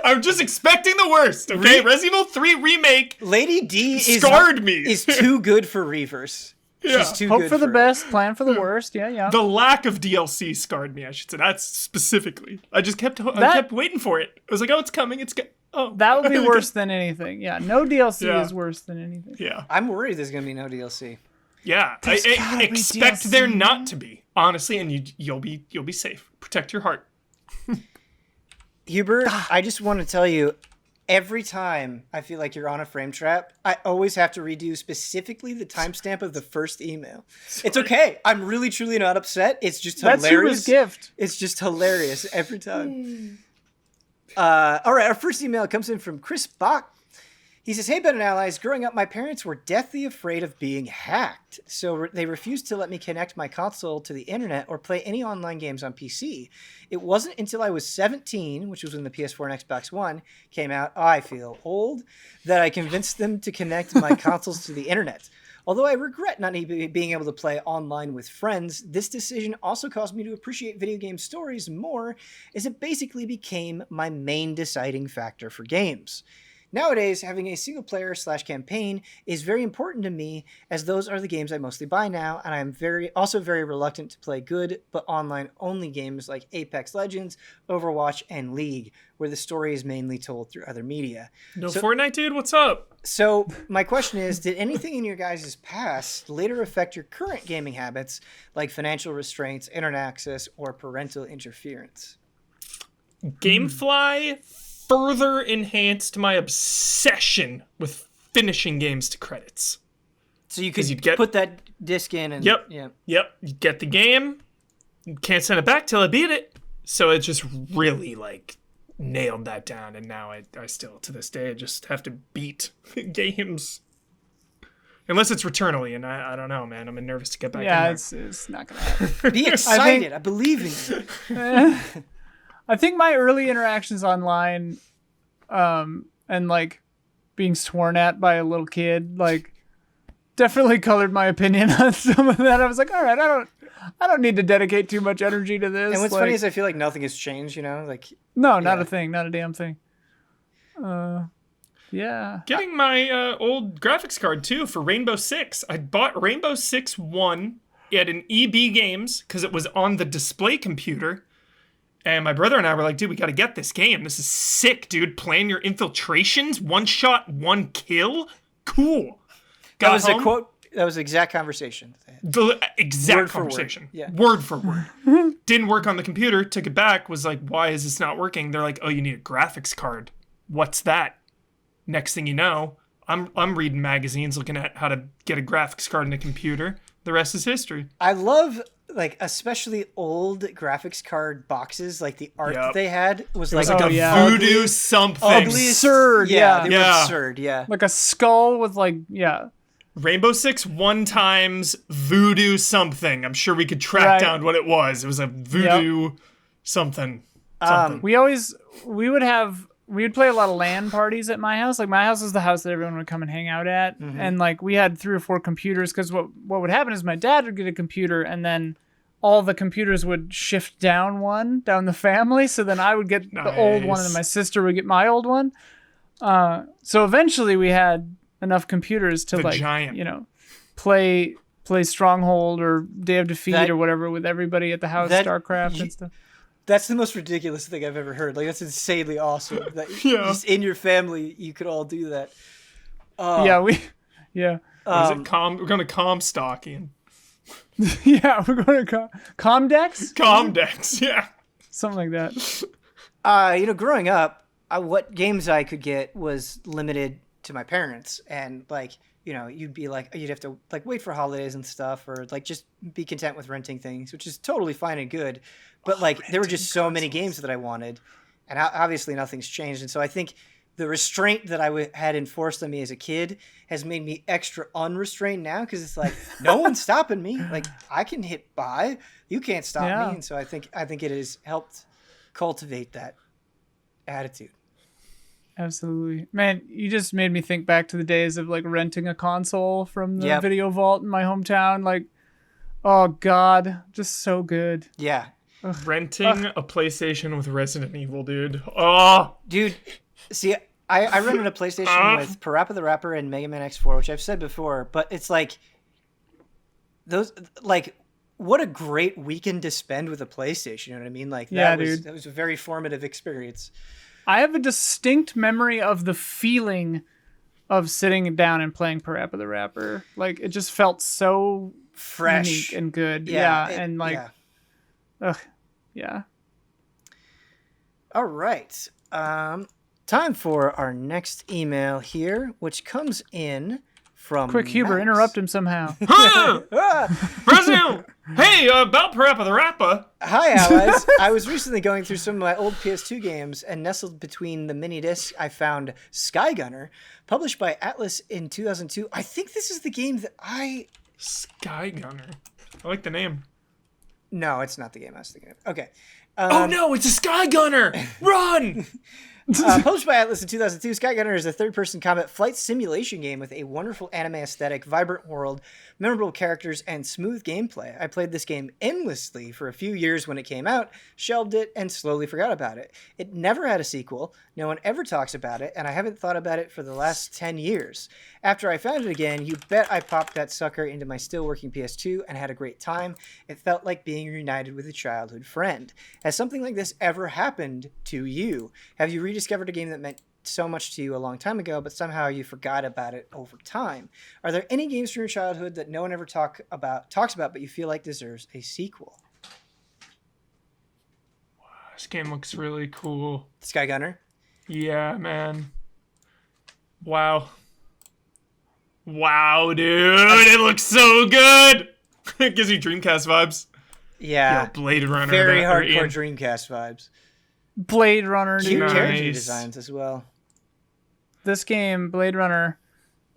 I'm just expecting the worst, okay? Resident Evil 3 Remake Lady D scarred me. Is too good for Reverse. Yeah. She's too Hope good for the it. best, plan for the worst. Yeah. The lack of DLC scarred me, I should say. That's specifically. I just kept waiting for it. I was like, oh, it's coming. That would be worse than anything. Yeah, no DLC is worse than anything. Yeah. I'm worried there's going to be no DLC. Yeah. I expect there not to be, honestly, and you'll be safe. Protect your heart. Hubert, I just want to tell you, every time I feel like you're on a frame trap, I always have to redo specifically the timestamp of the first email. It's okay. I'm really, truly not upset. It's just hilarious. That's Huber's gift. It's just hilarious every time. All right, our first email comes in from Chris Bach. He says, hey, Ben and Allies, growing up, my parents were deathly afraid of being hacked, so they refused to let me connect my console to the internet or play any online games on PC. It wasn't until I was 17, which was when the PS4 and Xbox One came out, I feel old, that I convinced them to connect my consoles to the internet. Although I regret not being able to play online with friends, this decision also caused me to appreciate video game stories more, as it basically became my main deciding factor for games. Nowadays, having a single-player / campaign is very important to me, as those are the games I mostly buy now, and I am also very reluctant to play good but online-only games like Apex Legends, Overwatch, and League, where the story is mainly told through other media. Fortnite, dude, what's up? So, my question is, did anything in your guys' past later affect your current gaming habits, like financial restraints, internet access, or parental interference? Gamefly further enhanced my obsession with finishing games to credits. So you could put that disc in and... Yep. You get the game, you can't send it back till I beat it. So it just really, nailed that down. And now I still, to this day, just have to beat games. Unless it's Returnal, and I don't know, man. I'm nervous to get back in there. Yeah, it's not going to happen. Be excited. I believe in you. I think my early interactions online, and being sworn at by a little kid, definitely colored my opinion on some of that. I was like, all right, I don't need to dedicate too much energy to this. And what's funny is I feel like nothing has changed, No, not a thing, not a damn thing. Yeah. Getting my old graphics card too for Rainbow Six. I bought Rainbow Six 1 at an EB Games because it was on the display computer. And my brother and I were like, dude, we got to get this game. This is sick, dude. Plan your infiltrations. 1 shot, 1 kill. Cool. That was a quote. That was the exact conversation. The exact word conversation. For word. Yeah. Word for word. Didn't work on the computer. Took it back. Was like, why is this not working? They're like, oh, you need a graphics card. What's that? Next thing you know, I'm reading magazines looking at how to get a graphics card in a computer. The rest is history. I love... especially old graphics card boxes, the art that they had was like a voodoo ugly, something. Absurd, yeah. They were absurd, yeah. Like a skull with Rainbow Six 1 times voodoo something. I'm sure we could track down what it was. It was a voodoo something. We would play a lot of LAN parties at my house. My house is the house that everyone would come and hang out at. Mm-hmm. And we had 3 or 4 computers because what would happen is my dad would get a computer and then all the computers would shift down the family. So then I would get the old one and then my sister would get my old one. So eventually we had enough computers to play Stronghold or Day of Defeat or whatever with everybody at the house, StarCraft and stuff. That's the most ridiculous thing I've ever heard. That's insanely awesome. That just in your family, you could all do that. Yeah. Is it we're going to Comstock, Ian. Yeah, we're going to Comdex? Comdex, yeah. Something like that. Growing up, what games I could get was limited to my parents. And, you'd be you'd have to, wait for holidays and stuff or, just be content with renting things, which is totally fine and good. But, there were just so many games that I wanted. And obviously nothing's changed. And so I think the restraint that I had enforced on me as a kid has made me extra unrestrained now, because it's like no one's stopping me. Like I can hit buy, you can't stop me, and so I think it has helped cultivate that attitude. Absolutely, man. You just made me think back to the days of like renting a console from the video vault in my hometown. Like, oh god, just so good. Yeah. Renting a PlayStation with Resident Evil, dude. Oh, dude. See, I rented a PlayStation with Parappa the Rapper and Mega Man X4, which I've said before, but it's like those, like, what a great weekend to spend with a PlayStation. You know what I mean? Like, that was a very formative experience. I have a distinct memory of the feeling of sitting down and playing Parappa the Rapper. Like, it just felt so fresh, unique and good. And like, All right. Time for our next email here, which comes in from Quick, Huber, interrupt him somehow. Brazil! Hey, about Parappa the Rapper. Hi, Allies. I was recently going through some of my old PS2 games, and nestled between the mini discs, I found Skygunner, published by Atlas in 2002. I think this is the game that Skygunner. I like the name. No, it's not the game I was thinking of. Okay. Oh no, it's a Skygunner! Run! Published by Atlas in 2002, Skygunner is a third-person combat flight simulation game with a wonderful anime aesthetic, vibrant world, memorable characters, and smooth gameplay. I played this game endlessly for a few years when it came out, shelved it, and slowly forgot about it. It never had a sequel, no one ever talks about it, and I haven't thought about it for the last 10 years. After I found it again, you bet I popped that sucker into my still-working PS2 and had a great time. It felt like being reunited with a childhood friend. Has something like this ever happened to you? Have you rediscovered a game that meant so much to you a long time ago, but somehow you forgot about it over time? Are there any games from your childhood that no one ever talks about, but you feel like deserves a sequel? This game looks really cool. Skygunner? Yeah, man. Wow. Wow, dude. It looks so good. It gives me Dreamcast vibes. Yeah. Yo, Blade Runner. Very hardcore Dreamcast vibes. Blade Runner. Cute character designs as well. This game, Blade Runner,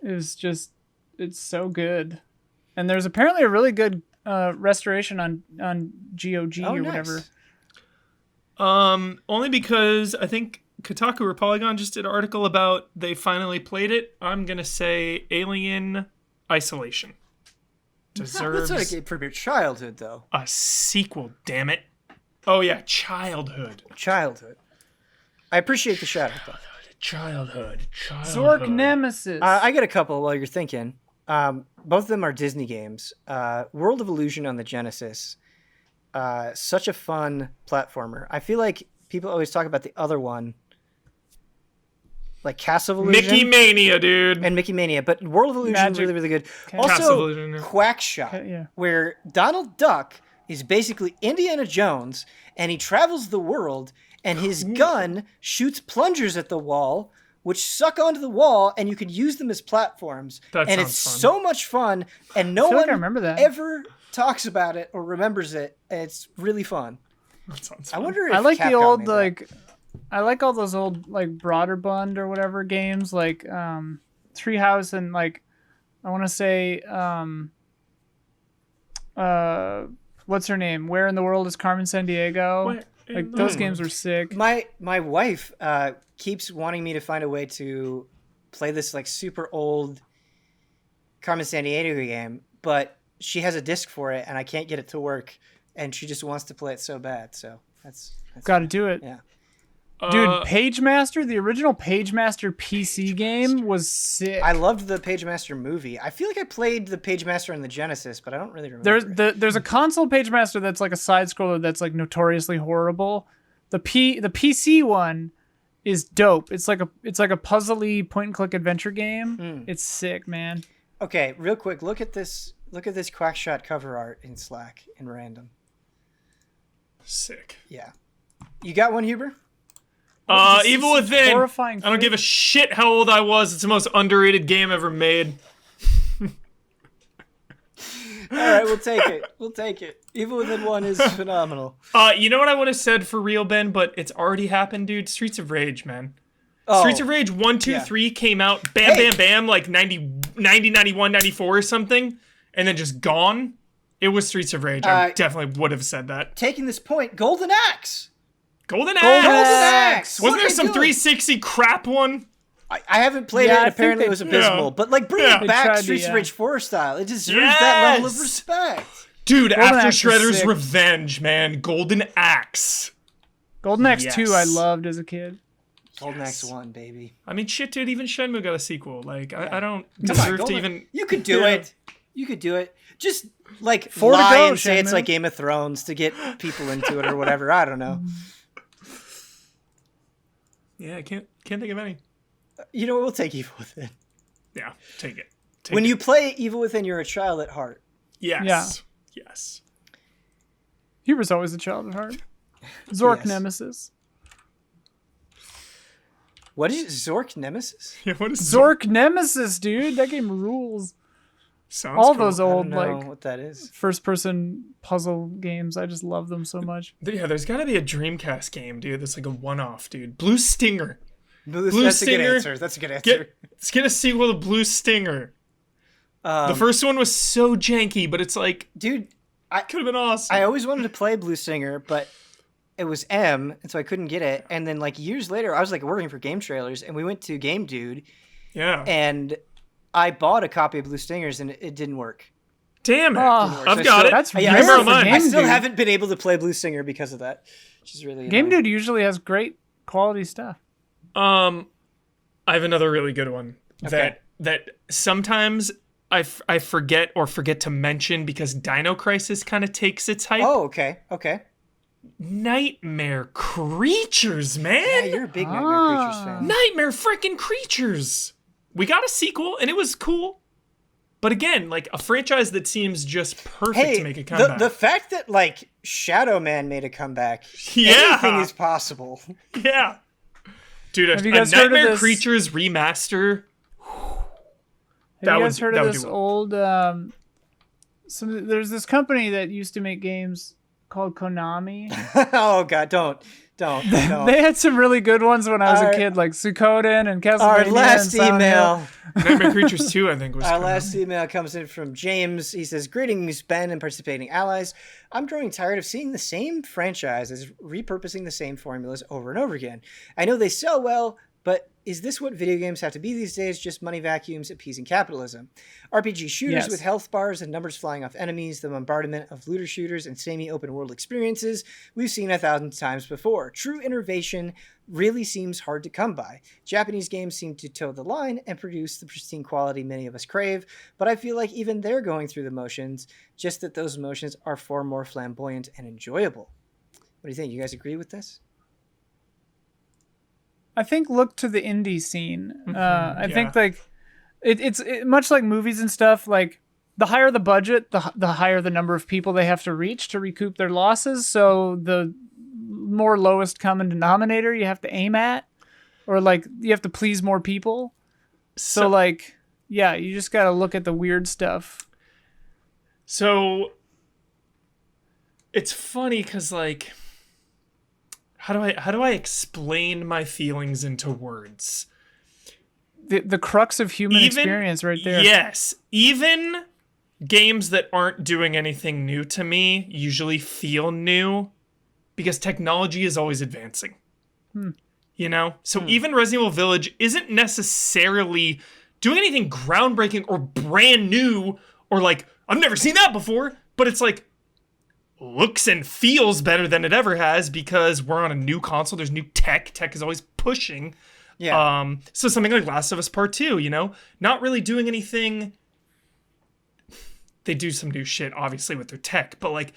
is just, it's so good. And there's apparently a really good restoration on GOG or whatever. Only because I think Kotaku or Polygon just did an article about they finally played it. I'm going to say Alien Isolation. Deserves That's like a game from your childhood, though. A sequel, damn it. Oh, yeah, childhood. I appreciate the shout out, though. Childhood. Zork Nemesis. I got a couple while you're thinking. Both of them are Disney games. World of Illusion on the Genesis. Such a fun platformer. I feel like people always talk about the other one, like Castle of Illusion. Mickey Mania, dude. And Mickey Mania. But World of Illusion is really, really good. Also, Quackshot, where Donald Duck is basically Indiana Jones, and he travels the world, and his gun shoots plungers at the wall, which suck onto the wall, and you can use them as platforms. And it's fun. So much fun, and no one ever talks about it or remembers it. And it's really fun. That sounds fun. I wonder if I like Capcom the old made that. I like all those old like Broderbund or whatever games, like Treehouse, and like I want to say what's her name? Where in the World is Carmen Sandiego? Like those games were sick. My wife keeps wanting me to find a way to play this like super old Carmen Sandiego game, but she has a disc for it and I can't get it to work, and she just wants to play it so bad. So that's got to do it. Yeah. Dude, Pagemaster, the original Pagemaster PC game was sick. I loved the Pagemaster movie. I feel like I played the Pagemaster on the Genesis, but I don't really remember. There's a console Pagemaster that's like a side scroller that's like notoriously horrible. The PC one is dope. It's like a puzzly point and click adventure game. It's sick, man. Okay, real quick, look at this Quackshot cover art in Slack in random. Sick. Yeah. You got one, Huber? Evil Within. I don't give a shit how old I was. It's the most underrated game ever made. All right, we'll take it. Evil Within 1 is phenomenal. You know what I would have said for real, Ben, but it's already happened, dude? Streets of Rage, man. Streets of Rage 1, 2, 3 came out, bam, like 90, 91, 94 or something, and then just gone. It was Streets of Rage. I definitely would have said that. Taking this point, Golden Axe. Golden Axe. Wasn't there some doing? 360 crap one? I haven't played it. Apparently, it was abysmal. But like, bring it back, Streets of Rage 4 style. It deserves that level of respect. Dude, Golden after Axe Shredder's Revenge, man, Golden Axe. Golden Axe 2, I loved as a kid. Golden Axe 1, baby. I mean, shit, dude. Even Shenmue got a sequel. Like, I don't deserve to even. You could do it. You could do it. Just like lie and say it's like Game of Thrones to get people into it or whatever. I don't know. Yeah, I can't think of any. You know what? We'll take Evil Within. Yeah, take it. When you play Evil Within, you're a child at heart. Yes. Yeah. Yes. He was always a child at heart. Zork Nemesis. What is Zork Nemesis? Yeah, what is Zork Nemesis, dude? That game rules. Sounds all cool. those old like what that is. First-person puzzle games. I just love them so much. Yeah, there's got to be a Dreamcast game, dude. That's like a one-off, dude. Blue Stinger. That's Stinger. A good answer. That's a good answer. Let's get a sequel to Blue Stinger. The first one was so janky, but it's like, dude, could have been awesome. I always wanted to play Blue Stinger, but it was M, and so I couldn't get it. And then like years later, I was like working for Game Trailers, and we went to Game Dude. Yeah. And I bought a copy of Blue Stingers, and it didn't work. Damn it! I've got it. That's I still haven't been able to play Blue Stinger because of that, which is really Game Dude usually has great quality stuff. I have another really good one that sometimes I forget to mention because Dino Crisis kind of takes its hype. Oh, okay. Nightmare Creatures, man. Yeah, you're a big Nightmare Creatures fan. Nightmare freaking Creatures. We got a sequel and it was cool. But again, like a franchise that seems just perfect to make a comeback. The fact that like Shadow Man made a comeback, anything is possible. Yeah. Dude, a Nightmare Creatures remaster. Have you guys heard of this old there's this company that used to make games called Konami. Oh god, don't. They had some really good ones when I was a kid, like Suikoden and Castlevania. Our last email. Nightmare Creatures 2, I think, was our last email comes in from James. He says, "Greetings, Ben and participating allies. I'm growing tired of seeing the same franchises repurposing the same formulas over and over again. I know they sell well, but is this what video games have to be these days? Just money vacuums appeasing capitalism? RPG shooters with health bars and numbers flying off enemies, the bombardment of looter shooters and semi-open world experiences we've seen 1,000 times before. True innovation really seems hard to come by. Japanese games seem to toe the line and produce the pristine quality many of us crave, but I feel like even they're going through the motions, just that those motions are far more flamboyant and enjoyable." What do you think? You guys agree with this? I think look to the indie scene. I think like it's much like movies and stuff. Like the higher the budget, the higher the number of people they have to reach to recoup their losses. So the more lowest common denominator you have to aim at, or like you have to please more people. So like, yeah, you just got to look at the weird stuff. So it's funny because like, how do I explain my feelings into words? The crux of human experience right there. Yes. Even games that aren't doing anything new to me usually feel new because technology is always advancing. You know? So even Resident Evil Village isn't necessarily doing anything groundbreaking or brand new or like, I've never seen that before, but it's like, looks and feels better than it ever has because we're on a new console. There's new tech. Tech is always pushing. Yeah. So something like Last of Us Part 2, you know, not really doing anything. They do some new shit, obviously, with their tech, but like,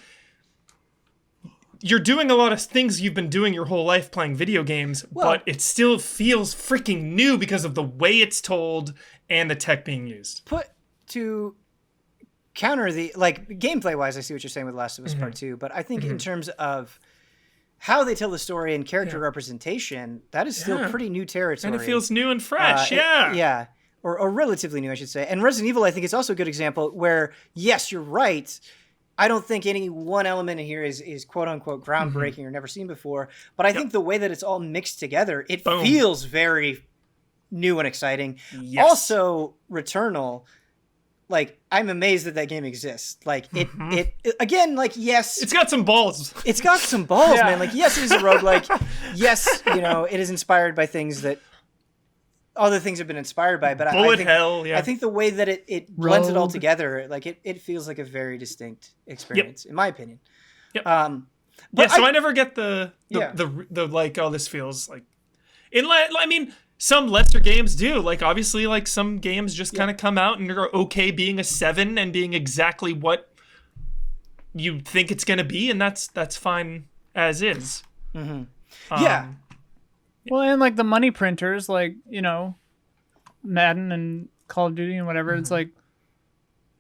you're doing a lot of things you've been doing your whole life playing video games, but it still feels freaking new because of the way it's told and the tech being used. Put to counter the, like, gameplay wise, I see what you're saying with Last of Us Part 2, but I think in terms of how they tell the story and character representation, that is still pretty new territory. And it feels new and fresh, or relatively new, I should say. And Resident Evil, I think, is also a good example where, yes, you're right, I don't think any one element in here is quote unquote groundbreaking or never seen before. But I think the way that it's all mixed together, it feels very new and exciting. Yes. Also, Returnal, like, I'm amazed that game exists. Like, it again, like, yes. It's got some balls. It's got some balls, man. Like, yes, it is a roguelike. Yes, it is inspired by things that other things have been inspired by. But I think the way that it blends it all together, like, it feels like a very distinct experience, in my opinion. Yep. So I never get the like, oh, this feels like... I mean... Some lesser games do. Like, obviously, like, some games just kind of come out and are okay being a 7 and being exactly what you think it's going to be, and that's fine as is. Mm-hmm. Well, and, like, the money printers, like, Madden and Call of Duty and whatever, it's like,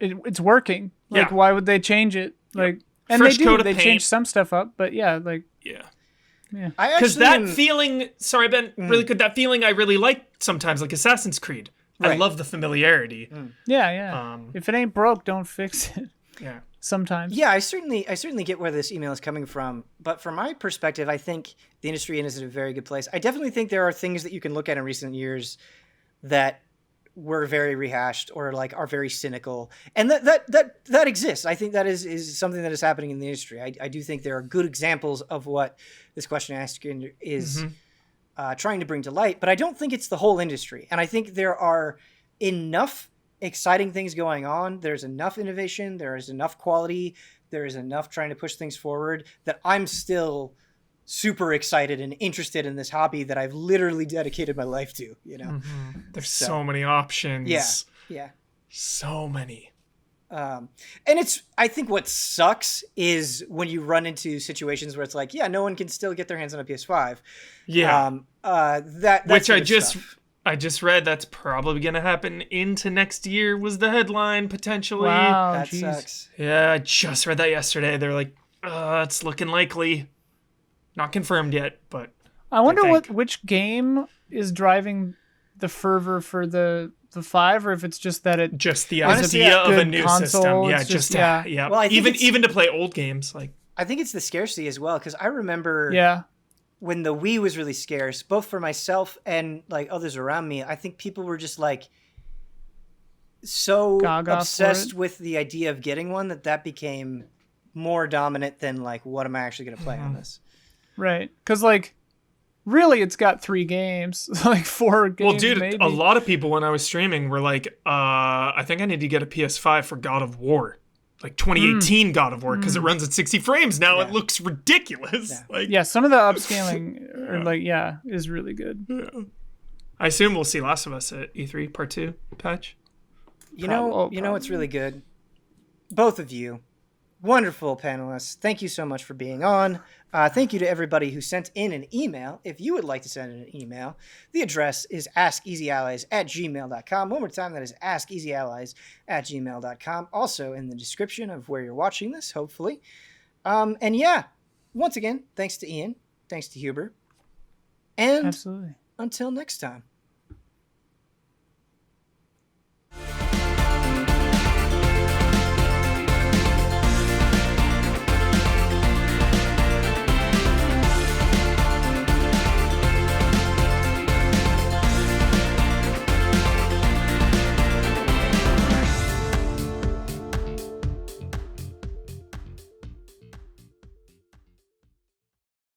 it's working. Like, why would they change it? Like, and fresh they do. They change some stuff up, but like... Yeah. Yeah, because feeling. Sorry, Ben. Really good. That feeling I really like sometimes, like Assassin's Creed. Right. I love the familiarity. Yeah. If it ain't broke, don't fix it. Yeah. Sometimes. Yeah, I certainly get where this email is coming from, but from my perspective, I think the industry is in a very good place. I definitely think there are things that you can look at in recent years that were very rehashed or like are very cynical, and that exists. I think that is something that is happening in the industry. I do think there are good examples of what this question asking is trying to bring to light, but I don't think it's the whole industry. And I think there are enough exciting things going on. There's enough innovation. There is enough quality. There is enough trying to push things forward that I'm still super excited and interested in this hobby that I've literally dedicated my life to, There's so many options. Yeah. So many. And I think what sucks is when you run into situations where it's like, no one can still get their hands on a PS5. Yeah. Which I just read that's probably going to happen into next year was the headline potentially. Wow, that sucks. Yeah, I just read that yesterday. They're like, it's looking likely. Not confirmed yet, but I wonder which game is driving the fervor for the 5, or if it's just that it just the idea of a new console. system. Yeah. Well, even to play old games, like I think it's the scarcity as well, because I remember when the Wii was really scarce, both for myself and like others around me. I think people were just like so obsessed with the idea of getting one that became more dominant than like, what am I actually going to play on this? Right, because like, really, it's got 3 games, like 4 games. Well, dude, maybe. A lot of people when I was streaming were like, "I think I need to get a PS5 for God of War, like 2018 God of War, because it runs at 60 frames now. It looks ridiculous." Some of the upscaling, is really good. Yeah. I assume we'll see Last of Us at E3 Part 2 patch. You know what's really good? Both of you. Wonderful panelists. Thank you so much for being on. Thank you to everybody who sent in an email. If you would like to send in an email, the address is askeasyallies@gmail.com. One more time, that is askeasyallies@gmail.com. Also in the description of where you're watching this, hopefully. Once again, thanks to Ian. Thanks to Huber. And absolutely. Until next time.